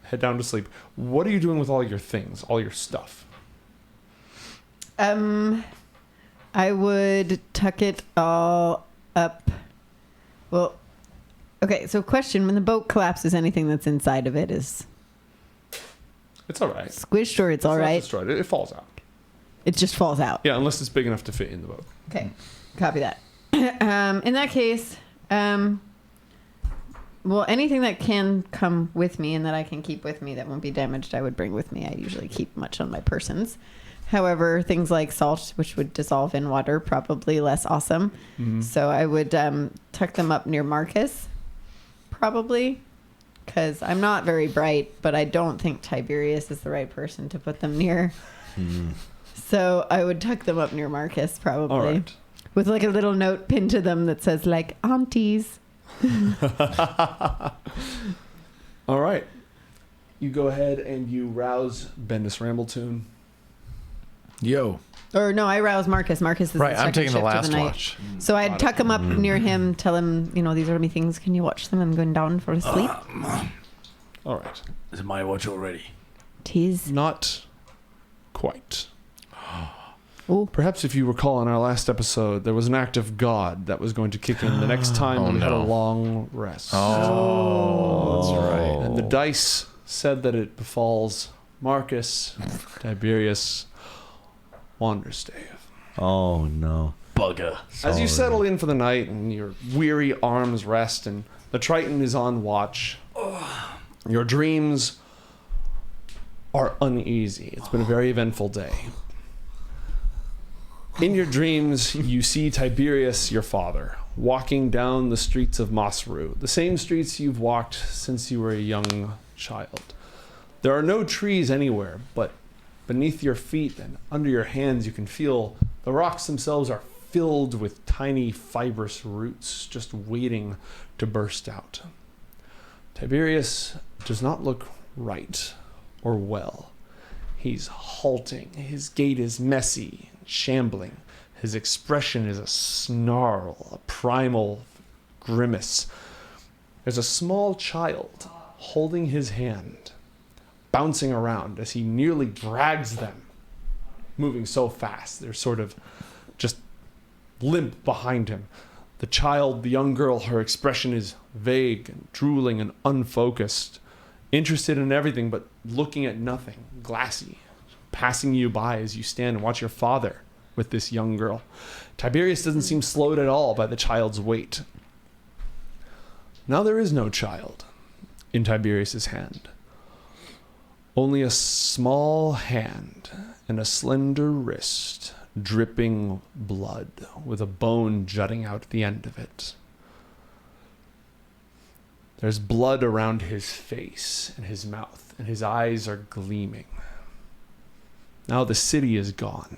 head down to sleep, what are you doing with all your things, all your stuff? I would tuck it all up. Well, okay, so question, when the boat collapses, anything that's inside of it is It's all right. squished, or it's all not right? destroyed. It falls out. It just falls out. Yeah, unless it's big enough to fit in the boat. Okay, copy that. In that case, well, anything that can come with me and that I can keep with me that won't be damaged, I would bring with me. I usually keep much on my persons. However, things like salt, which would dissolve in water, probably less awesome. Mm-hmm. So I would tuck them up near Marcus, probably, because I'm not very bright, but I don't think Tiberius is the right person to put them near. So I would tuck them up near Marcus, probably. All right. With like a little note pinned to them that says like aunties. All right. You go ahead and you rouse Bendis Rambletoon. Yo. Or no, I rouse Marcus. Marcus is Right, the I'm second taking the shift of last night. watch. So I'd tuck him up near him, tell him, these are my things. Can you watch them? I'm going down for a sleep. All right. Is it my watch already? Tis. Not quite. Oh. Perhaps if you recall in our last episode, there was an act of God that was going to kick in the next time Oh, we had a no. long rest. Oh, that's right. And the dice said that it befalls Marcus, Tiberius, Wanderstave. Oh no. Bugger. As you Sorry. settle in for the night and your weary arms rest and the Triton is on watch, your dreams are uneasy. It's been a very eventful day. In your dreams, you see Tiberius, your father, walking down the streets of Masru, the same streets you've walked since you were a young child. There are no trees anywhere, but beneath your feet and under your hands, you can feel the rocks themselves are filled with tiny fibrous roots just waiting to burst out. Tiberius does not look right or well. He's halting. His gait is messy, shambling. His expression is a snarl, a primal grimace. There's a small child holding his hand, bouncing around as he nearly drags them, moving so fast. They're sort of just limp behind him. The child, the young girl, her expression is vague and drooling and unfocused, interested in everything but looking at nothing, glassy, passing you by as you stand and watch your father with this young girl. Tiberius doesn't seem slowed at all by the child's weight. Now there is no child in Tiberius's hand. Only a small hand and a slender wrist dripping blood with a bone jutting out at the end of it. There's blood around his face and his mouth, and his eyes are gleaming. Now the city is gone.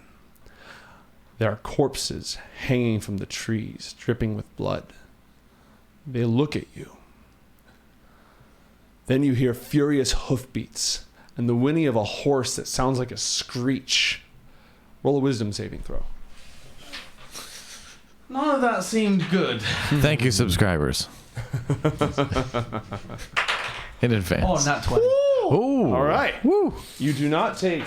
There are corpses hanging from the trees, dripping with blood. They look at you. Then you hear furious hoofbeats and the whinny of a horse that sounds like a screech. Roll a wisdom saving throw. None of that seemed good. Thank you, subscribers. In advance. Oh, nat 20. Ooh. All right. Woo. You do not take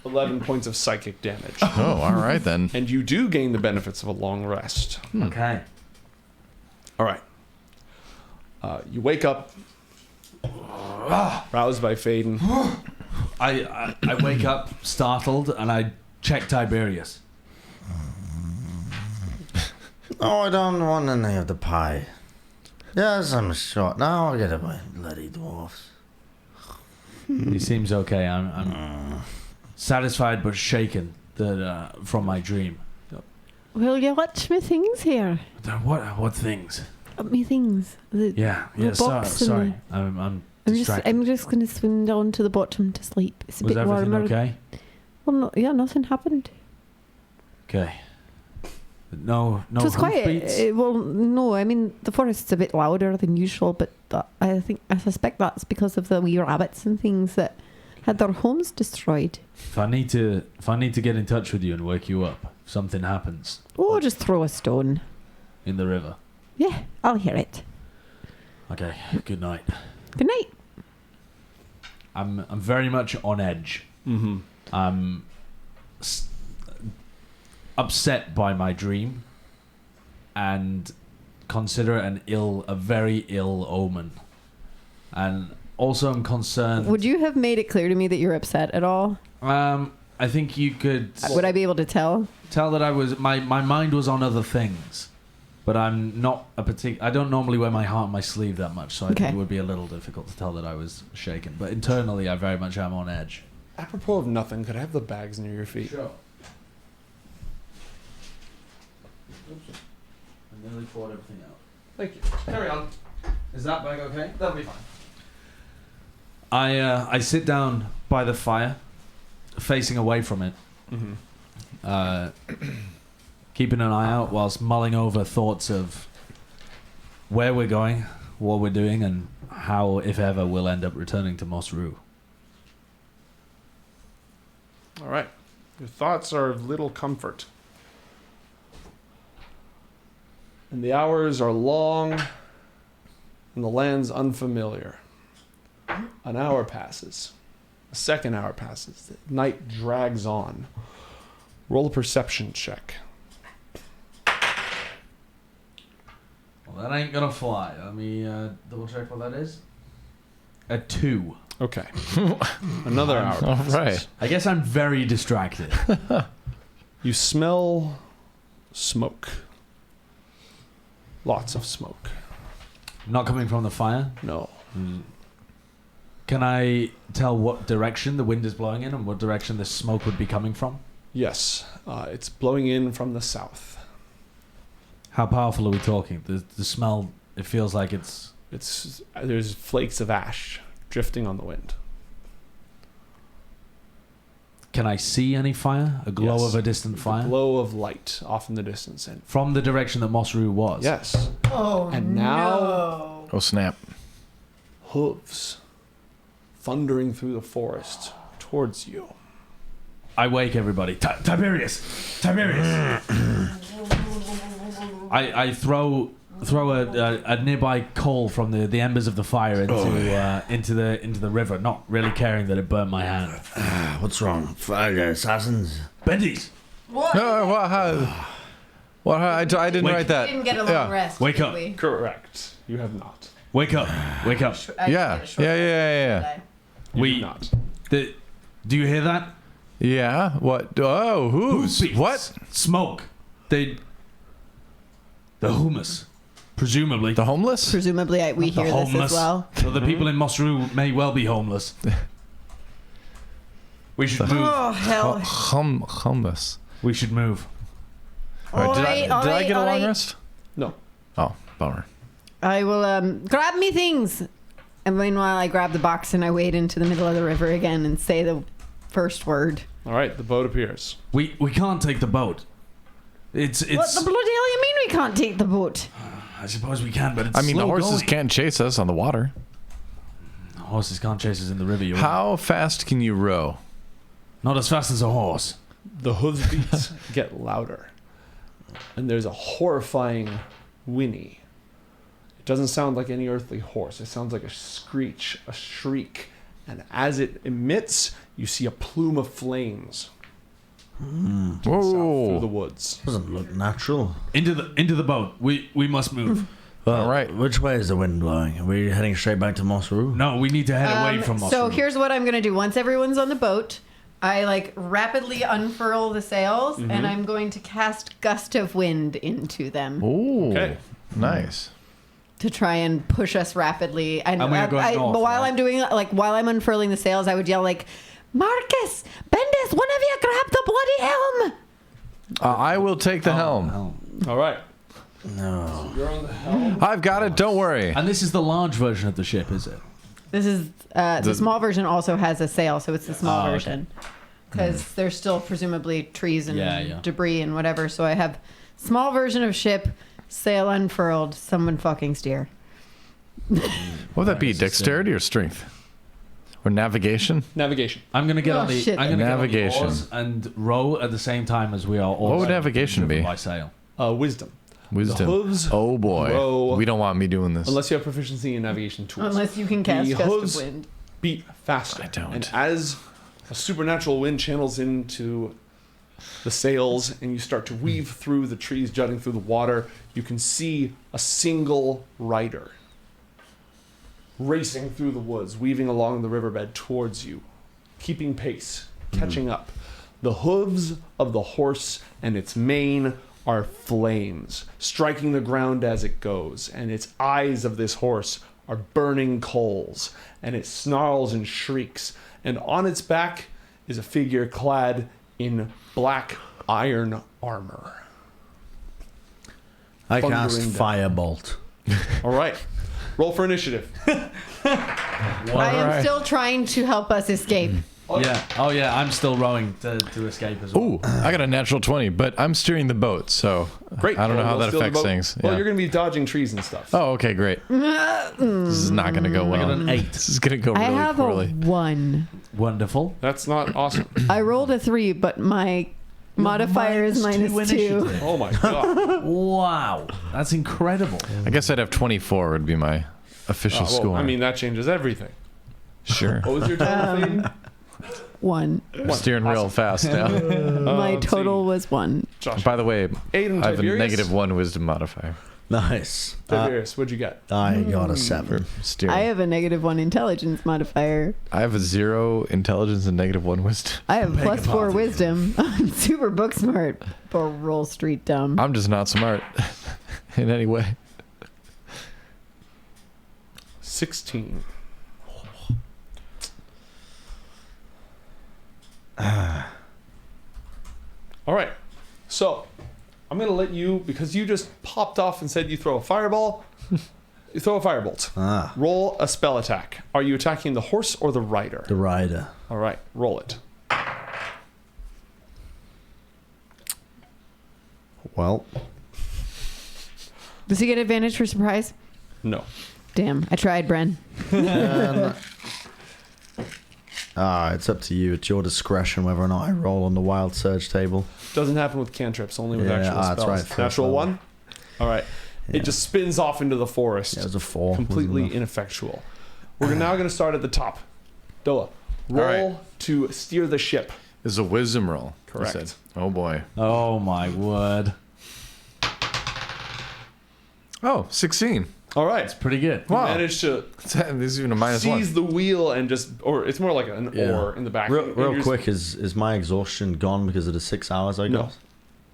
11 points of psychic damage. Oh, all right then. And you do gain the benefits of a long rest. Okay. All right. You wake up, roused by Faden. I wake up startled and I check Tiberius. Oh, I don't want any of the pie. Yes, I'm short. Now I'll get it, my bloody dwarfs. He seems okay. I'm satisfied but shaken that from my dream. Will you watch me things here? What things? Me things. Yeah. The So, box and sorry. I'm I'm distracted. just going to swim down to the bottom to sleep. It's a Was bit everything warmer. okay? Well, no, yeah, nothing happened. Okay. No, It was quiet. hoofbeats? Well, no, I mean the forest's a bit louder than usual, but I suspect that's because of the wee rabbits and things that had their homes destroyed. If I need to get in touch with you and wake you up, if something happens Oh, just throw a stone. in the river. Yeah, I'll hear it. Okay. Good night. Good night. I'm very much on edge. Mm-hmm. I'm upset by my dream and consider it a very ill omen. And also I'm concerned. Would you have made it clear to me that you're upset at all? I think you could Would I be able to tell? tell that I was my mind was on other things. But I'm not I don't normally wear my heart on my sleeve that much, so I think it would be a little difficult to tell that I was shaken. But internally I very much am on edge. Apropos of nothing, could I have the bags near your feet? Sure. I nearly poured everything out. Thank you. Carry on. Is that bag okay? That'll be fine. I sit down by the fire, facing away from it, keeping an eye out whilst mulling over thoughts of where we're going, what we're doing, and how, if ever, we'll end up returning to Masru. All right. Your thoughts are of little comfort. And the hours are long, and the land's unfamiliar. An hour passes. A second hour passes. The night drags on. Roll a perception check. Well, that ain't gonna fly. Let me double check what that is. A 2. Okay. Another hour passes. All right. I guess I'm very distracted. You smell smoke. Lots of smoke. Not coming from the fire. No. Can I tell what direction the wind is blowing in and what direction the smoke would be coming from? Yes. It's blowing in from the south. How powerful are we talking? The smell, it feels like it's... There's flakes of ash drifting on the wind. Can I see any fire? A glow Yes. of a distant fire? A glow of light off in the distance. And From the direction that Masru was? yes. Oh, And now no. Oh, snap. hooves thundering through the forest towards you. I wake everybody. Tiberius! Tiberius! I throw a nearby coal from the embers of the fire into the river, not really caring that it burnt my hand. What's wrong? Fire assassins? Bendies! What? I didn't Wait. write that. Didn't get a long Yeah. rest. Wake did up. we? Correct. You have not. Wake up! Wake up! I didn't Yeah. get a short Yeah. rest, You We- did not. Do you hear that? Yeah. What? Oh, who's? Hoofbeats. What? Smoke. The humus, presumably. The homeless? Presumably, we The hear this homeless. as well. So the people in Masru may well be homeless. We should move. Oh, hell. Homeless. We should move. All right, did Alright, I alright, get a long alright. rest? No. Oh, bummer. I will grab me things. And meanwhile, I grab the box and I wade into the middle of the river again and say the first word. All right. The boat appears. We can't take the boat. It's. What the bloody hell you mean we can't take the boat? I suppose we can, but it's I mean, the slow horses going. can't chase us on the water. Horses can't chase us in the river. You're right. How fast can you row? Not as fast as a horse. The hoofbeats get louder. And there's a horrifying whinny. It doesn't sound like any earthly horse. It sounds like a screech, a shriek. And as it emits, you see a plume of flames south through the Whoa. woods. Doesn't look natural. Into the boat. We must move. Well, All right. Which way is the wind blowing? Are we heading straight back to Masru? No, we need to head away from Masru. So here's what I'm going to do. Once everyone's on the boat, I rapidly unfurl the sails and I'm going to cast Gust of Wind into them Ooh. Okay. Nice. to try and push us rapidly. And we are going north, but while right? I'm doing while I'm unfurling the sails, I would yell Marcus, Bendis, one of you grab the bloody helm. I will take the helm. All right. No. You're on the helm. I've got it. Don't worry. And this is the large version of the ship, is it? This is the small version also has a sail, so it's the small version. because there's still presumably trees and Yeah. debris and whatever. So I have small version of ship, sail unfurled, someone fucking steer. What would that be? Dexterity or strength? Or navigation? Navigation. I'm gonna get Oh, on the shit. I'm gonna Navigation. get on the oars and row at the same time as we are all. What would navigation be? By sail. Wisdom. Wisdom. The hooves Oh boy. row- We don't want me doing this. Unless you have proficiency in navigation tools. Unless you can cast The gust hooves- of wind. Beat faster. I don't. And as a supernatural wind channels into the sails and you start to weave through the trees jutting through the water, you can see a single rider racing through the woods, weaving along the riverbed towards you, keeping pace, catching up. The hooves of the horse and its mane are flames, striking the ground as it goes, and its eyes of this horse are burning coals, and it snarls and shrieks, and on its back is a figure clad in black iron armor. I cast Thundering down. Firebolt. All right, roll for initiative. I am still trying to help us escape. Yeah. Oh yeah. I'm still rowing to escape as well. Ooh, I got a natural 20, but I'm steering the boat, so Great. I don't know how We'll that steal the affects boat. things. Well, Yeah. you're going to be dodging trees and stuff. Oh, okay, great. This is not going to go I got well. an 8. This is going to go I really have poorly. a 1. Wonderful. That's not awesome. I rolled a 3, but my modifier is -2 -2. initiative. Oh my god. Wow. That's incredible. I guess I'd have 24 would be my official Well, score. I mean, that changes everything. sure. What was your total thing? 1. I'm steering real fast now. My let's total see. was 1. Josh. By the way, Aiden I have a Tiberius. -1 wisdom modifier. Nice. Tiberius, what'd you get? I got a 7. Steering. I have a -1 intelligence modifier. I have a 0 intelligence and -1 wisdom. I have +4 wisdom. I'm super book smart, but roll street dumb. I'm just not smart in any way. 16. All right. So, I'm going to let you, because you just popped off and said you throw a fireball, you throw a firebolt. Ah, Roll a spell attack. Are you attacking the horse or the rider? the rider. All right, roll it. Well, Does he get advantage for surprise? No. Damn, I tried, Bren. it's up to you. It's your discretion whether or not I roll on the wild surge table. Doesn't happen with cantrips, only with Yeah, actual spells. that's right, first Natural level. 1? All right. Yeah. It just spins off into the forest. Yeah, it was a 4. Completely wasn't it? ineffectual. We're now going to start at the top. Doa, roll right. to steer the ship. This is a wisdom roll. you Correct. said. Oh boy. Oh my word. Oh, 16. All right. It's pretty good. You Wow. managed to This is even a -1. seize the wheel and just, or it's more like an Yeah. oar in the back. Real, And real you're just- quick, is my exhaustion gone because of the 6 hours I No. got?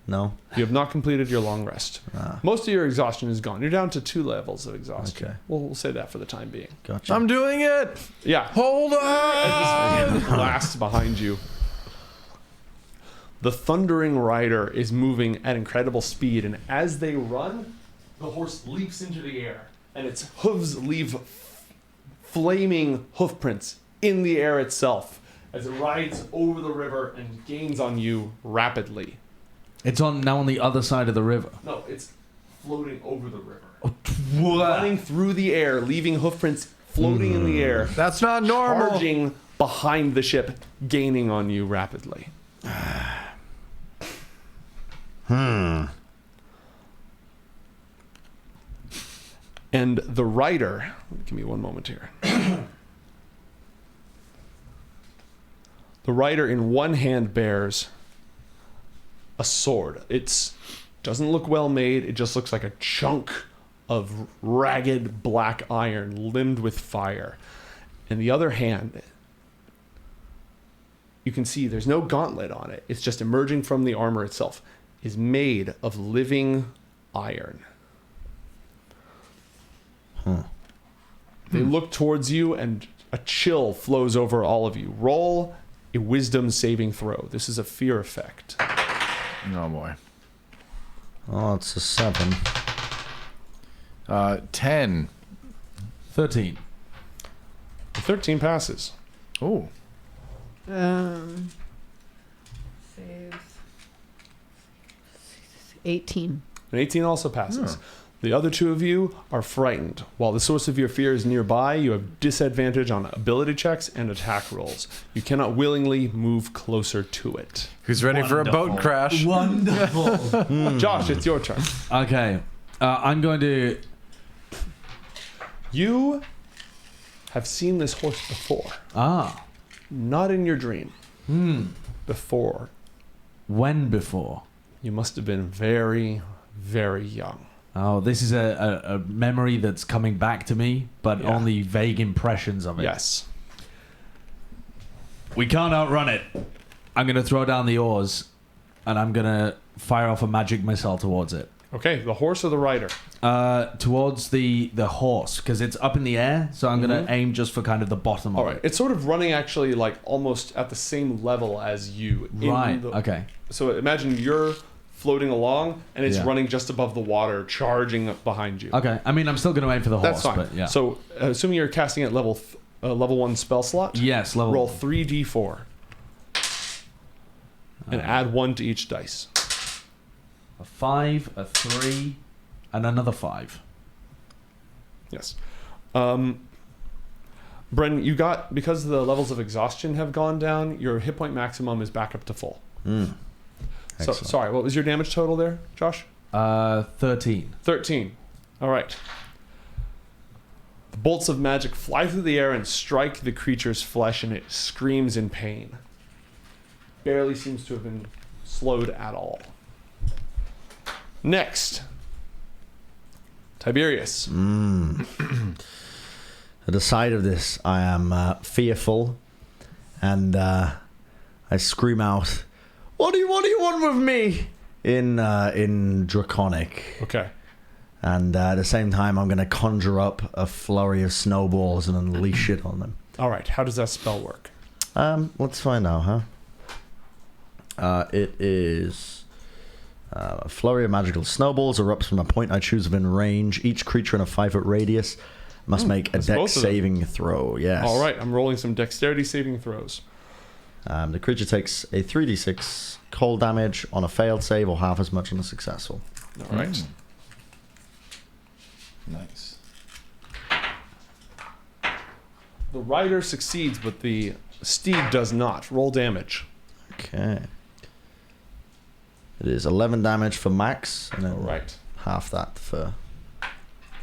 No? You have not completed your long rest. Ah, Most of your exhaustion is gone. You're down to 2 levels of exhaustion. Okay. We'll say that for the time being. gotcha. I'm doing it. Yeah. Hold on. As this blasts behind you. The thundering rider is moving at incredible speed, and as they run, the horse leaps into the air, and its hooves leave flaming hoof prints in the air itself as it rides over the river and gains on you rapidly. It's now on the other side of the river. No, it's floating over the river. Running through the air, leaving hoof prints floating in the air. That's not normal. Charging behind the ship, gaining on you rapidly. And the rider, give me one moment here. The rider in one hand bears a sword. It doesn't look well made. It just looks like a chunk of ragged black iron limbed with fire. In the other hand, you can see there's no gauntlet on it. It's just emerging from the armor itself. Is made of living iron. They look towards you, and a chill flows over all of you. Roll a wisdom saving throw. This is a fear effect. Oh boy. Oh, it's a 7. 10. 13. 13 passes. Oh. 18. An 18 also passes. The other two of you are frightened. While the source of your fear is nearby, you have disadvantage on ability checks and attack rolls. You cannot willingly move closer to it. Who's ready for a boat crash? Wonderful. Josh, it's your turn. Okay. I'm going to... You have seen this horse before. Ah. Not in your dream. Before. When before? You must have been very, very young. Oh, this is a memory that's coming back to me, but Yeah. only vague impressions of it. Yes. We can't outrun it. I'm going to throw down the oars, and I'm going to fire off a magic missile towards it. Okay, the horse or the rider? Towards the horse, because it's up in the air, so I'm going to aim just for kind of the bottom All of right. it. It's sort of running actually like almost at the same level as you. in Right, the- okay. So imagine you're floating along and it's Yeah. running just above the water, charging up behind you. Okay, I mean, I'm still going to aim for the horse, That's fine. but yeah. So assuming you're casting at level 1 spell slot, Yes, level... roll 3d4 and add 1 to each dice. A 5, a 3, and another 5. Yes. Bren, you got, because the levels of exhaustion have gone down, your hit point maximum is back up to full. So, Excellent. sorry, what was your damage total there, Josh? 13. 13. All right. The bolts of magic fly through the air and strike the creature's flesh, and it screams in pain. Barely seems to have been slowed at all. Next, Tiberius. At the sight of this, I am fearful, and I scream out, "What do you want with me?" In Draconic. Okay. And at the same time, I'm going to conjure up a flurry of snowballs and unleash it on them. All right. How does that spell work? Let's find out, huh? It is a flurry of magical snowballs erupts from a point I choose within range. Each creature in a 5-foot radius must make a that's dex both of them. saving throw. Yes. All right. I'm rolling some dexterity saving throws. The creature takes a 3d6 cold damage on a failed save or half as much on a successful. All right. Nice. The rider succeeds, but the steed does not. Roll damage. Okay. It is 11 damage for max, and then All right. half that for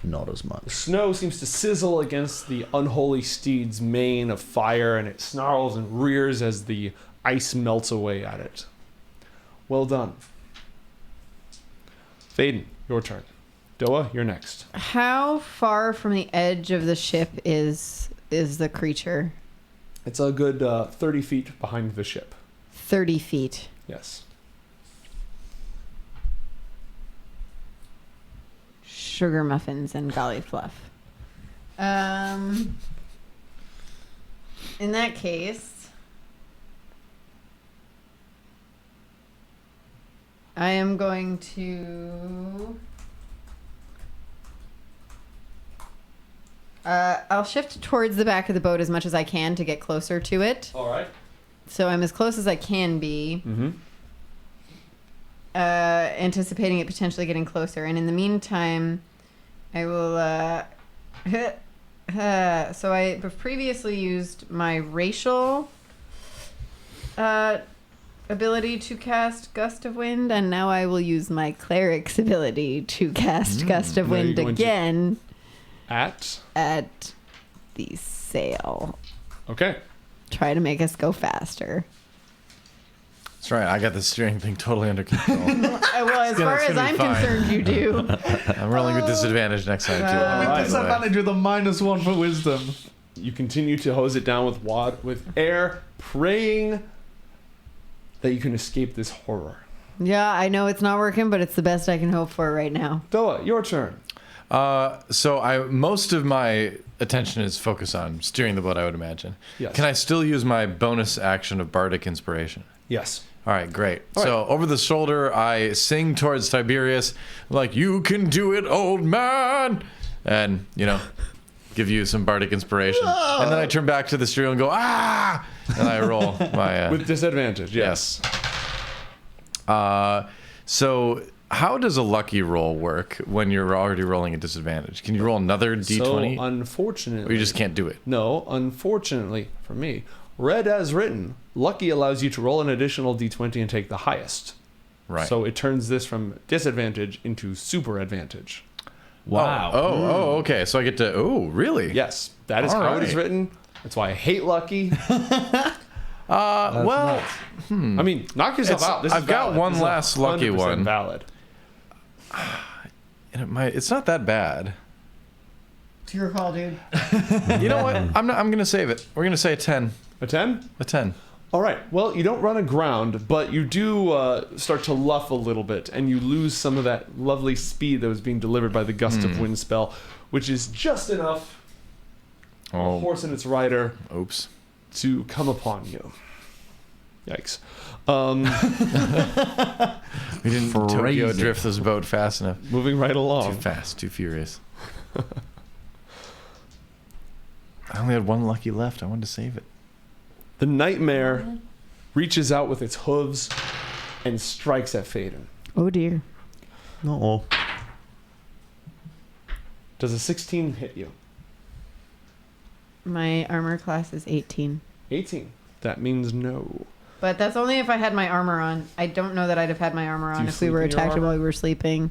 not as The much. snow seems to sizzle against the unholy steed's mane of fire, and it snarls and rears as the ice melts away at it. Well done. Faden, your turn. Doa, you're next. How far from the edge of the ship is the creature? It's a good 30 feet behind the ship. 30 feet. Yes. Sugar muffins and golly fluff. In that case, I am going to... I'll shift towards the back of the boat as much as I can to get closer to it. All right. So I'm as close as I can be, Mm-hmm. anticipating it potentially getting closer. And in the meantime, I will... so I have previously used my racial ability to cast Gust of Wind, and now I will use my cleric's ability to cast Gust of Now you're Wind going to- again At? at the sail. Okay. Try to make us go faster. That's right. I got the steering thing totally under control. Well, as far it's as gonna I'm be fine. concerned, you do. I'm rolling with disadvantage next time too. Alright. Disadvantage with a -1 for wisdom. You continue to hose it down with air, praying that you can escape this horror. Yeah, I know it's not working, but it's the best I can hope for right now. Doa, your turn. So most of my attention is focused on steering the boat, I would imagine. Yes. Can I still use my bonus action of bardic inspiration? Yes. All right, great. All So over the shoulder, I sing towards Tiberius, like, "You can do it, old man," and give you some bardic inspiration. And then I turn back to the steering and go, "Ah!" And I roll my With disadvantage, yes. So How does a lucky roll work when you're already rolling a disadvantage? Can you roll another d20? So unfortunately, or you just can't do it? No, unfortunately for me, read as written, lucky allows you to roll an additional d20 and take the highest. Right. So it turns this from disadvantage into super advantage. Wow. Oh, okay. So I get to. Oh, really? Yes, that is All how it is right. written. That's why I hate lucky. Well, I mean, knock yourself It's- out. This I've is got valid. one This is last lucky 100% one. Valid. and it's not that bad. It's your call, dude. You know what? I'm going to save it. We're going to say a 10. A 10? A 10. All right. Well, you don't run aground, but you do start to luff a little bit, and you lose some of that lovely speed that was being delivered by the gust of wind spell, which is just enough for a horse and its rider Oops. to come upon you. Yikes. We didn't Tokyo Crazy. drift this boat fast enough. Moving right Too along. fast. Too furious. I only had one lucky left. I wanted to save it. The nightmare reaches out with its hooves and strikes at Faden. Oh dear. Uh-oh. Does a 16 hit you? My armor class is 18. 18. That means no. But that's only if I had my armor on. I don't know that I'd have had my armor Do on you if we were sleep in your attacked armor? while we were sleeping.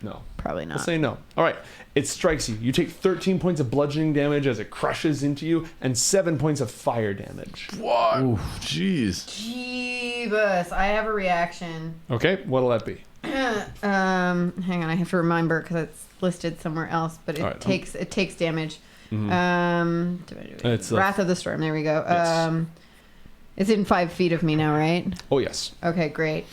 No. Probably Let's not. say no. All right. It strikes you. You take 13 points of bludgeoning damage as it crushes into you, and 7 points of fire damage. What? Jeez. Jeebus. I have a reaction. Okay. What'll that be? Hang on. I have to remember because it's listed somewhere else, but it All right, takes damage. Mm-hmm. It's Wrath of the Storm. There we go. Yes. It's in 5 feet of me now, right? Oh, yes. Okay, great.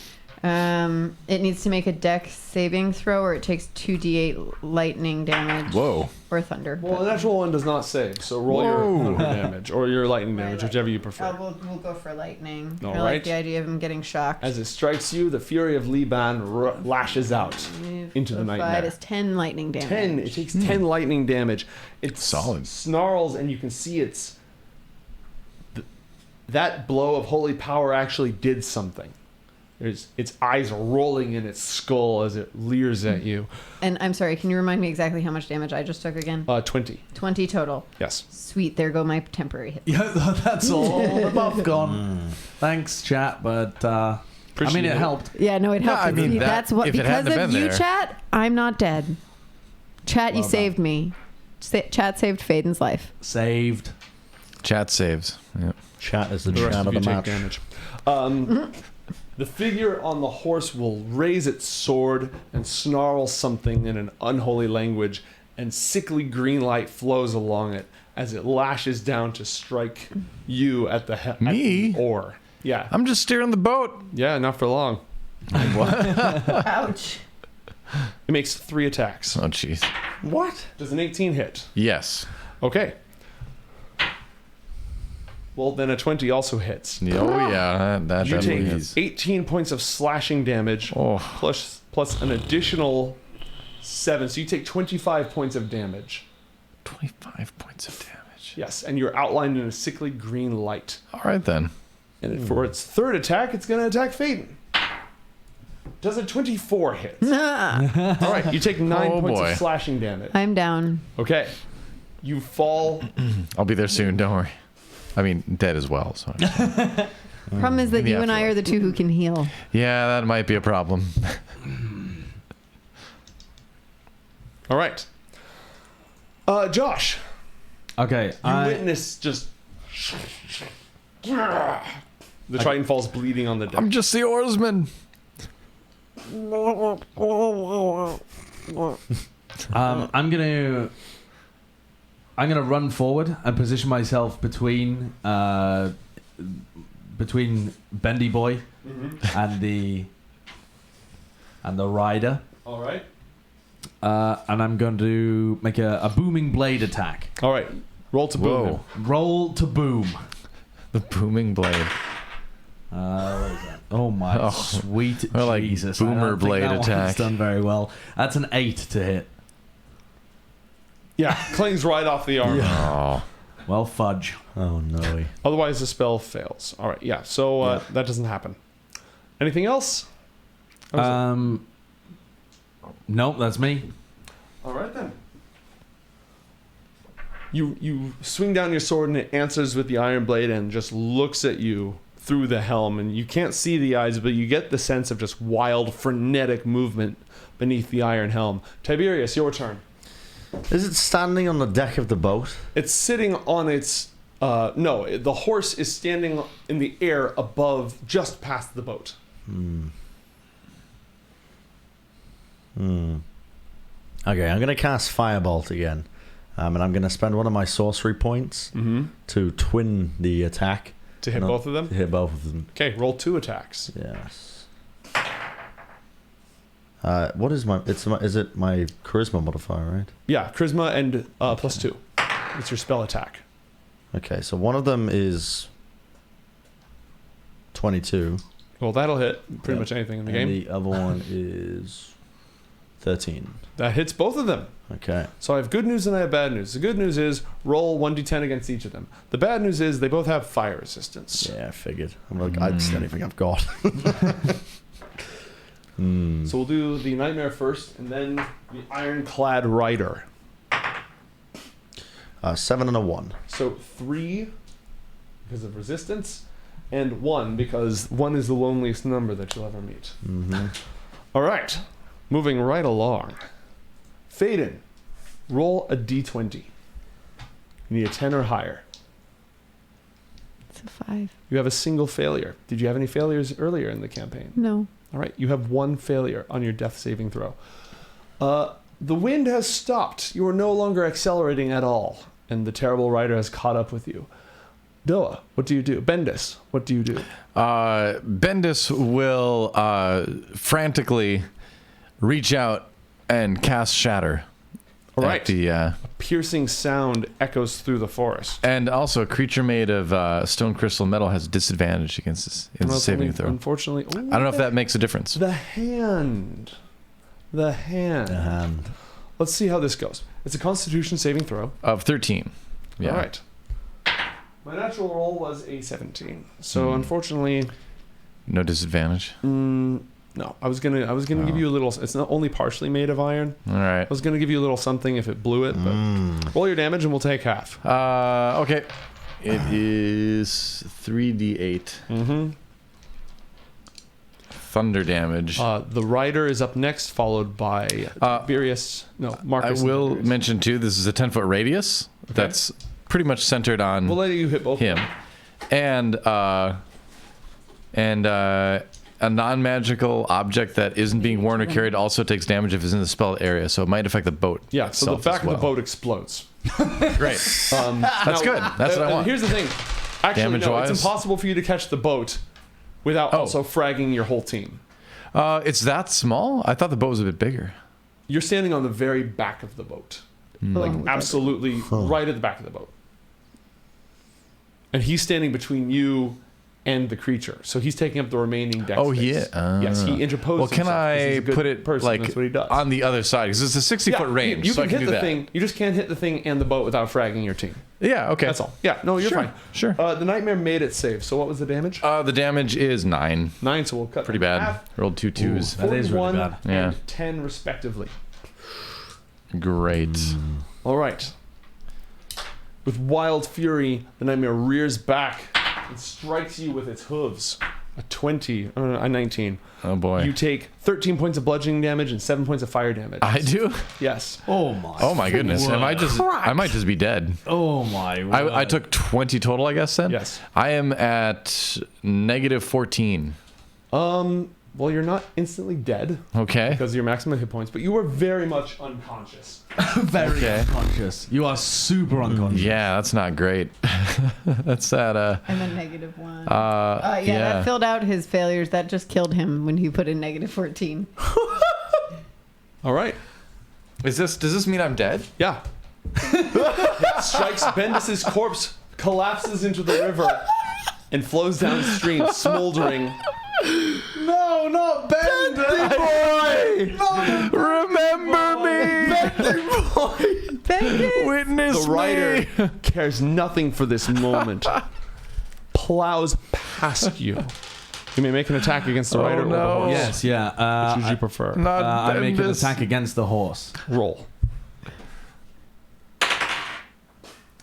It needs to make a dex saving throw, or it takes 2d8 lightning damage. Whoa. Or thunder. Well, the natural one does not save, so roll your thunder damage or your lightning damage, whichever you prefer. We'll go for lightning. All I right. like the idea of him getting shocked. As it strikes you, the fury of Liban lashes out into the nightmare. It is 10 lightning damage. 10. It takes 10 lightning damage. It Solid. snarls, and you can see that blow of holy power actually did something. Its eyes rolling in its skull as it leers at you. And I'm sorry, can you remind me exactly how much damage I just took again? 20. 20 total. Yes. Sweet, there go my temporary hits. Yeah, that's all the buff gone. Thanks, chat, but I Appreciate mean, it it. helped. Yeah, no, it helped. I mean, that's what, if it because hadn't of have been you, there- chat, I'm not dead. Chat, you Well saved me. Chat saved Faden's life. Saved. Chat saves. Yep. Chat is the The rest chat of of you the take match. damage. The figure on the horse will raise its sword and snarl something in an unholy language, and sickly green light flows along it as it lashes down to strike you at the Me? oar. Yeah. I'm just steering the boat. Yeah, not for long. Ouch. It makes 3 attacks. Oh, jeez. What? Does an 18 hit? Yes. Okay. Well, then a 20 also hits. Oh, yeah. That You definitely take is. 18 points of slashing damage Oh. plus an additional 7. So you take 25 points of damage. 25 points of damage. Yes, and you're outlined in a sickly green light. All right, then. And for its third attack, it's going to attack Faden. Does a 24 hit? All right, you take 9 Oh, points boy. of slashing damage. I'm down. Okay. You fall. I'll be there soon. Don't worry. I mean, dead as well. So. Problem is that In the you and I are the two who can heal. Yeah, that might be a problem. All right. Josh, Okay. you witness just. The Triton falls bleeding on the deck. I'm just the oarsman. I'm gonna run forward and position myself between Bendy Boy and the rider, All right. and I'm going to make a booming blade attack. All right. Roll to boom. Whoa. Roll to boom. The booming blade. What is that? Oh my Oh, sweet or like Jesus! boomer I don't think blade that one's attack. done very well. That's an 8 to hit. Yeah, clings right off the armor. Oh. Well, fudge. Oh no. Otherwise, the spell fails. All right. Yeah. So that doesn't happen. Anything else? Nope, that's me. All right then. You swing down your sword and it answers with the iron blade and just looks at you through the helm, and you can't see the eyes, but you get the sense of just wild, frenetic movement beneath the iron helm. Tiberius, your turn. Is it standing on the deck of the boat? It's sitting on its... no, the horse is standing in the air above, just past the boat. Okay, I'm going to cast Firebolt again. And I'm going to spend one of my sorcery points to twin the attack. To hit both of them? To hit both of them. Okay, roll 2 attacks. Yes. What is my... Is it my charisma modifier, right? Yeah, charisma and +2. It's your spell attack. Okay, so one of them is 22. Well, that'll hit pretty much anything in the game. The other one is 13. That hits both of them. Okay. So I have good news and I have bad news. The good news is roll 1d10 against each of them. The bad news is they both have fire resistance. Yeah, I figured. I'm like, it's anything I've got. So we'll do the nightmare first, and then the ironclad rider. 7 and a 1. So 3 because of resistance, and 1 because 1 is the loneliest number that you'll ever meet. All right, moving right along. Faden, roll a d20. You need a 10 or higher. It's a 5. You have a single failure. Did you have any failures earlier in the campaign? No. All right, you have 1 failure on your death saving throw. The wind has stopped. You are no longer accelerating at all, and the terrible rider has caught up with you. Doa, what do you do? Bendis, what do you do? Bendis will frantically reach out and cast Shatter. All right. At the, Piercing sound echoes through the forest. and also, a creature made of stone crystal metal has disadvantage against this in Well, saving only- throw. Unfortunately, I don't know if that makes a difference. The hand. The hand. And Let's see how this goes. It's a Constitution saving throw. Of 13. Yeah. All right. My natural roll was a 17. So unfortunately, No disadvantage. no. I was gonna give you a little. It's not only partially made of iron. All right. I was gonna give you a little something if it blew it, but roll your damage and we'll take half. Okay. It is 3d8. Thunder damage. The rider is up next, followed by Tiberius. No, I Marcus. will and Tiberius. mention too, this is a 10-foot radius. That's pretty much centered on We'll let you hit both. him. And a non-magical object that isn't being worn or carried also takes damage if it's in the spell area, so it might affect the boat. Yeah. So the itself back as well. of the boat explodes. Great. That's good. That's what I want. Here's the thing. Actually, no, Damage-wise? it's impossible for you to catch the boat without also fragging your whole team. It's that small? I thought the boat was a bit bigger. You're standing on the very back of the boat. Like, absolutely right at the back of the boat. And he's standing between you and the creature. So he's taking up the remaining deck Oh, space. yeah. Yes, he interposed Well, can himself 'cause he's I a good put it person. like That's what he does. on the other side? Because it's a 60-foot range, You so can I can hit do the that. thing. You just can't hit the thing and the boat without fragging your team. Yeah, okay. That's all. Yeah, no, you're Sure, fine. sure. The nightmare made it save. So what was the damage? The damage is 9. 9, so we'll cut Pretty that in bad. half. Rolled 2 twos. That is really 41 bad. Yeah. and 10 respectively. Great. All right. With wild fury, the nightmare rears back and strikes you with its hooves. A 20, a 19. Oh boy. You take 13 points of bludgeoning damage and 7 points of fire damage. I do? Yes. Oh my. Oh my goodness. Word. I might just be dead. Oh my. I took 20 total, I guess, then? Yes. I am at negative 14. Well, you're not instantly dead Okay. because of your maximum hit points, but you were very much unconscious. very Okay. unconscious. You are super unconscious. Yeah, that's not great. That's that, I'm a -1. yeah. That filled out his failures. That just killed him when he put in -14. All right. Does this mean I'm dead? Yeah. It strikes Bendis's corpse, collapses into the river, and flows downstream, smoldering. No, not Bender. Boy! Remember me! Witness The rider cares nothing for this moment. Plows past you. You may make an attack against the rider or the no. horse. Yes, yeah. Which would you prefer? I make an this. attack against the horse. Roll.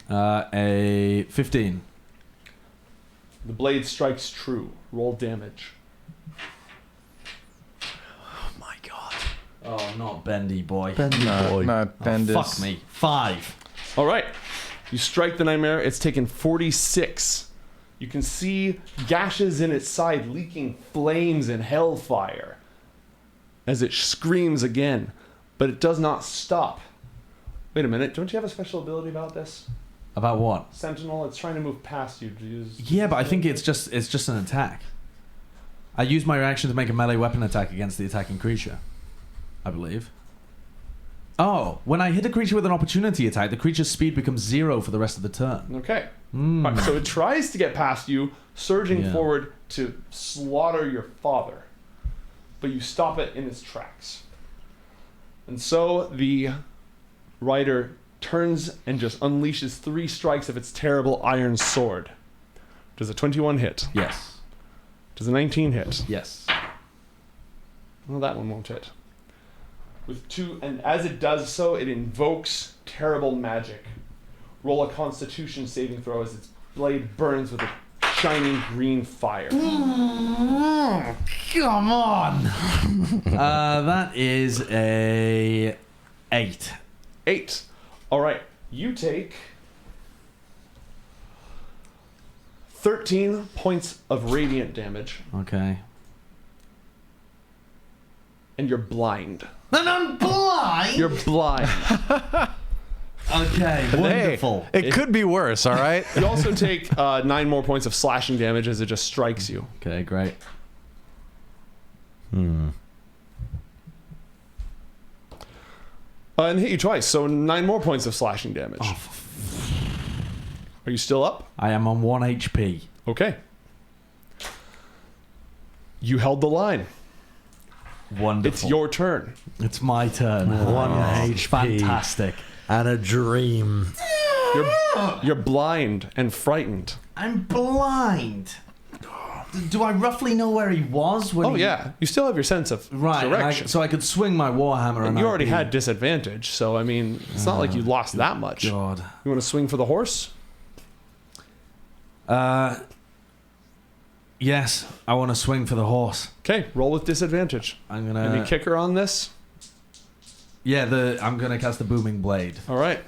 A 15. The blade strikes true. Roll damage. Oh my god. Oh, not bendy, boy. Bendy boy. Not Oh, Bendis. fuck me. 5. All right. You strike the nightmare. It's taken 46. You can see gashes in its side leaking flames and hellfire as it screams again, but it does not stop. Wait a minute. Don't you have a special ability about this? About what? Sentinel, it's trying to move past you. Do you use... Yeah, but I think it's just an attack. I use my reaction to make a melee weapon attack against the attacking creature, I believe. Oh, when I hit a creature with an opportunity attack, the creature's speed becomes 0 for the rest of the turn. Okay. Right, so it tries to get past you, surging Yeah. forward to slaughter your father. But you stop it in its tracks. And so the rider turns and just unleashes 3 strikes of its terrible iron sword. Does a 21 hit? Yes. Does a 19 hit? Yes. Well, that one won't hit. With 2, and as it does so, it invokes terrible magic. Roll a Constitution saving throw as its blade burns with a shining green fire. Come on! That is a 8. 8. All right, you take 13 points of radiant damage, Okay. and you're blind. And I'm blind! You're blind. Okay, wonderful. Hey, it could be worse, all right? You also take 9 more points of slashing damage as it just strikes you. Okay, great. And hit you twice, so 9 more points of slashing damage. Are you still up? I am on 1 HP. Okay. You held the line. Wonderful. It's your turn. It's my turn. 1 HP. Fantastic. And a dream. You're blind and frightened. I'm blind. Do I roughly know where he was? When Oh yeah, you still have your sense of Right, direction. so I could swing my warhammer, and and you I'd already be- had disadvantage, so I mean, it's not like you lost that much. God. You want to swing for the horse? Yes, I want to swing for the horse. Okay, roll with disadvantage. I'm gonna. Any kicker on this? Yeah, I'm gonna cast the booming blade. All right.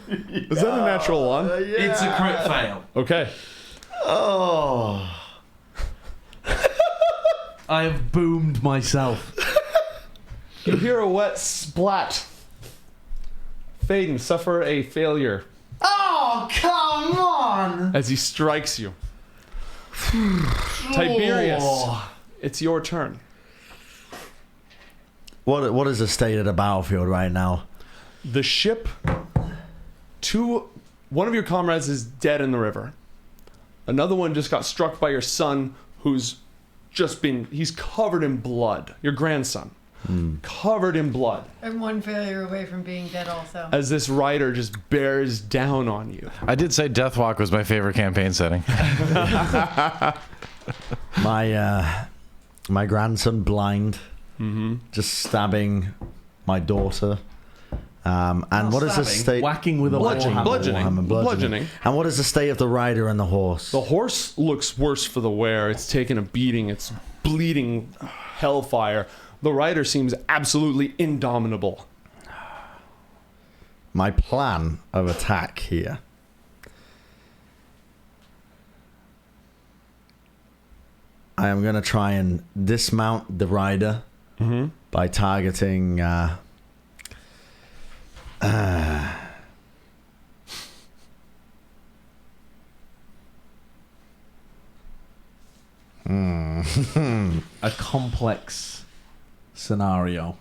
Is that a natural one? It's a crit fail. Okay. Oh. I have boomed myself. You hear a wet splat. Faden, suffer a failure Oh, come on! as he strikes you. Tiberius, it's your turn. What is the state of the battlefield right now? The ship, one of your comrades is dead in the river. Another one just got struck by your son, he's covered in blood. Your grandson, covered in blood. I'm 1 failure away from being dead also. As this rider just bears down on you. I did say Deathwalk was my favorite campaign setting. My grandson blind, just stabbing my daughter. And what is the state? Whacking with a Bludgeoning. warhammer. Bludgeoning. And what is the state of the rider and the horse? The horse looks worse for the wear. It's taken a beating. It's bleeding hellfire. The rider seems absolutely indomitable. My plan of attack here. I am going to try and dismount the rider by targeting A complex scenario.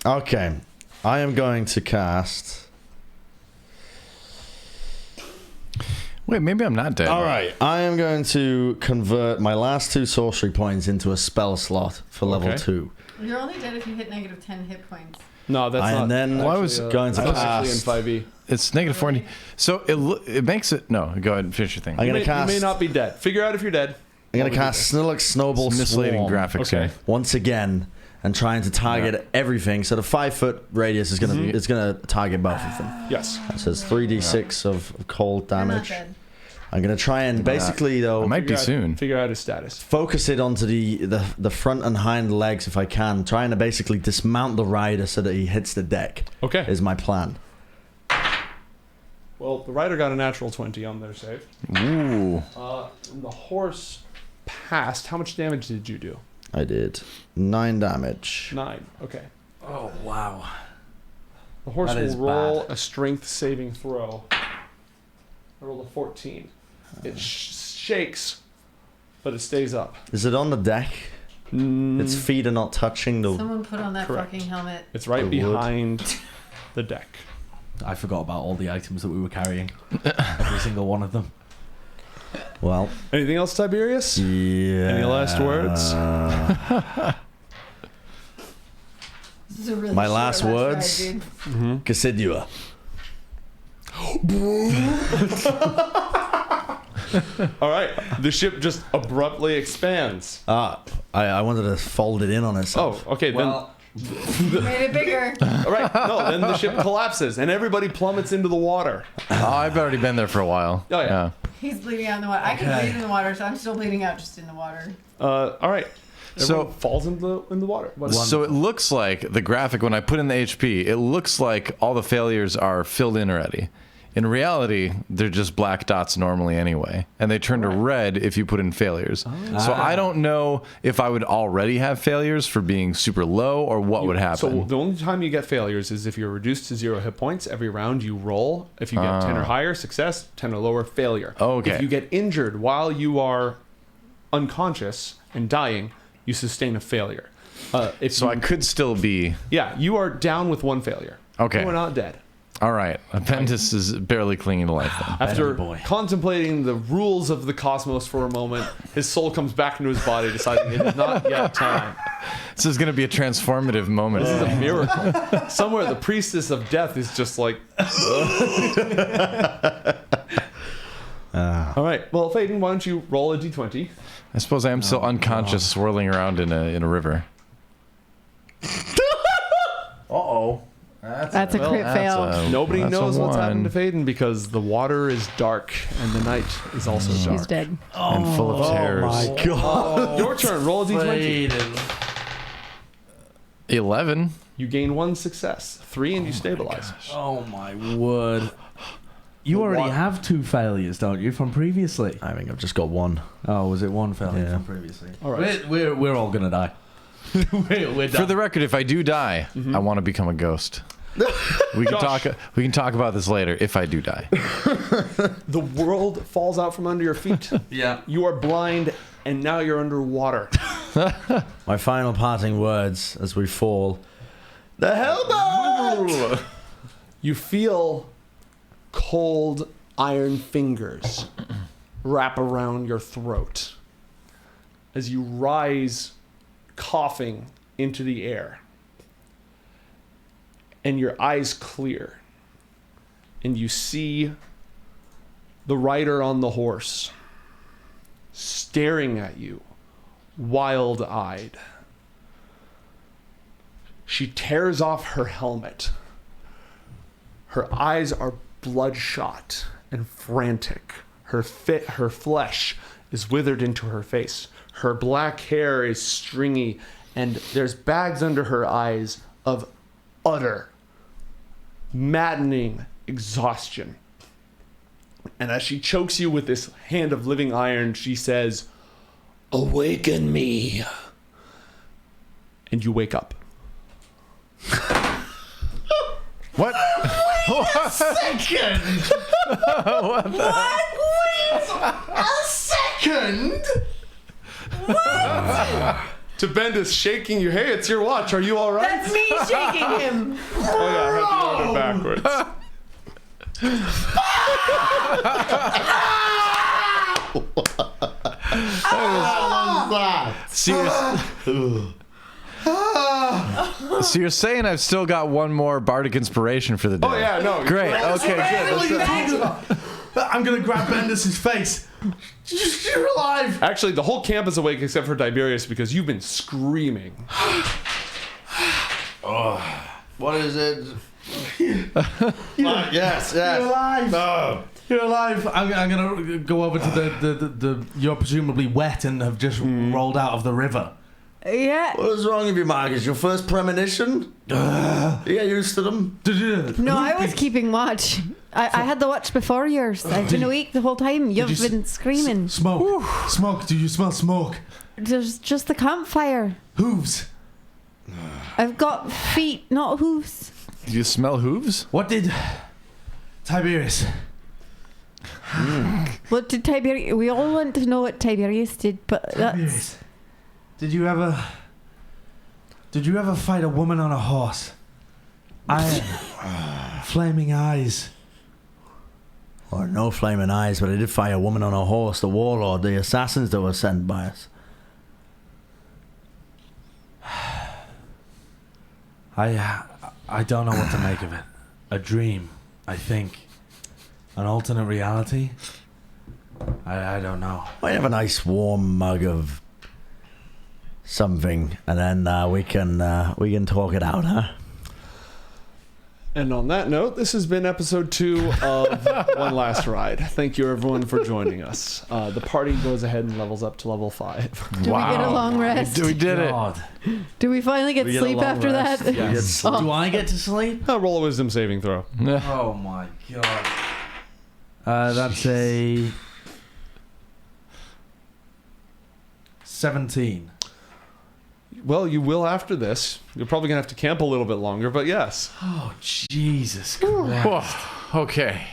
Okay. I am going to cast. Wait, maybe I'm not dead. All right. I am going to convert my last 2 sorcery points into a spell slot for level Okay. 2. You're only dead if you hit -10 hit points. No, that's not. And then Well, I was going to that's actually in cast. 5e. It's negative 40. So it makes it. No, go ahead and finish your thing. I'm You gonna may, cast. you may not be dead. Figure out if you're dead. I'm gonna cast Snillock Snowball Misleading Swarm graphics Okay. here. once again, and trying to target everything. So the 5-foot radius is gonna it's gonna target both of them. Yes. It says 3d6 of cold I'm not damage. dead. I'm gonna try and basically It though might be soon. Figure out his status. focus it onto the front and hind legs if I can, trying to basically dismount the rider so that he hits the deck. Okay. Is my plan. Well, the rider got a natural 20 on their save. Ooh. The horse passed. How much damage did you do? I did 9 damage. 9. Okay. Oh, wow. The horse That is will roll bad. a strength saving throw. I rolled a 14. It shakes, but it stays up. Is it on the deck? Its feet are not touching the. Someone put on that Correct. fucking helmet. It's right The wood. behind the deck. I forgot about all the items that we were carrying. Every single one of them. Well, Anything else, Tiberius? yeah. Any last words? This is a really My short last words? ride, dude. Cassidua. All right. The ship just abruptly expands. I wanted to fold it in on itself. Oh, okay. Well, Made it bigger. Then, all right. No, then the ship collapses and everybody plummets into the water. Oh, I've already been there for a while. Oh, yeah. He's bleeding out in the water. I can Okay. bleed in the water, so I'm still bleeding out just in the water. All right. So- Everyone falls in the water. What? So it looks like the graphic when I put in the HP, it looks like all the failures are filled in already. In reality, they're just black dots normally anyway, and they turn to red if you put in failures. So I don't know if I would already have failures for being super low or what would happen. So the only time you get failures is if you're reduced to 0 hit points. Every round you roll. If you get 10 or higher, success. 10 or lower, failure. Okay. If you get injured while you are unconscious and dying, you sustain a failure. So I could still be Yeah, you are down with 1 failure. Okay. You are not dead. all right. Apprentice is barely clinging to life then. After boy. contemplating the rules of the cosmos for a moment, his soul comes back into his body, deciding it is not yet time. This is going to be a transformative moment. This is a miracle. Somewhere the priestess of death is just like. All right. Well, Faden, why don't you roll a d20? I suppose I am still unconscious, swirling around in a river. Uh-oh. That's a well, crit fail. Nobody That's a knows what's happened to one. Faden because the water is dark and the night is also He's dark. dead. And full of terrors. My God. Your turn. Roll a d20. 11. You gain 1 success, 3, and you stabilize. Oh my word. You already water- have 2 failures, don't you, from previously? I think I've just got 1. Oh, was it 1 failure Yeah. from previously? All right. We're all gonna die. we're For done. the record, if I do die, I want to become a ghost. We can Josh. talk about this later if I do die. The world falls out from under your feet. Yeah. You are blind, and now you're underwater. My final parting words as we fall. The hellboat! You feel cold iron fingers wrap around your throat as you rise coughing into the air. And your eyes clear. And you see the rider on the horse staring at you, wild-eyed. She tears off her helmet. Her eyes are bloodshot and frantic. Her flesh is withered into her face. Her black hair is stringy, and there's bags under her eyes of utter, maddening exhaustion. And as she chokes you with this hand of living iron, she says, "Awaken me." And you wake up. What? To Bendis shaking you. Hey, it's your watch. Are you all right? That's me shaking him. Oh yeah, I had to go backwards. Seriously. So you're saying I've still got one more bardic inspiration for the day? Oh yeah, no. Great. Okay, good. I'm gonna grab Bendis' face. You're alive. Actually, the whole camp is awake except for Tiberius because you've been screaming. What is it? Yes. You're alive. Oh. You're alive. I'm gonna go over to the. You're presumably wet and have just rolled out of the river. Yeah. What is wrong with you, Marcus? Your first premonition? You get used to them. No, I was keeping watch. I had the watch before yours. I've been awake the whole time. You've been screaming. Smoke. Smoke. Do you smell smoke? There's just the campfire. Hooves. I've got feet, not hooves. Do you smell hooves? What did Tiberius? What did Tiberius... We all want to know what Tiberius did, but that's... Tiberius. Did you ever fight a woman on a horse? Flaming eyes. Or no flaming eyes, but I did fight a woman on a horse, the warlord, the assassins that were sent by us. I don't know what to make of it. A dream, I think. An alternate reality? I don't know. Might have a nice warm mug of something, and then we can talk it out, huh? And on that note, this has been episode 2 of One Last Ride. Thank you, everyone, for joining us. The party goes ahead and levels up to level 5. Do we get a long rest? We did it. God. Do we finally get We get a sleep long after rest. that? Yes. Do I get to sleep? Roll a wisdom saving throw. Oh my god. That's a 17. Well, you will after this. You're probably going to have to camp a little bit longer, but yes. Oh, Jesus Christ. Okay.